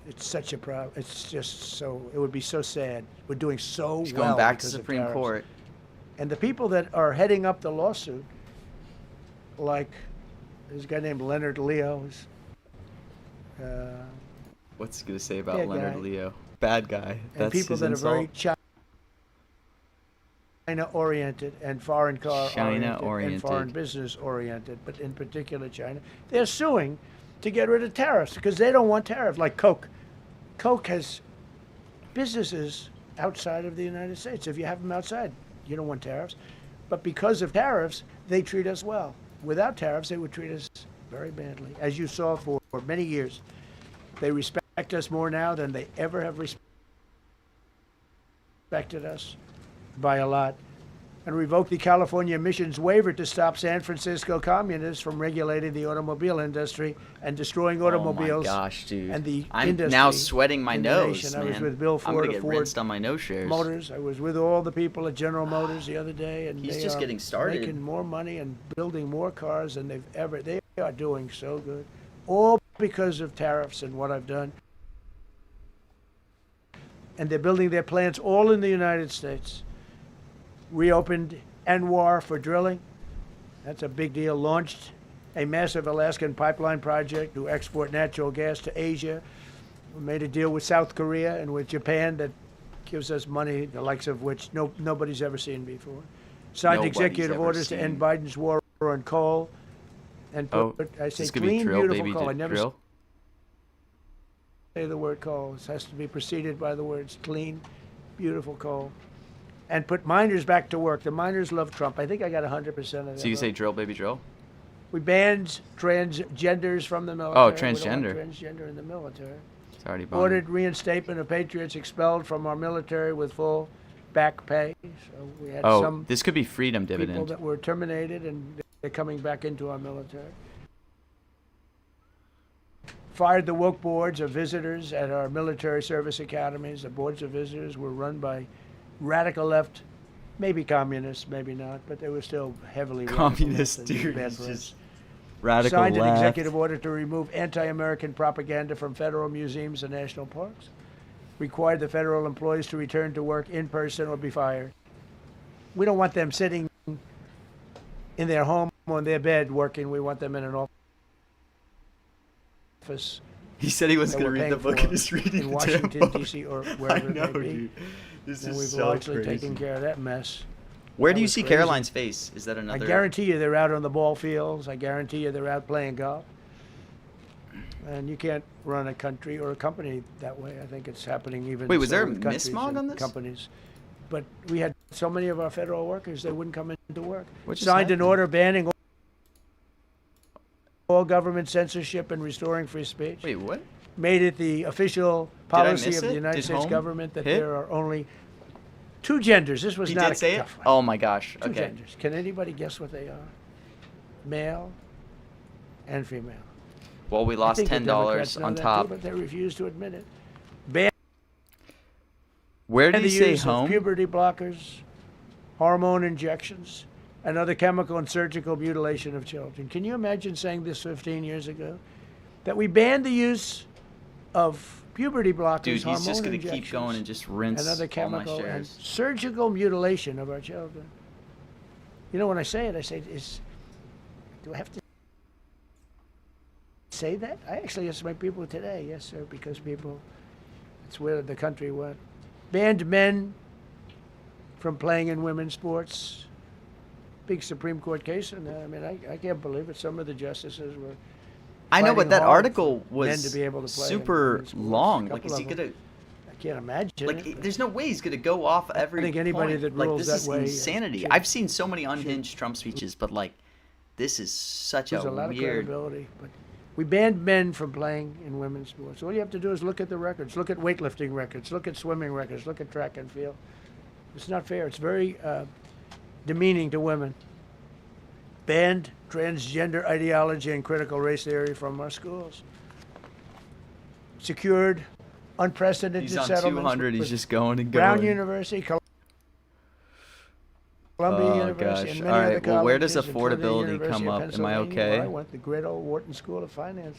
it's such a problem. It's just so, it would be so sad. We're doing so He's well going back to because of Supreme tariffs. Court. And the people that are heading up the lawsuit, like there's a guy named Leonard Leo, who's, What's he gonna say about Bad Leonard guy. Leo? Bad guy. and That's people his that insult. are very China-oriented and foreign car-oriented and China-oriented. foreign business-oriented, but in particular China, they're suing to get rid of tariffs because they don't want tariffs, like Coke. Coke has businesses outside of the United States. If you have them outside, you don't want tariffs. But because of tariffs, they treat us well. Without tariffs, they would treat us very badly. As you saw for many years, they respect us more now than they ever have respected us by a lot. And revoked the California emissions waiver to stop San Francisco communists from regulating the automobile industry and destroying automobiles. Oh my gosh, dude. and the I'm industry now sweating my in the nose, nation. man. I was with Bill I'm Ford gonna of get Ford rinsed on my nose shares. Motors. I was with all the people at General Motors the other day, and He's they just are getting started. making more money and building more cars than they've ever. They are doing so good, all because of tariffs and what I've done. And they're building their plants all in the United States. Reopened Anwar for drilling. That's a big deal. Launched a massive Alaskan pipeline project to export natural gas to Asia. We made a deal with South Korea and with Japan that gives us money, the likes of which nobody's ever seen before. Signed Nobody's executive ever orders seen. to end Biden's war on coal. And Oh, put, I say this could be clean, drill, beautiful baby, coal. I never drill. say the word coal. It has to be preceded by the words clean, beautiful coal. And put miners back to work. The miners love Trump. I think I got 100% of that. So you say drill, baby, drill? We banned transgenders from the military. We don't want transgender. transgender in the military. It's already bonded. Ordered reinstatement of patriots expelled from our military with full back pay. So we had Oh, some this could be freedom people dividend. that were terminated and they're coming back into our military. Fired the woke boards of visitors at our military service academies. The boards of visitors were run by radical left, maybe communists, maybe not, but they were still heavily radical left Communist, and dude. bad It's for us. just radical Signed an left. executive order to remove anti-American propaganda from federal museums and national parks. Required the federal employees to return to work in person or be fired. We don't want them sitting in their home on their bed working. We want them in an office He said he was that going to we're read the paying book for and he's reading in the Washington, damn book. D.C. or I wherever know, it may be. dude. This And is we've so largely crazy. taken care of that mess. Where That do you was see crazy. Caroline's face? Is that another? I guarantee you they're out on the ball fields. I guarantee you they're out playing golf. And you can't run a country or a company that way. I think it's happening even Wait, was so there a with countries mismog and on this? companies. But we had so many of our federal workers, they wouldn't come into work. What just Signed an happened? order banning all government censorship and restoring free speech. Wait, what? Made it the official Did I policy miss of the it? United Did States home government that hit? there are only two genders. This was He not did a say it? tough one. Oh my gosh. Two Okay. genders. Can anybody guess what they are? Male and female. Well, we I lost think the Democrats $10 know on that top. too, but they refuse to admit it. Ban Where did the he say use of home? puberty blockers, hormone injections, and other chemical and surgical mutilation of children. Can you imagine saying this 15 years ago? That we banned the use of puberty blockers, Dude, he's hormone just gonna injections, keep going and just rinse and other all my chemical and shares. surgical mutilation of our children. You know, when I say it, I say, do I have to say that? I actually asked my people today, yes, sir, because it's where the country went. Banned men from playing in women's sports. Big Supreme Court case, and I mean, I can't believe it. Some of the justices were. I know, but fighting that hard article for men was to be able to play in super women's sports. long. A Like, couple is he of them. gonna? I can't imagine Like, it. there's no way he's gonna go off every. think anybody point. that Like, rules this that is way, insanity. should- I've seen so many unhinged Trump speeches, but like, this is such There's a a lot of weird. credibility, but we banned men from playing in women's sports. All you have to do is look at the records, look at weightlifting records, look at swimming records, look at track and field. It's not fair. It's very demeaning to women. Banned transgender ideology and critical race theory from our schools. Secured unprecedented He's on settlements 200. He's with just going and Brown going. University, Columbia Oh, University, gosh. and many All other right, well, where does colleges, including the affordability University come of up? Am I Pennsylvania, okay? where I went, the great old Wharton School of Finance.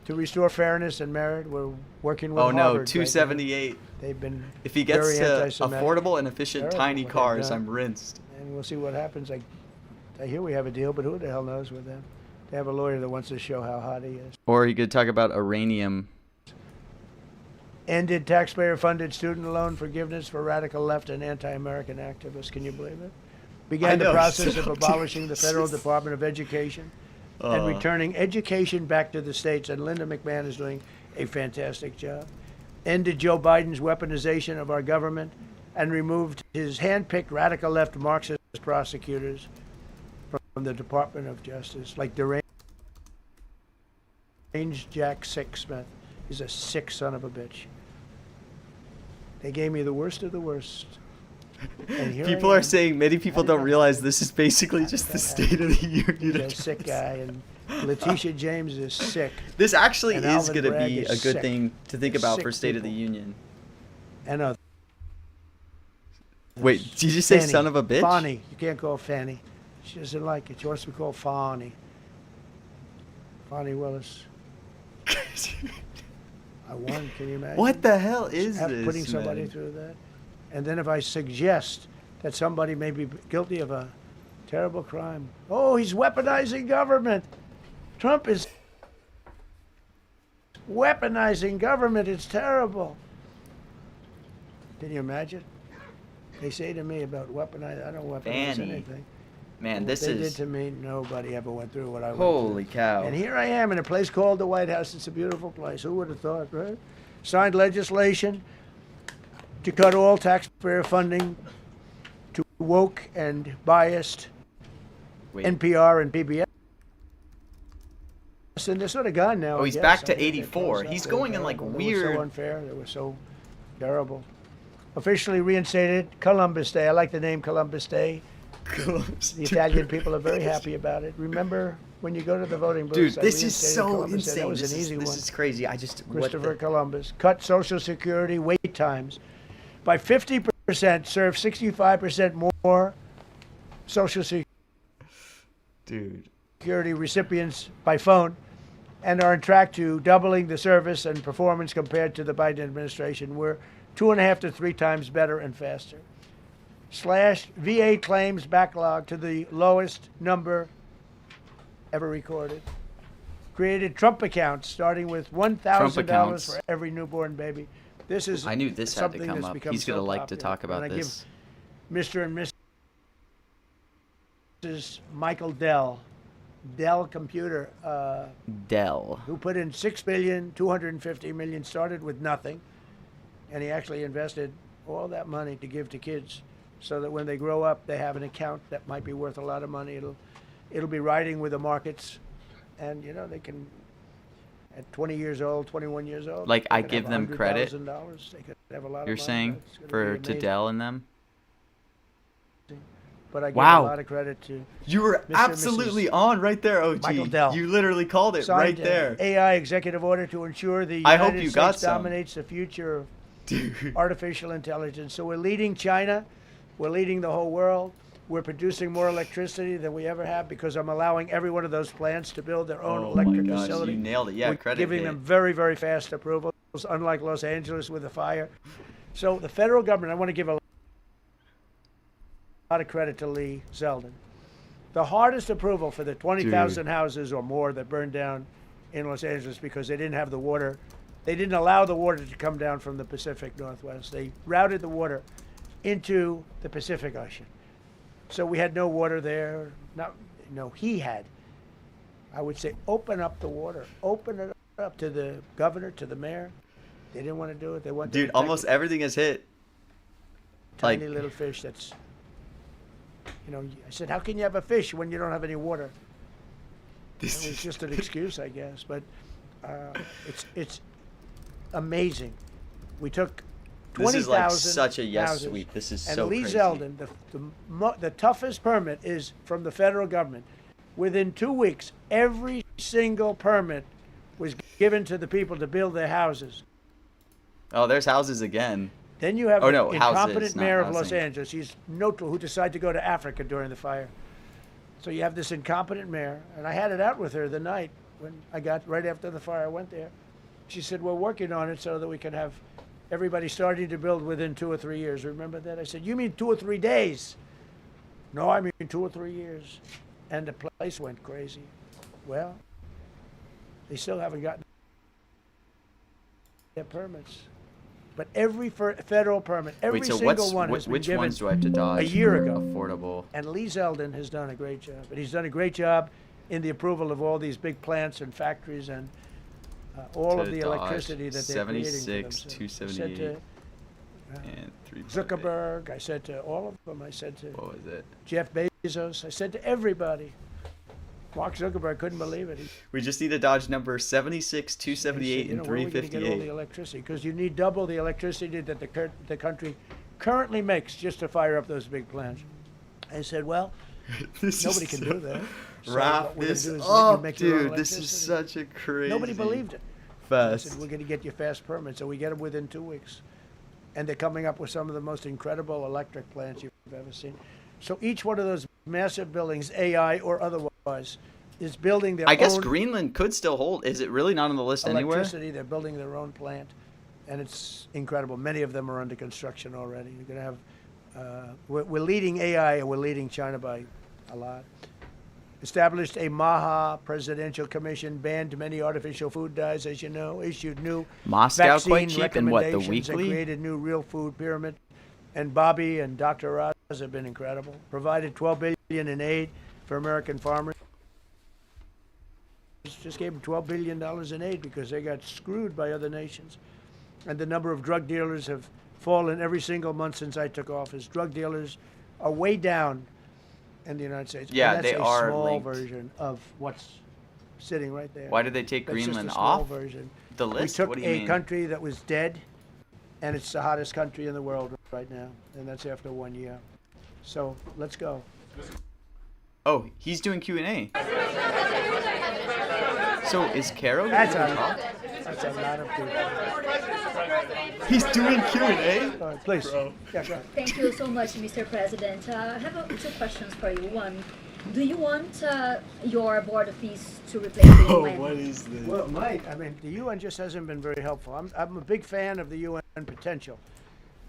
To restore fairness and merit, we're working with Oh no, Harvard right now. 278. They've been If he gets very to anti-Semitic. affordable and efficient Terrible tiny what they've cars, done. I'm rinsed. And we'll see what happens. I hear we have a deal, but who the hell knows with them? They have a lawyer that wants to show how hot he is. Or he could talk about uranium. Ended taxpayer-funded student loan forgiveness for radical left and anti-American activists. Can you believe it? Began the know, process of so abolishing the Federal Jesus. Department of Education and returning education back to the states. And Linda McMahon is doing a fantastic job. Ended Joe Biden's weaponization of our government and removed his hand-picked radical left Marxist prosecutors from the Department of Justice, like deranged Jack Smith. He's a sick son of a bitch. They gave me the worst of the worst. And here People I are am. saying, many people don't realize this is basically just the State of the Union. He's a address. sick guy, and Letitia James is sick. This actually And is Alvin going to Bragg be is a good sick. thing to think about Sick for State of the people. Union. And others. Wait, did you say Fanny. son of a bitch? Fanny. You can't call Fanny. She doesn't like it. She wants to be called Fanny. Fanny Willis. I won. Can you imagine? What the hell is After this, putting somebody man? through that. And then if I suggest that somebody may be guilty of a terrible crime, oh, he's weaponizing government. Trump is weaponizing government. It's terrible. Can you imagine? They say to me about weaponizing. I don't weaponize Fanny. anything. Man, What this they did is... to me, nobody ever went through what I went Holy through. cow. And here I am in a place called the White House. It's a beautiful place. Who would have thought, right? Signed legislation to cut all taxpayer funding to woke and biased Wait. NPR and PBS. And they're sort of gone now. Oh, I he's guess. back I to think they're 84. closed up. He's They were going in, like, terrible. weird- They were so unfair. They were so terrible. Officially reinstated Columbus Day. I like the name Columbus Day. The Italian people are very happy about it. Remember when you go to the voting booth? Dude, I this is reinstated so Columbus Day. insane. That was This an easy is one. crazy. I just... what Christopher the- Columbus. Cut Social Security wait times by 50%, serve 65% more Social Dude. Security recipients by phone, and are on track to doubling the service and performance compared to the Biden administration. We're 2.5 to 3 times better and faster. Slash VA claims backlog to the lowest number ever recorded. Created Trump accounts starting with $1,000 accounts. for every newborn baby. This is I knew this had to something come that's up. become He's going to so like to popular. talk about And I this. give Mr. and Mrs. Michael Dell, Dell Computer, Dell. who put in $6,250,000,000, started with nothing, and he actually invested all that money to give to kids, so that when they grow up, they have an account that might be worth a lot of money. It'll be riding with the markets, and they can, at 20 years old, 21 years old, Like, they I could give have them credit? $100,000. They could have a lot You're of money. saying It's gonna for be to amazing. Dell and them? but I give Wow. a lot of credit to You were Mr. absolutely on right there, OG. Michael Dell. You literally called it right signed there. AI executive order to ensure the I United hope you States got some. dominates the future of Dude. artificial intelligence. So we're leading China, we're leading the whole world. We're producing more electricity than we ever have because I'm allowing every one of those plants to build their own Oh my electric gosh, facility. you nailed it. Yeah, We're credit giving hit. them very, very fast approvals, unlike Los Angeles with the fire. So the federal government, I want to give a lot of credit to Lee Zeldin. The hardest approval for the 20,000 houses or more that burned down in Los Angeles because they didn't have the water. They didn't allow the water to come down from the Pacific Northwest. They routed the water into the Pacific Ocean. So we had no water there. He had. I would say open up the water. Open it up to the governor, to the mayor. They didn't want to do it. They wanted to Dude, protect almost the everything is hit. tiny like- little fish that's, I said, how can you have a fish when you don't have any water? It This was is just an excuse, I guess. But it's amazing. We took This is like 20,000 such a yes houses, sweep. This is and so Lee crazy. Zeldin, the toughest permit is from the federal government. Within 2 weeks, every single permit was given to the people to build their houses. Oh, there's houses again. Then you have Oh, an no, houses, incompetent not mayor of Los housing. Angeles. He's neutral, who decided to go to Africa during the fire. So you have this incompetent mayor, and I had it out with her the night when I got right after the fire. I went there. She said, "We're working on it so that we can have everybody starting to build within 2 or 3 years." Remember that? I said, "You mean 2 or 3 days?" "No, I mean 2 or 3 years." And the place went crazy. Well, they still haven't gotten their permits. But every federal permit, every Wait, so single one has been which given ones do I have to dodge? a year for ago. Affordable. And Lee Zeldin has done a great job. And he's done a great job in the approval of all these big plants and factories and all To of the Dodge, electricity that they're creating for 76, themselves. I said 278, to and 3. Zuckerberg, I said to all of them, I said to What was it? Jeff Bezos, I said to everybody. Mark Zuckerberg couldn't believe it. We just need to dodge number 76, He 278, said, and where are we gonna get all the 358. electricity? Because you need double the electricity that the country currently makes just to fire up those big plants. I said, well, This nobody is can so- do that. So Wrap what we're gonna this do is let you up, make your own dude. This is electricity. such a crazy. Nobody believed it. I Fast. said, we're going to get you fast permits, so we get them within 2 weeks. And they're coming up with some of the most incredible electric plants you've ever seen. So each one of those massive buildings, AI or otherwise, is building their I guess own Greenland could still hold. Is it really not on the list anywhere? electricity. They're building their own plant, and it's incredible. Many of them are under construction already. You're going to have, we're leading AI, and we're leading China by a lot. Established a MAHA presidential commission, banned many artificial food dyes, as you know, issued new Moscow vaccine quite cheap and what, the recommendations, and weekly? created new real food pyramid. And Bobby and Dr. Oz have been incredible. Provided $12 billion in aid for American farmers. Just gave them $12 billion in aid because they got screwed by other nations. And the number of drug dealers have fallen every single month since I took office. Drug dealers are way down in the United States. Yeah, and that's they a are small linked. version of what's sitting right there. Why did they take That's just Greenland a small off version. the We list? took What do you a mean? country that was dead, and it's the hottest country in the world right now, and that's after 1 year. So let's go. Oh, he's doing Q&A. So is Caro That's going to a, talk? that's a lot of people. He's doing Q&A? All right, please. Yeah, go ahead. Thank you so much, Mr. President. I have two questions for you. One, do you want your Board of Peace to replace the Oh, UN? what is this? Well, it might. I mean, the UN just hasn't been very helpful. I'm a big fan of the UN potential,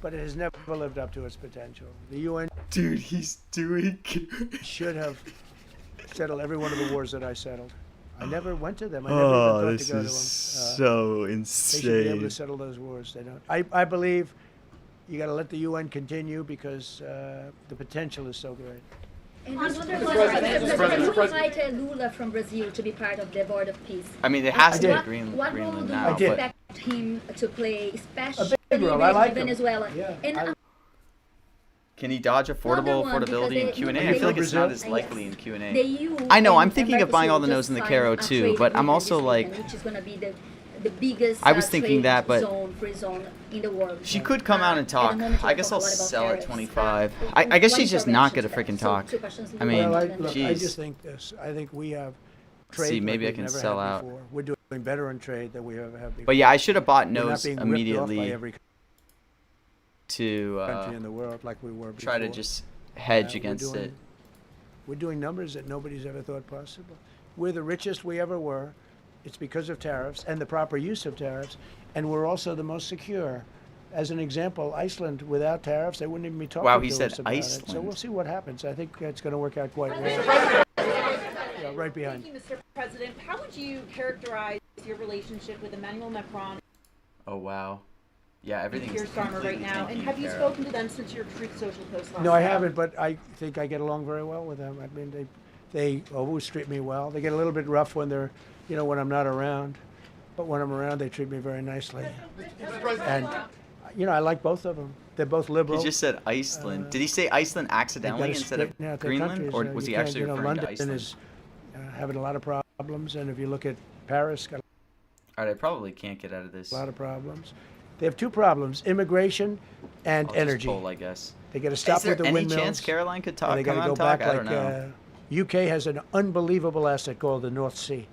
but it has never lived up to its potential. The UN Dude, he's doing Q&A. should have settled every one of the wars that I settled. I never went to them. I never Oh, even thought this to go to them. is so They should be able insane. to settle those wars. They don't. I believe you got to let the UN continue because the potential is so great. And I wonder, Mr. President, you invited Lula from Brazil to be part of the Board of Peace. I mean, it has to be did. What role Greenland do now, you I did. expect him to play, especially big role. I with like him. Venezuela? Yeah, And I- Can he dodge affordable Another one, affordability in because Q&A? they- I feel like it's not Brazil? as likely in Q&A. the EU I know, I'm and thinking of buying all the Mercosur nose in the just Caro signed a too, trade but I'm agreement also this like, weekend, which is going to be the biggest I was thinking trade that, but zone, free zone in the world. she could come out and At talk. the moment, I you guess talk I'll a lot about sell at tariffs. 25. I guess One she's just not intervention gonna freaking to talk. two questions, I mean, Well, I jeez. just think this. I think we have trade See, like maybe I we've can never sell had out. before. We're doing better in trade than we ever have before. But yeah, I should have bought We're not nose being ripped off by immediately every to country in the world like we were before. try to just hedge We're against doing- it. We're doing numbers that nobody's ever thought possible. We're the richest we ever were. It's because of tariffs and the proper use of tariffs, and we're also the most secure. As an example, Iceland, without tariffs, they wouldn't even be talking Wow, to he us said about it. So Iceland. we'll see what happens. I think it's going to work out quite well. Yeah, right behind. Thank you, Mr. President. How would you characterize your relationship with Emmanuel Macron Oh wow. Yeah, and everything's Keir Starmer right completely now? And taken have you care of. spoken to them since your Truth Social post last No, I night? haven't, but I think I get along very well with them. I mean, they always treat me well. They get a little bit rough when they're, when I'm not around, but when I'm around, they treat me very nicely. And, I like both of them. They're both liberal. He just said Iceland. Did he say Iceland They've accidentally gotta instead of straighten out their Greenland, countries. or was You he can't, actually referring London to Iceland? is having a lot of problems, and if you look at Paris, got All right, I probably can't get out of this. a lot of problems. They have two problems: immigration and I'll just energy. pull, I guess. They got to stop Is there with the any windmills. chance Caroline could talk? and they got Come to on, go talk. back I don't know. UK has an unbelievable asset called the North Sea.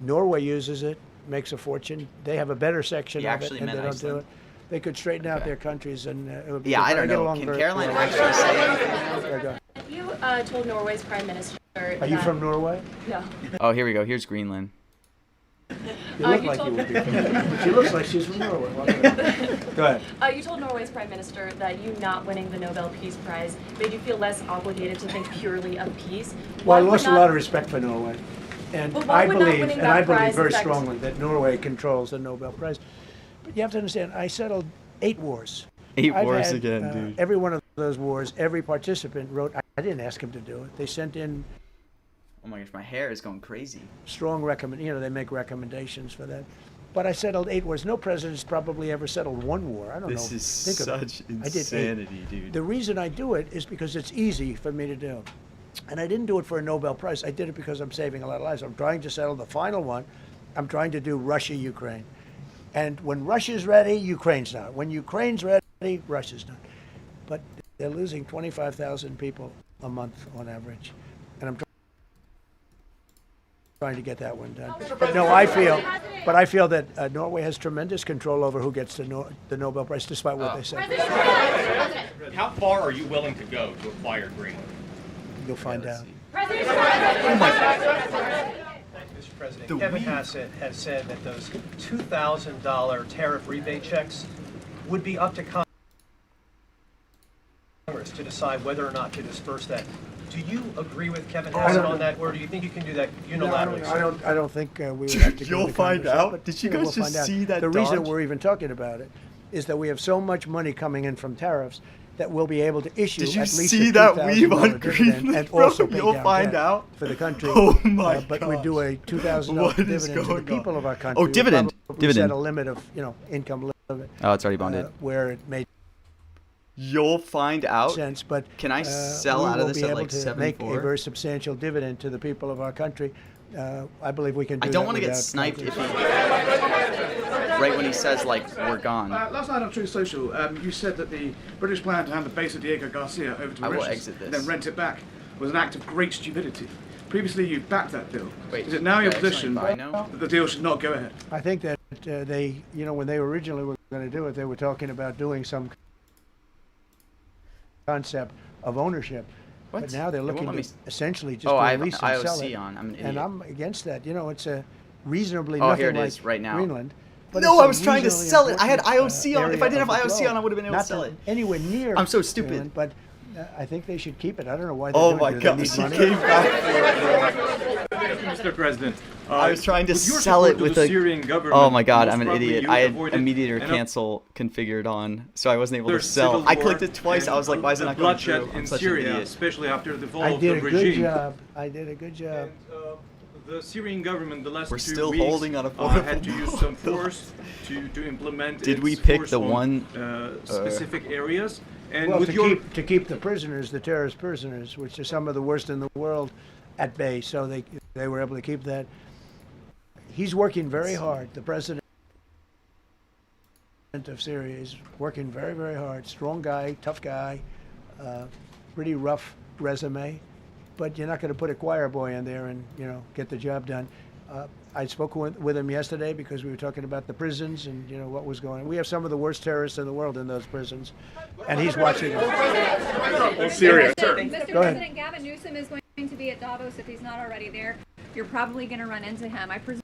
Norway uses it, makes a fortune. They have a better section He of it, actually and they meant don't do it. Iceland? They could straighten out Okay. their countries, and it would be Yeah, good. I don't get know. along Can very Caroline well. actually say anything? Okay, go. You told Norway's prime minister. Are you from Norway? No. Oh, here we go. Here's Greenland. You look you like you told- would be from Norway. But she looks like she's from Norway. Go ahead. You told Norway's prime minister that you not winning the Nobel Peace Prize made you feel less obligated to think purely of peace. Well, I Why would lost a not- lot of respect for Norway. And But why I would not believe, winning and that I believe prize very affect- strongly that Norway controls the Nobel Prize. But you have to understand, I settled 8 wars. 8 I've wars had, again, dude. Every one of those wars, every participant wrote, I didn't ask him to do it. They sent in Oh my gosh, my hair is going crazy. strong they make recommendations for that. But I settled 8 wars. No president's probably ever settled 1 war. I don't know. This is Think of it. such I did 8. insanity, dude. The reason I do it is because it's easy for me to do. And I didn't do it for a Nobel Prize. I did it because I'm saving a lot of lives. I'm trying to settle the final one. I'm trying to do Russia, Ukraine. And when Russia's ready, Ukraine's not. When Ukraine's ready, Russia's not. But they're losing 25,000 people a month on average. And I'm trying to get that one done. But no, I feel that Norway has tremendous control over who gets the Nobel Prize, despite what they say. How far are you willing to go to acquire Greenland? You'll find out. Mr. President, Kevin Hassett has said that those $2,000 tariff rebate checks would be up to Congress to decide whether or not to disperse that. Do you agree with Kevin Hassett on that, or do you think you can do that unilaterally? I don't think we would have to. You'll go to find Congress, out? but, Did you know, guys we'll just find out. see that The reason dodge? we're even talking about it is that we have so much money coming in from tariffs that we'll be able to issue Did you at least see a that $2,000 weave on dividend Greenland, and bro? also pay You'll down find debt out. for the country. Oh my But we do a $2,000 What is dividend to the going people on? of our country. Oh, We'll dividend. probably Dividend. Set a limit of income limit Oh, it's already bonded. where it made You'll find out. sense. But Can I sell we out of will this be at able like to 74? make a very substantial dividend to the people of our country. I believe we can do I don't that want to get without sniped if Congress. he, right when he says like we're gone. Last night on Truth Social, you said that the British plan to hand the base of Diego Garcia over to I will Mauritius exit and this. then rent it back was an act of great stupidity. Previously, you backed that deal. Wait, Is it now your did I actually position buy now? that the deal should not go ahead? I think that they, when they originally were going to do it, they were talking about doing some concept of ownership. What? But now they're It won't looking let me to s- essentially just Oh, I have release and sell IOC it. on. I'm an idiot. And I'm against that. It's a reasonably Oh, nothing here it like is, right now. Greenland. But No, it's a I was trying to reasonably sell it. I had important, IOC on. If I area didn't have of the IOC on, globe. I would have been able to Not sell it. Anywhere near. I'm so stupid. Greenland, but I think they should keep it. I don't know why they're Oh doing my it. Do god, they she need money? came back. Mr. President, I was trying to with your sell it support to with the a. Syrian government, Oh my god, most I'm an probably idiot. you I had avoided a meteor an cancel configured on, so I wasn't able to There's sell. civil I war clicked it twice. I was like, why is it and not going bloodshed through? I'm in such an Syria, idiot. especially after the fall I of did the a good regime. job. I did a good job. And, the Syrian government the last We're 2 still weeks holding on a had to portable use some bomb. force to implement. Did we its pick force the on, one, specific areas? And Well, with to your keep the prisoners, the terrorist prisoners, which are some of the worst in the world, at bay, so they were able to keep that. he's working very hard. The president of Syria is working very, very hard. Strong guy, tough guy, pretty rough resume, but you're not going to put a choir boy in there and get the job done. I spoke with him yesterday because we were talking about the prisons and what was going on. We have some of the worst terrorists in the world in those prisons, and he's watching them. Syria. Mr. Go ahead. President Gavin Newsom is going to be at Davos if he's not already there. You're probably going to run into him. I presume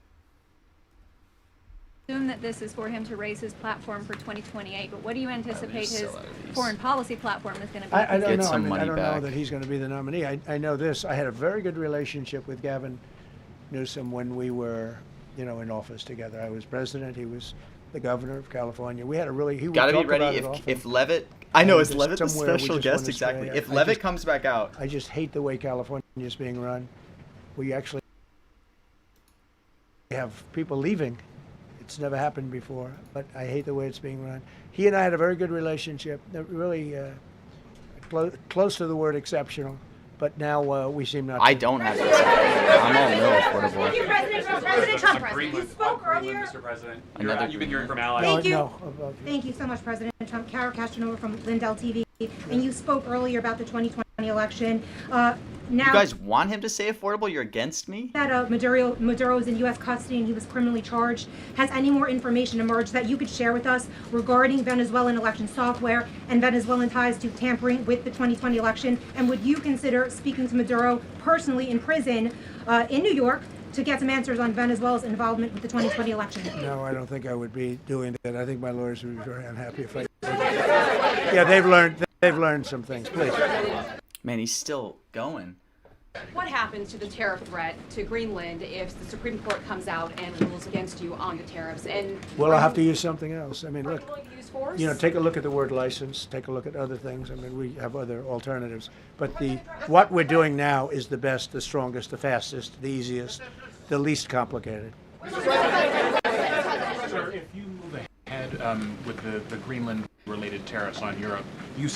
that this is for him to raise his platform for 2028, but what do you anticipate his foreign policy platform is going to be? I don't Get know. some money I don't know back. that he's going to be the nominee. I know this. I had a very good relationship with Gavin Newsom when we were, in office together. I was president. He was the governor of California. We had a really. He would Gotta be talk about ready it often. if Levitt. I know, And is just Levitt the somewhere we special just guest? went astray. Exactly. If I Levitt just- comes back out, I just hate the way California is being run. We actually have people leaving. It's never happened before, but I hate the way it's being run. He and I had a very good relationship, really close to the word exceptional, but now we seem not I to. don't have this. I'm all no affordable. Thank you, President Trump. You spoke earlier. Mr. President. Another You've been hearing from No, allies. Thank you. no, above you. Thank you so much, President Trump. Kara Castronova from Lindell TV. And you spoke earlier about the 2020 election. Now You guys want him to say affordable? You're against me? that Maduro is in U.S. custody and he was criminally charged, has any more information emerged that you could share with us regarding Venezuelan election software and Venezuelan ties to tampering with the 2020 election? And would you consider speaking to Maduro personally in prison in New York to get some answers on Venezuela's involvement with the 2020 election? No, I don't think I would be doing that. I think my lawyers would be very unhappy if I. Yeah, they've learned some things. Please. Man, he's still going. What happens to the tariff threat to Greenland if the Supreme Court comes out and rules against you on the tariffs? And Well, I'll have to use something else. I mean, are look. you willing to use force? Take a look at the word license, take a look at other things. I mean, we have other alternatives. But what we're doing now is the best, the strongest, the fastest, the easiest, the least complicated. Sir, if you move ahead with the Greenland-related tariffs on Europe, you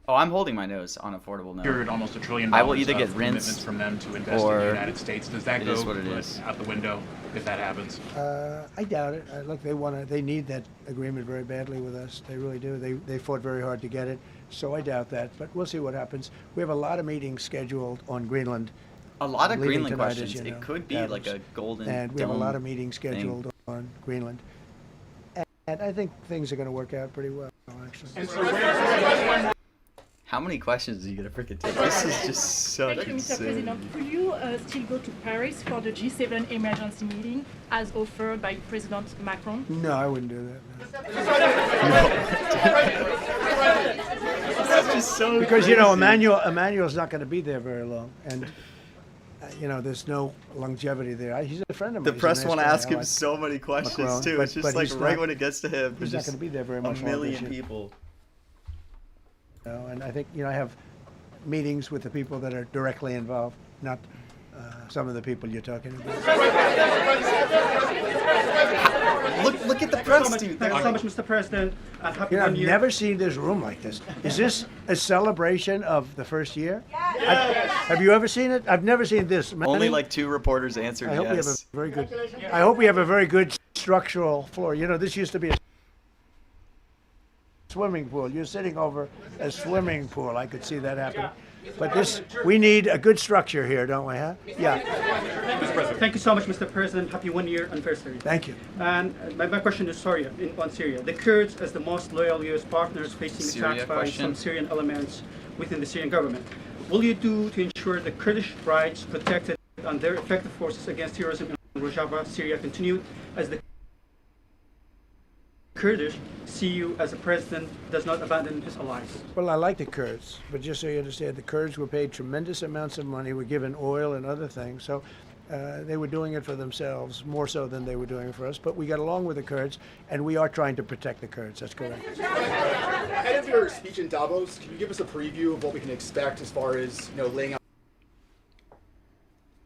Oh, I'm holding my nose on affordable now. secured almost $1 trillion I will either of get commitments rinsed from them to invest in or the United States. Does that it go is what it is. out the window if that happens? I doubt it. Look, they need that agreement very badly with us. They really do. They fought very hard to get it. So I doubt that. But we'll see what happens. We have a lot of meetings scheduled on Greenland. A lot of leaving Greenland tonight, as questions. you know, It could be Davos. like a golden And we have a lot of dome meetings thing. scheduled on Greenland. And I think things are going to work out pretty well, actually. And so How many questions are you gonna freaking take? This is just such Thank you, Mr. insane. President. Could you still go to Paris for the G7 emergency meeting as offered by President Macron? No, I wouldn't do that. This is just so Because crazy. Emmanuel's not going to be there very long, and there's no longevity there. He's a friend of The mine. He's a press nice want to guy. ask I him like so many questions Macron, too. It's just but like he's right not- when it gets to him, he's there's not just going to be there very a much longer. million this year. people. And I think I have meetings with the people that are directly involved, not some of the people you're talking about. Look at the press, dude. Thank you so much, Mr. President. And happy I've New Year. never seen this room like this. Is this a celebration of the first year? Yes. Have you ever seen it? I've never seen this. Only like 2 reporters answered I hope we have a yes. very good. I hope we have a very good structural floor. This used to be a swimming pool. You're sitting over a swimming pool. I could see that happen. But we need a good structure here, don't we? Huh? Yeah. Mr. President. Thank you so much, Mr. President. Happy 1 year anniversary. Thank you. And my question is on Syria. The Kurds, as the most loyal U.S. partners, facing Syria attacks by question? some Syrian elements within the Syrian government. Will you do to ensure the Kurdish rights protected and their effective forces against terrorism in Rojava, Syria, continued as the Kurdish see you as a president does not abandon his allies? Well, I like the Kurds, but just so you understand, the Kurds were paid tremendous amounts of money, were given oil and other things, so they were doing it for themselves, more so than they were doing it for us. But we got along with the Kurds, and we are trying to protect the Kurds. That's correct. Ahead of your speech in Davos, can you give us a preview of what we can expect as far as laying out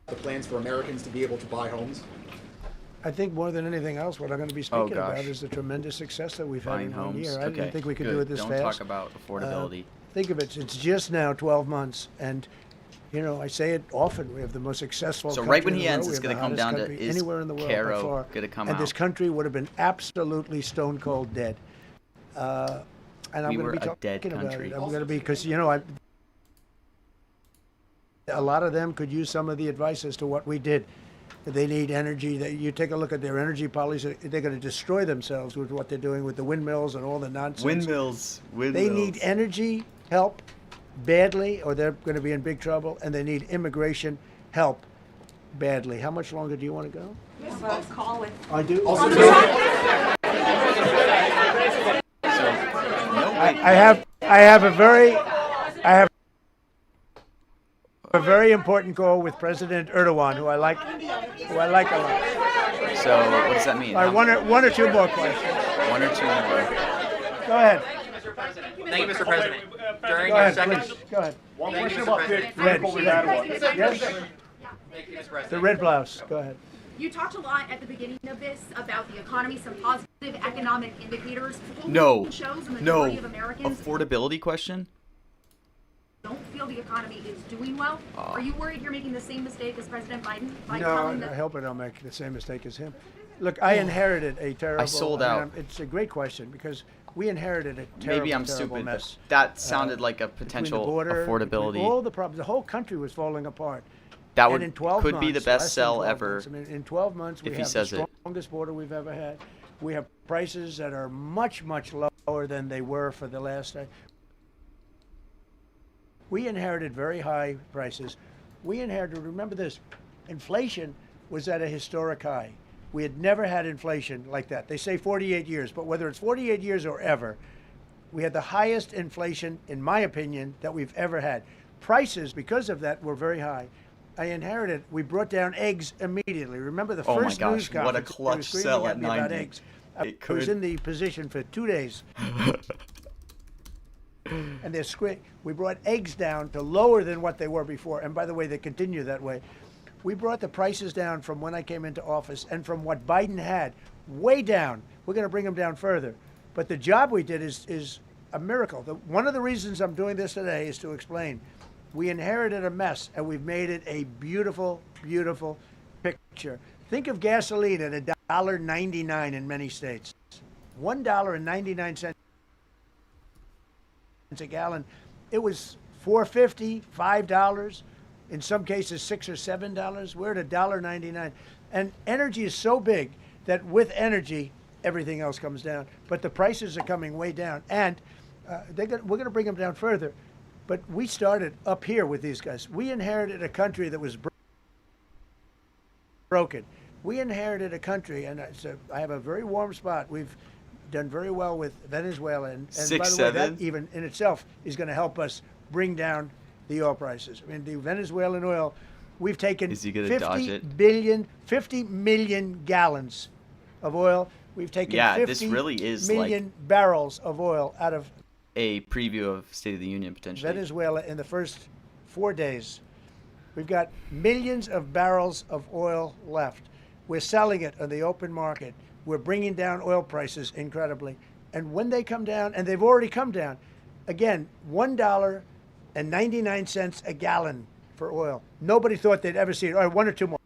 the plans for Americans to be able to buy homes? I think more than anything else, what I'm going to be Oh, speaking gosh. about is the tremendous success that we've had Buying in 1 homes. year. I Okay, didn't think we could good. do it this Don't fast. talk about affordability. Think of it, it's just now 12 months, and You know, I say it often. We have the most successful. So country right when in he the ends, world. it's We have going to the come down hottest to country is anywhere in the world by Caro far. going to come and out? this country would have been absolutely stone cold dead. And I'm We going were to be a dead talking about country. it. I'm going to be because a lot of them could use some of the advice as to what we did. They need energy. You take a look at their energy policy. They're going to destroy themselves with what they're doing with the windmills and all the nonsense. Windmills. They need energy help badly, or they're going to be in big trouble. And they need immigration help badly. How much longer do you want to go? Call with. I do. I have a very important call with President Erdogan, who I like a lot. So what does that mean? All right, one or two more questions. One or two more. Go ahead. Thank you, Mr. President. During Go your ahead, second. please. Go ahead. One Thank you, question Mr. about President. Red one. Yes. Thank you, Mr. President. The red blouse. Go ahead. You talked a lot at the beginning of this about the economy, some positive economic indicators. No. Shows the No. majority of Americans Affordability question? don't feel the economy is doing well. Are you worried you're making the same mistake as President Biden by No, telling I the hope I don't make the same mistake as him. Look, I inherited a terrible. sold mean, out. It's a great question because we inherited a terrible, Maybe I'm terrible stupid, mess. but that sounded like a Between the potential border, affordability. between all the problems, the whole country was falling apart. That And would in 12 could be the months, best less than sell 12 ever. months, I mean, in 12 months, we if he have says the it. strongest border we've ever had. We have prices that are much, much lower than they were for the last. We inherited very high prices. We inherited, remember this, inflation was at a historic high. We had never had inflation like that. They say 48 years, but whether it's 48 years or ever, we had the highest inflation, in my opinion, that we've ever had. Prices, because of that, were very high. I inherited, we brought down eggs immediately. Remember the Oh my first gosh, news what a conference, they were clutch screaming sell at at me about 90. eggs. It I was could. in the position for 2 days. And we brought eggs down to lower than what they were before. And by the way, they continue that way. We brought the prices down from when I came into office and from what Biden had, way down. We're going to bring them down further. But the job we did is a miracle. One of the reasons I'm doing this today is to explain. We inherited a mess, and we've made it a beautiful, beautiful picture. Think of gasoline at $1.99 in many states. $1.99 a gallon. It was $4.50, $5, in some cases $6 or $7. We're at $1.99. And energy is so big that with energy, everything else comes down. But the prices are coming way down. And we're going to bring them down further. But we started up here with these guys. We inherited a country that was broken. We inherited a country, and I have a very warm spot. We've done very well with Venezuela, and by the way, that even in itself is going to help us bring down the oil prices. I mean, the Venezuelan oil, we've taken 50 million gallons of oil. We've taken 50 this really is million like barrels of oil out of a preview of State of the Union potentially. Venezuela in the first 4 days. We've got millions of barrels of oil left. We're selling it on the open market. We're bringing down oil prices incredibly. And when they come down, and they've already come down, again, $1.99 a gallon for oil. Nobody thought they'd ever see it. All right, one or two more.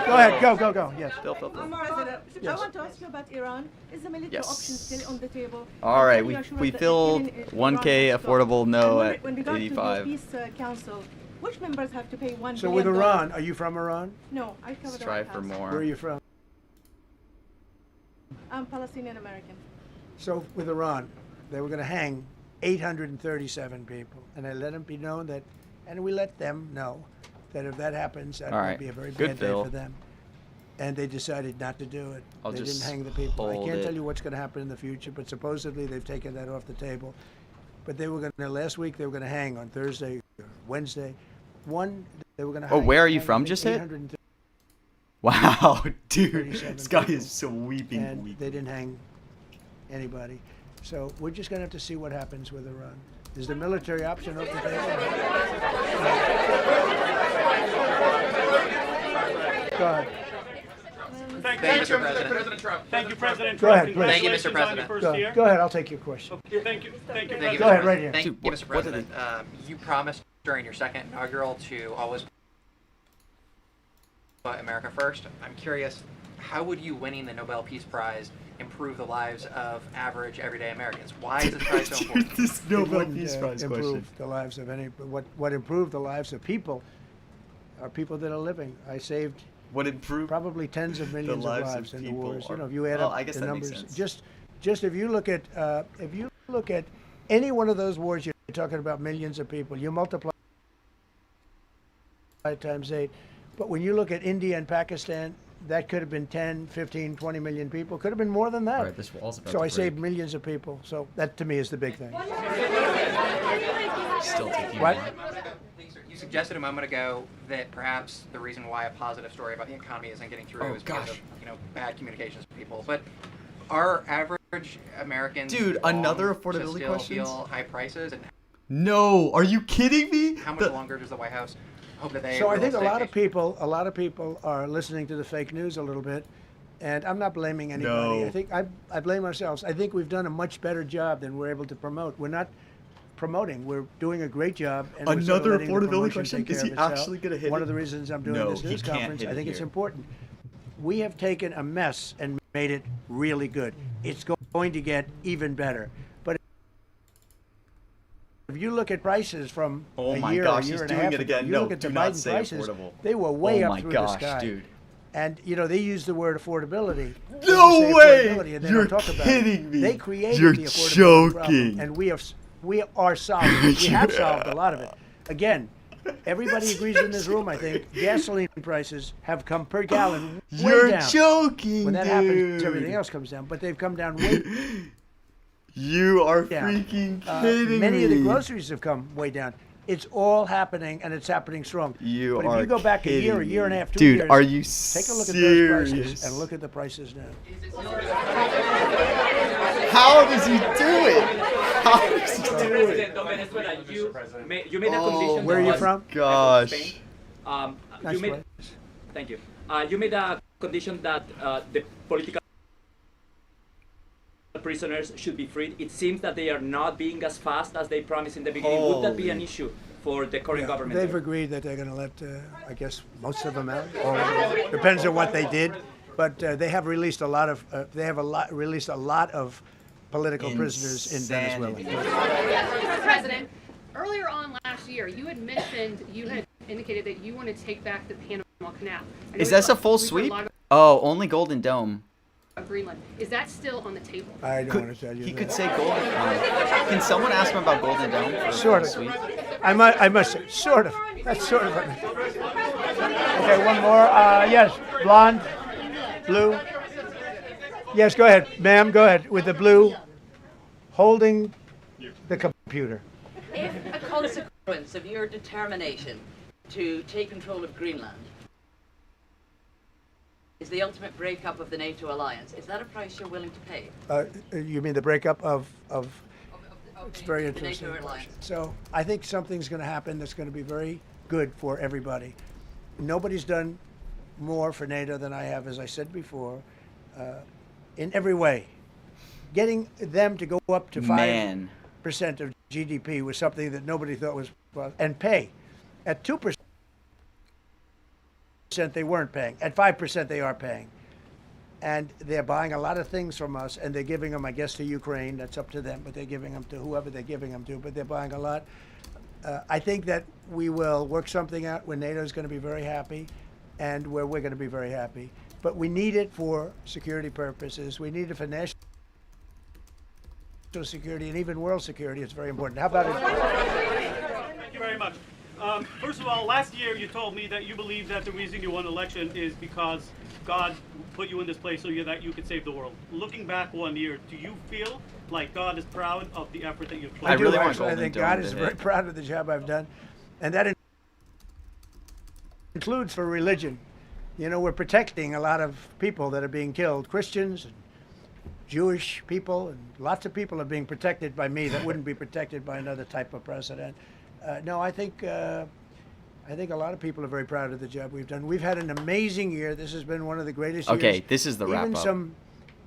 Go ahead, go. Yes. Phil. President, Yes. I want to ask you about Iran. Is the military option still on the table? All right, Can you assure we that filled even if 1K Iran has affordable stopped? no And at when we got 85. to the Peace Council, which members have to pay $1 So billion? with Iran, are you from Iran? No, I cover the Strive White for House. more. Where are you from? I'm Palestinian American. So with Iran, they were going to hang 837 people, and I let them be known that, and we let them know that if that happens, that All would right. be a very Good, bad day Phil. for them. And they decided not to do it. I'll They didn't just hang the people. I hold can't it. tell you what's going to happen in the future, but supposedly they've taken that off the table. But they were going to, last week, they were going to hang on Thursday, Wednesday. They were going to Oh, hang. where are you hang, from? I think, Just hit? 837 Wow, dude, this guy people. is so weeping. And they didn't hang anybody. So we're just going to have to see what happens with Iran. Is the military option off the table? Go ahead. Thank you, President Trump. Thank you, President Go Trump. ahead, please. Thank you, Mr. Congratulations on your President. first Go, year. go ahead, I'll take your question. Thank you, Thank you, Go Mr. ahead, right here. Thank you, Dude, Mr. what did President. You promised during your second inaugural to always put America first. I'm curious, how would you winning the Nobel Peace Prize improve the lives of average, everyday Americans? Why is this prize so important? This It Nobel wouldn't, Peace Prize improve question. the lives of any. What improved the lives of people are people that are living. I saved What improved probably tens of millions of lives of lives in the people wars. You are- know, if you add well, up I guess the that makes numbers, sense. just if you look at any one of those wars, you're talking about millions of people. You multiply it times 8. But when you look at India and Pakistan, that could have been 10, 15, 20 million people. Could have been more than that. Right, this wall's about So to I saved break. millions of people. So that to me is the big thing. Still taking What? more. You suggested a moment ago that perhaps the reason why a positive story about the economy isn't getting through Oh, is because gosh. of bad communications from people. But are average Americans Dude, wrong another to affordability still questions? feel high prices? And No, are you kidding me? how much longer does the White House hope that they? So I will think a stay lot of people are listening to the fake news a little bit, and I'm not blaming anybody. No. I think I blame ourselves. I think we've done a much better job than we're able to promote. We're not promoting. We're doing a great job. And we're sort of Another letting the affordability promotion question? take Is care he of itself. actually gonna hit One it? of the reasons I'm doing No, this he news can't conference, hit I it think it's here. important. We have taken a mess and made it really good. It's going to get even better. But if you look at prices from Oh a my year, gosh, a year he's and a doing half it ago, again. you No, look at do the not Biden say prices, affordable. they were way Oh up my through gosh, the sky. dude. And they use the word affordability. They No say way! affordability, and they You're don't talk about kidding it. me. They created You're the affordability problem, joking. and we are solving it. We have solved a lot of it. Again, everybody agrees in this room. I think gasoline prices have come per gallon way You're down. joking, When that dude. happens, everything else comes down. But they've come down way You are down. freaking kidding Many me. of the groceries have come way down. It's all happening, and it's happening strong. You but are if you go back a year kidding and a me. half, 2 Dude, years, are you take a look at those serious? prices and look at the prices now. How does he do it? How does he do it? President of Venezuela, you made a condition. Where are you that- from? Gosh. Nice you made. place. Thank you. You made a condition that the political prisoners should be freed. It seems that they are not being as fast as they promised in the beginning. Would that be an Holy. issue for the current government? They've agreed that they're going to let, I guess, most of them out. Or depends on what they did, but they have released a lot of. Released a lot of political prisoners in Venezuela. Mr. President, earlier on last year, you had indicated that you want to take back the Panama Canal. I know Is we this a talked- full we've heard sweep? lot Oh, only Golden Dome. about Greenland. Is that still on the table? I don't want to tell you. He that. could say Golden Dome. Can someone ask him about Golden Dome? For Sort a of. sweep? I must say, sort of. That's sort of. Okay, one more. Yes, blonde, blue. Yes, go ahead, ma'am. Go ahead with the blue, holding the computer. If a consequence of your determination to take control of Greenland is the ultimate breakup of the NATO alliance, is that a price you're willing to pay? You mean the breakup of? It's very the interesting. NATO alliance. So I think something's going to happen that's going to be very good for everybody. Nobody's done more for NATO than I have, as I said before, in every way. Getting them to go up to 5% of GDP was something that nobody thought was, and pay. At 2%, they weren't paying. At 5%, they are paying. And they're buying a lot of things from us, and they're giving them, I guess, to Ukraine. That's up to them, but they're giving them to whoever they're giving them to, but they're buying a lot. I think that we will work something out where NATO is going to be very happy and where we're going to be very happy. But we need it for security purposes. We need it for national security and even world security. It's very important. How about it? Thank you very much. First of all, last year you told me that you believe that the reason you won the election is because God put you in this place so that you could save the world. Looking back 1 year, do you feel like God is proud of the effort that you've put? I do actually. I think God is very proud of the job I've done, and that includes for religion. You know, we're protecting a lot of people that are being killed, Christians and Jewish people, and lots of people are being protected by me that wouldn't be protected by another type of president. No, I think I think a lot of people are very proud of the job we've done. We've had an amazing year. This has been one of the greatest years. Okay, this is the wrap Even up. some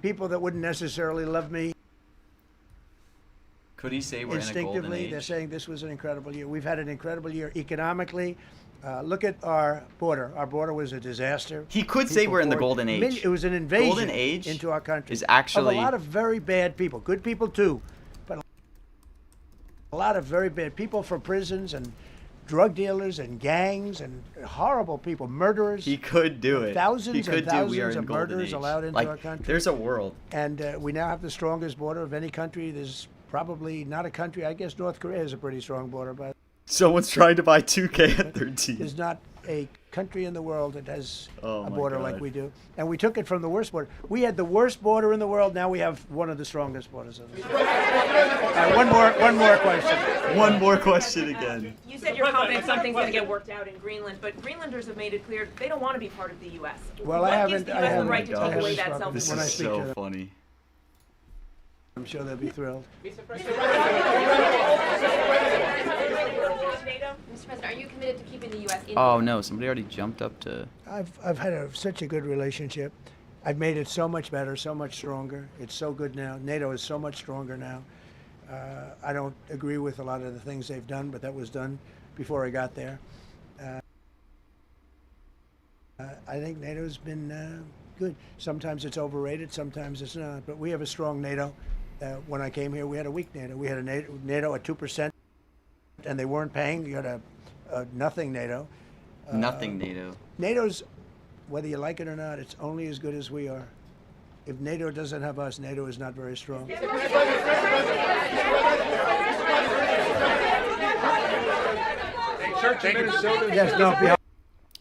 people that wouldn't necessarily love me Could he say we're in a golden instinctively, they're age? saying this was an incredible year. We've had an incredible year economically. Look at our border. Our border was a disaster. He could say we're in the golden age. It was an invasion Golden age into our country is actually- of a lot of very bad people. Good people too, but a lot of very bad people from prisons and drug dealers and gangs and horrible people, murderers. He could do it. Thousands he and could do. We are thousands in of golden murderers age. allowed into Like, our country. there's a world. And we now have the strongest border of any country. There's probably not a country. I guess North Korea has a pretty strong border, but Someone's trying to buy 2K at 13. there's not a country in the world that has Oh a my border like God. we do. And we took it from the worst border. We had the worst border in the world. Now we have one of the strongest borders in the world. One more question. One more question again. You said you're confident something's going to get worked out in Greenland, but Greenlanders have made it clear they don't want to be part of the U.S. Well, what I gives haven't. the I U.S. the haven't. right to I take haven't away that spoken. self-interest? When I This is speak to so them, funny. I'm sure they'll be thrilled. Mr. President, are you committed to keeping the U.S. in? Oh no, somebody already jumped up to. I've had such a good relationship. I've made it so much better, so much stronger. It's so good now. NATO is so much stronger now. I don't agree with a lot of the things they've done, but that was done before I got there. I think NATO's been good. Sometimes it's overrated, sometimes it's not. But we have a strong NATO. When I came here, we had a weak NATO. We had a NATO at 2%, and they weren't paying. You had a nothing NATO. Nothing NATO. NATO's, whether you like it or not, it's only as good as we are. If NATO doesn't have us, NATO is not very strong. Yes, no,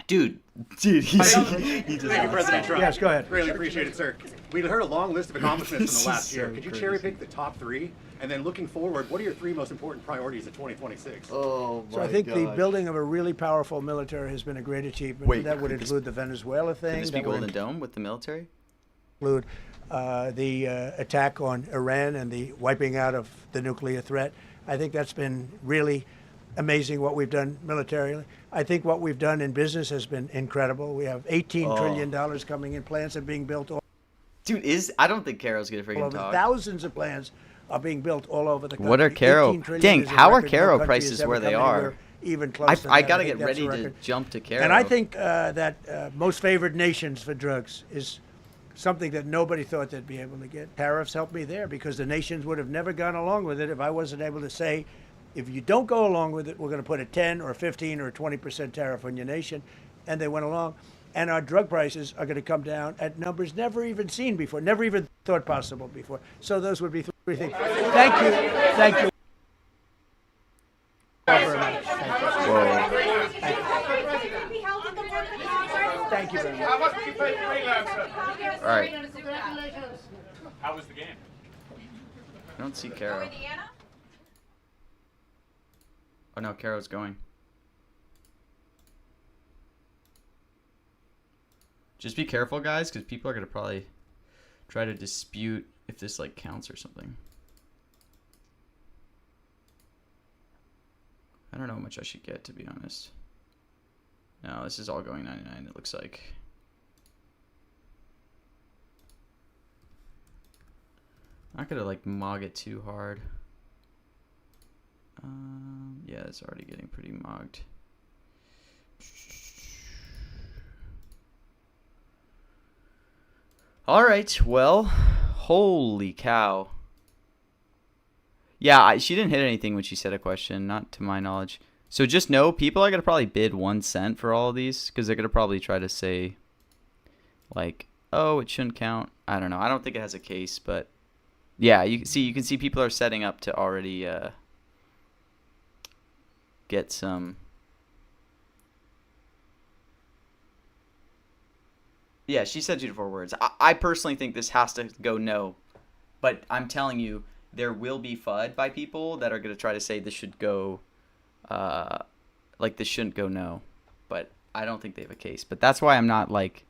Dude, he just Thank you, President Trump. Yes, go ahead. Really appreciate it, sir. We heard a long list of accomplishments This in the is last year. so Could you crazy. cherry pick the top 3? And then looking forward, what are your 3 most important priorities of 2026? Oh So I think the building of a really powerful military has been a great achievement. Wait, that would could this- include the Venezuela thing. Could this be that would Golden Dome with the military? include the attack on Iran and the wiping out of the nuclear threat. I think that's been really amazing what we've done militarily. I think what we've done in business has been incredible. We have $18 trillion coming in. Plants are being built all Dude, I don't think Carol's gonna freaking over. talk. Thousands of plants are being built all over the country. What are Caro? 18 trillion Dang, is a how are record. No Caro country prices has ever where they come are? anywhere even close to I that. gotta think get that's a ready to record. jump to Caro. And I think that most favored nations for drugs is something that nobody thought they'd be able to get. Tariffs helped me there because the nations would have never gone along with it if I wasn't able to say, if you don't go along with it, we're going to put a 10 or 15 or 20% tariff on your nation. And they went along. And our drug prices are going to come down at numbers never even seen before, never even thought possible before. So those would be 3 things. Thank you. Thank you. Very much. Thank you very much. How much did you pay for Greenland, sir? All right. How was the game? I don't see Caro. Oh no, Caro's going. Just be careful, guys, because people are gonna probably try to dispute if this like counts or something. I don't know how much I should get, to be honest. No, this is all going 99, it looks like. Not gonna like mog it too hard. Yeah, it's already getting pretty mogged. All right, well, holy cow. Yeah, she didn't hit anything when she said a question, not to my knowledge. So just know people are going to probably bid 1 cent for all of these because they're going to probably try to say, like, oh, it shouldn't count. I don't know. I don't think it has a case, but yeah, you can see people are setting up to already get some. Yeah, she said 2 to 4 words. I personally think this has to go no, but I'm telling you, there will be FUD by people that are going to try to say this should go, like this shouldn't go no, but I don't think they have a case. But that's why I'm not like,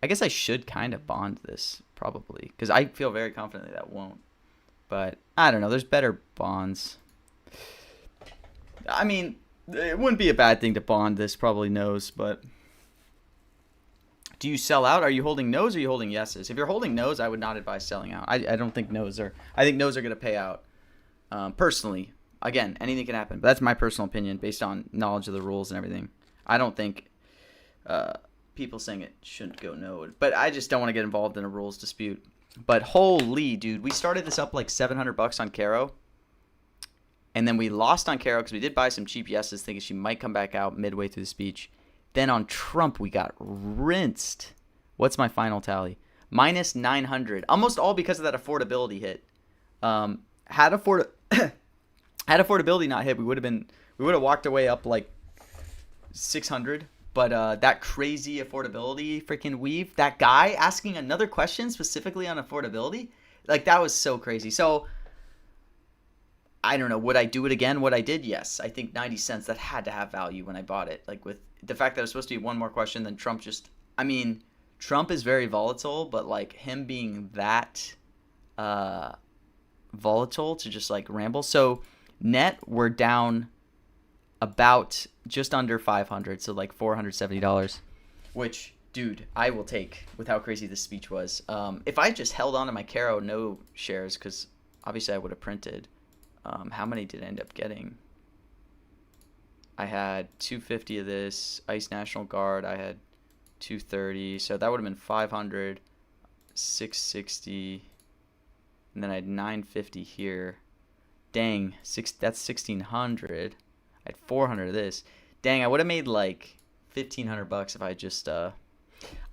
I guess I should kind of bond this probably because I feel very confident that won't. But I don't know. There's better bonds. I mean, it wouldn't be a bad thing to bond this, probably no's, but do you sell out? Are you holding no's or are you holding yeses? If you're holding no's, I would not advise selling out. I don't think no's are, I think no's are going to pay out. Personally, again, anything can happen, but that's my personal opinion based on knowledge of the rules and everything. I don't think people saying it shouldn't go no, but I just don't want to get involved in a rules dispute. But holy, dude, we started this up like $700 on Caro. And then we lost on Caro because we did buy some cheap yeses thinking she might come back out midway through the speech. Then on Trump, we got rinsed. What's my final tally? Minus 900. Almost all because of that affordability hit. Had affordability not hit, we would have walked away up like 600. But that crazy affordability freaking weave, that guy asking another question specifically on affordability, like that was so crazy. So I don't know. Would I do it again? What I did? Yes. I think 90 cents, that had to have value when I bought it. Like with the fact that it was supposed to be one more question, then Trump just, I mean, Trump is very volatile, but like him being that volatile to just like ramble. So net, we're down about just under 500. So like $470, which, dude, I will take with how crazy this speech was. If I just held on to my Caro no shares, because obviously I would have printed. How many did I end up getting? I had 250 of this ICE National Guard. I had 230, so that would have been 500, 660, and then I had 950 here. Dang, that's 1600. I had 400 of this. Dang, I would have made like $1,500 if I just.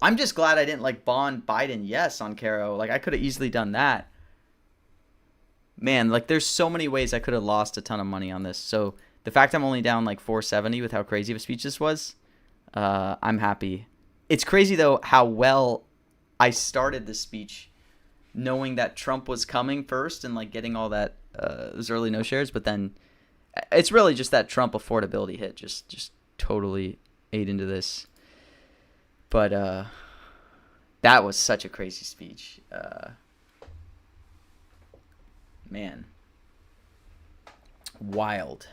I'm just glad I didn't like bond Biden yes on Caro. Like I could have easily done that. Man, like there's so many ways I could have lost a ton of money on this. So the fact I'm only down like 470 with how crazy of a speech this was, I'm happy. It's crazy though how well I started this speech knowing that Trump was coming first and like getting all that those early no shares, but then it's really just that Trump affordability hit just totally ate into this. But that was such a crazy speech. Man. Wild.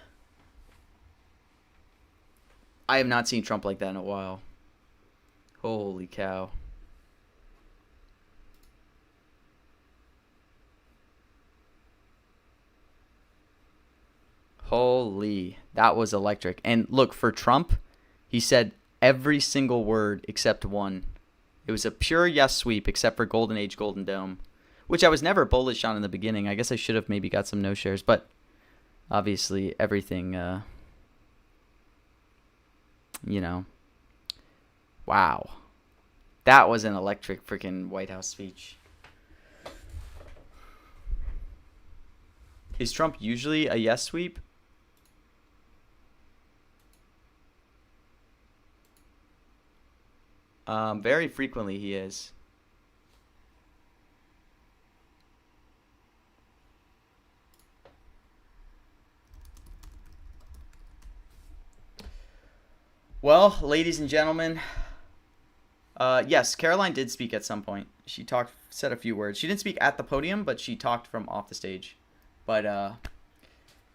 I have not seen Trump like that in a while. Holy cow. Holy. That was electric. And look, for Trump, he said every single word except one. It was a pure yes sweep except for Golden Age, Golden Dome, which I was never bullish on in the beginning. I guess I should have maybe got some no shares, but obviously everything, you know. Wow. That was an electric freaking White House speech. Is Trump usually a yes sweep? Very frequently he is. Well, ladies and gentlemen, yes, Caroline did speak at some point. She said a few words. She didn't speak at the podium, but she talked from off the stage. But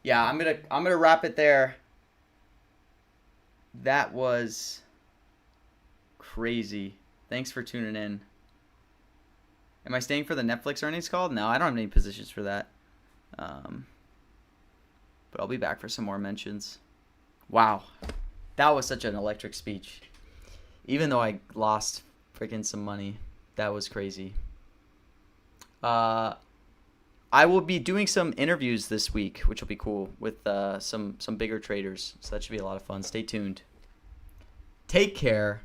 yeah, I'm gonna wrap it there. That was crazy. Thanks for tuning in. Am I staying for the Netflix earnings call? No, I don't have any positions for that. But I'll be back for some more mentions. Wow. That was such an electric speech. Even though I lost freaking some money, that was crazy. I will be doing some interviews this week, which will be cool, with some bigger traders. So that should be a lot of fun. Stay tuned. Take care.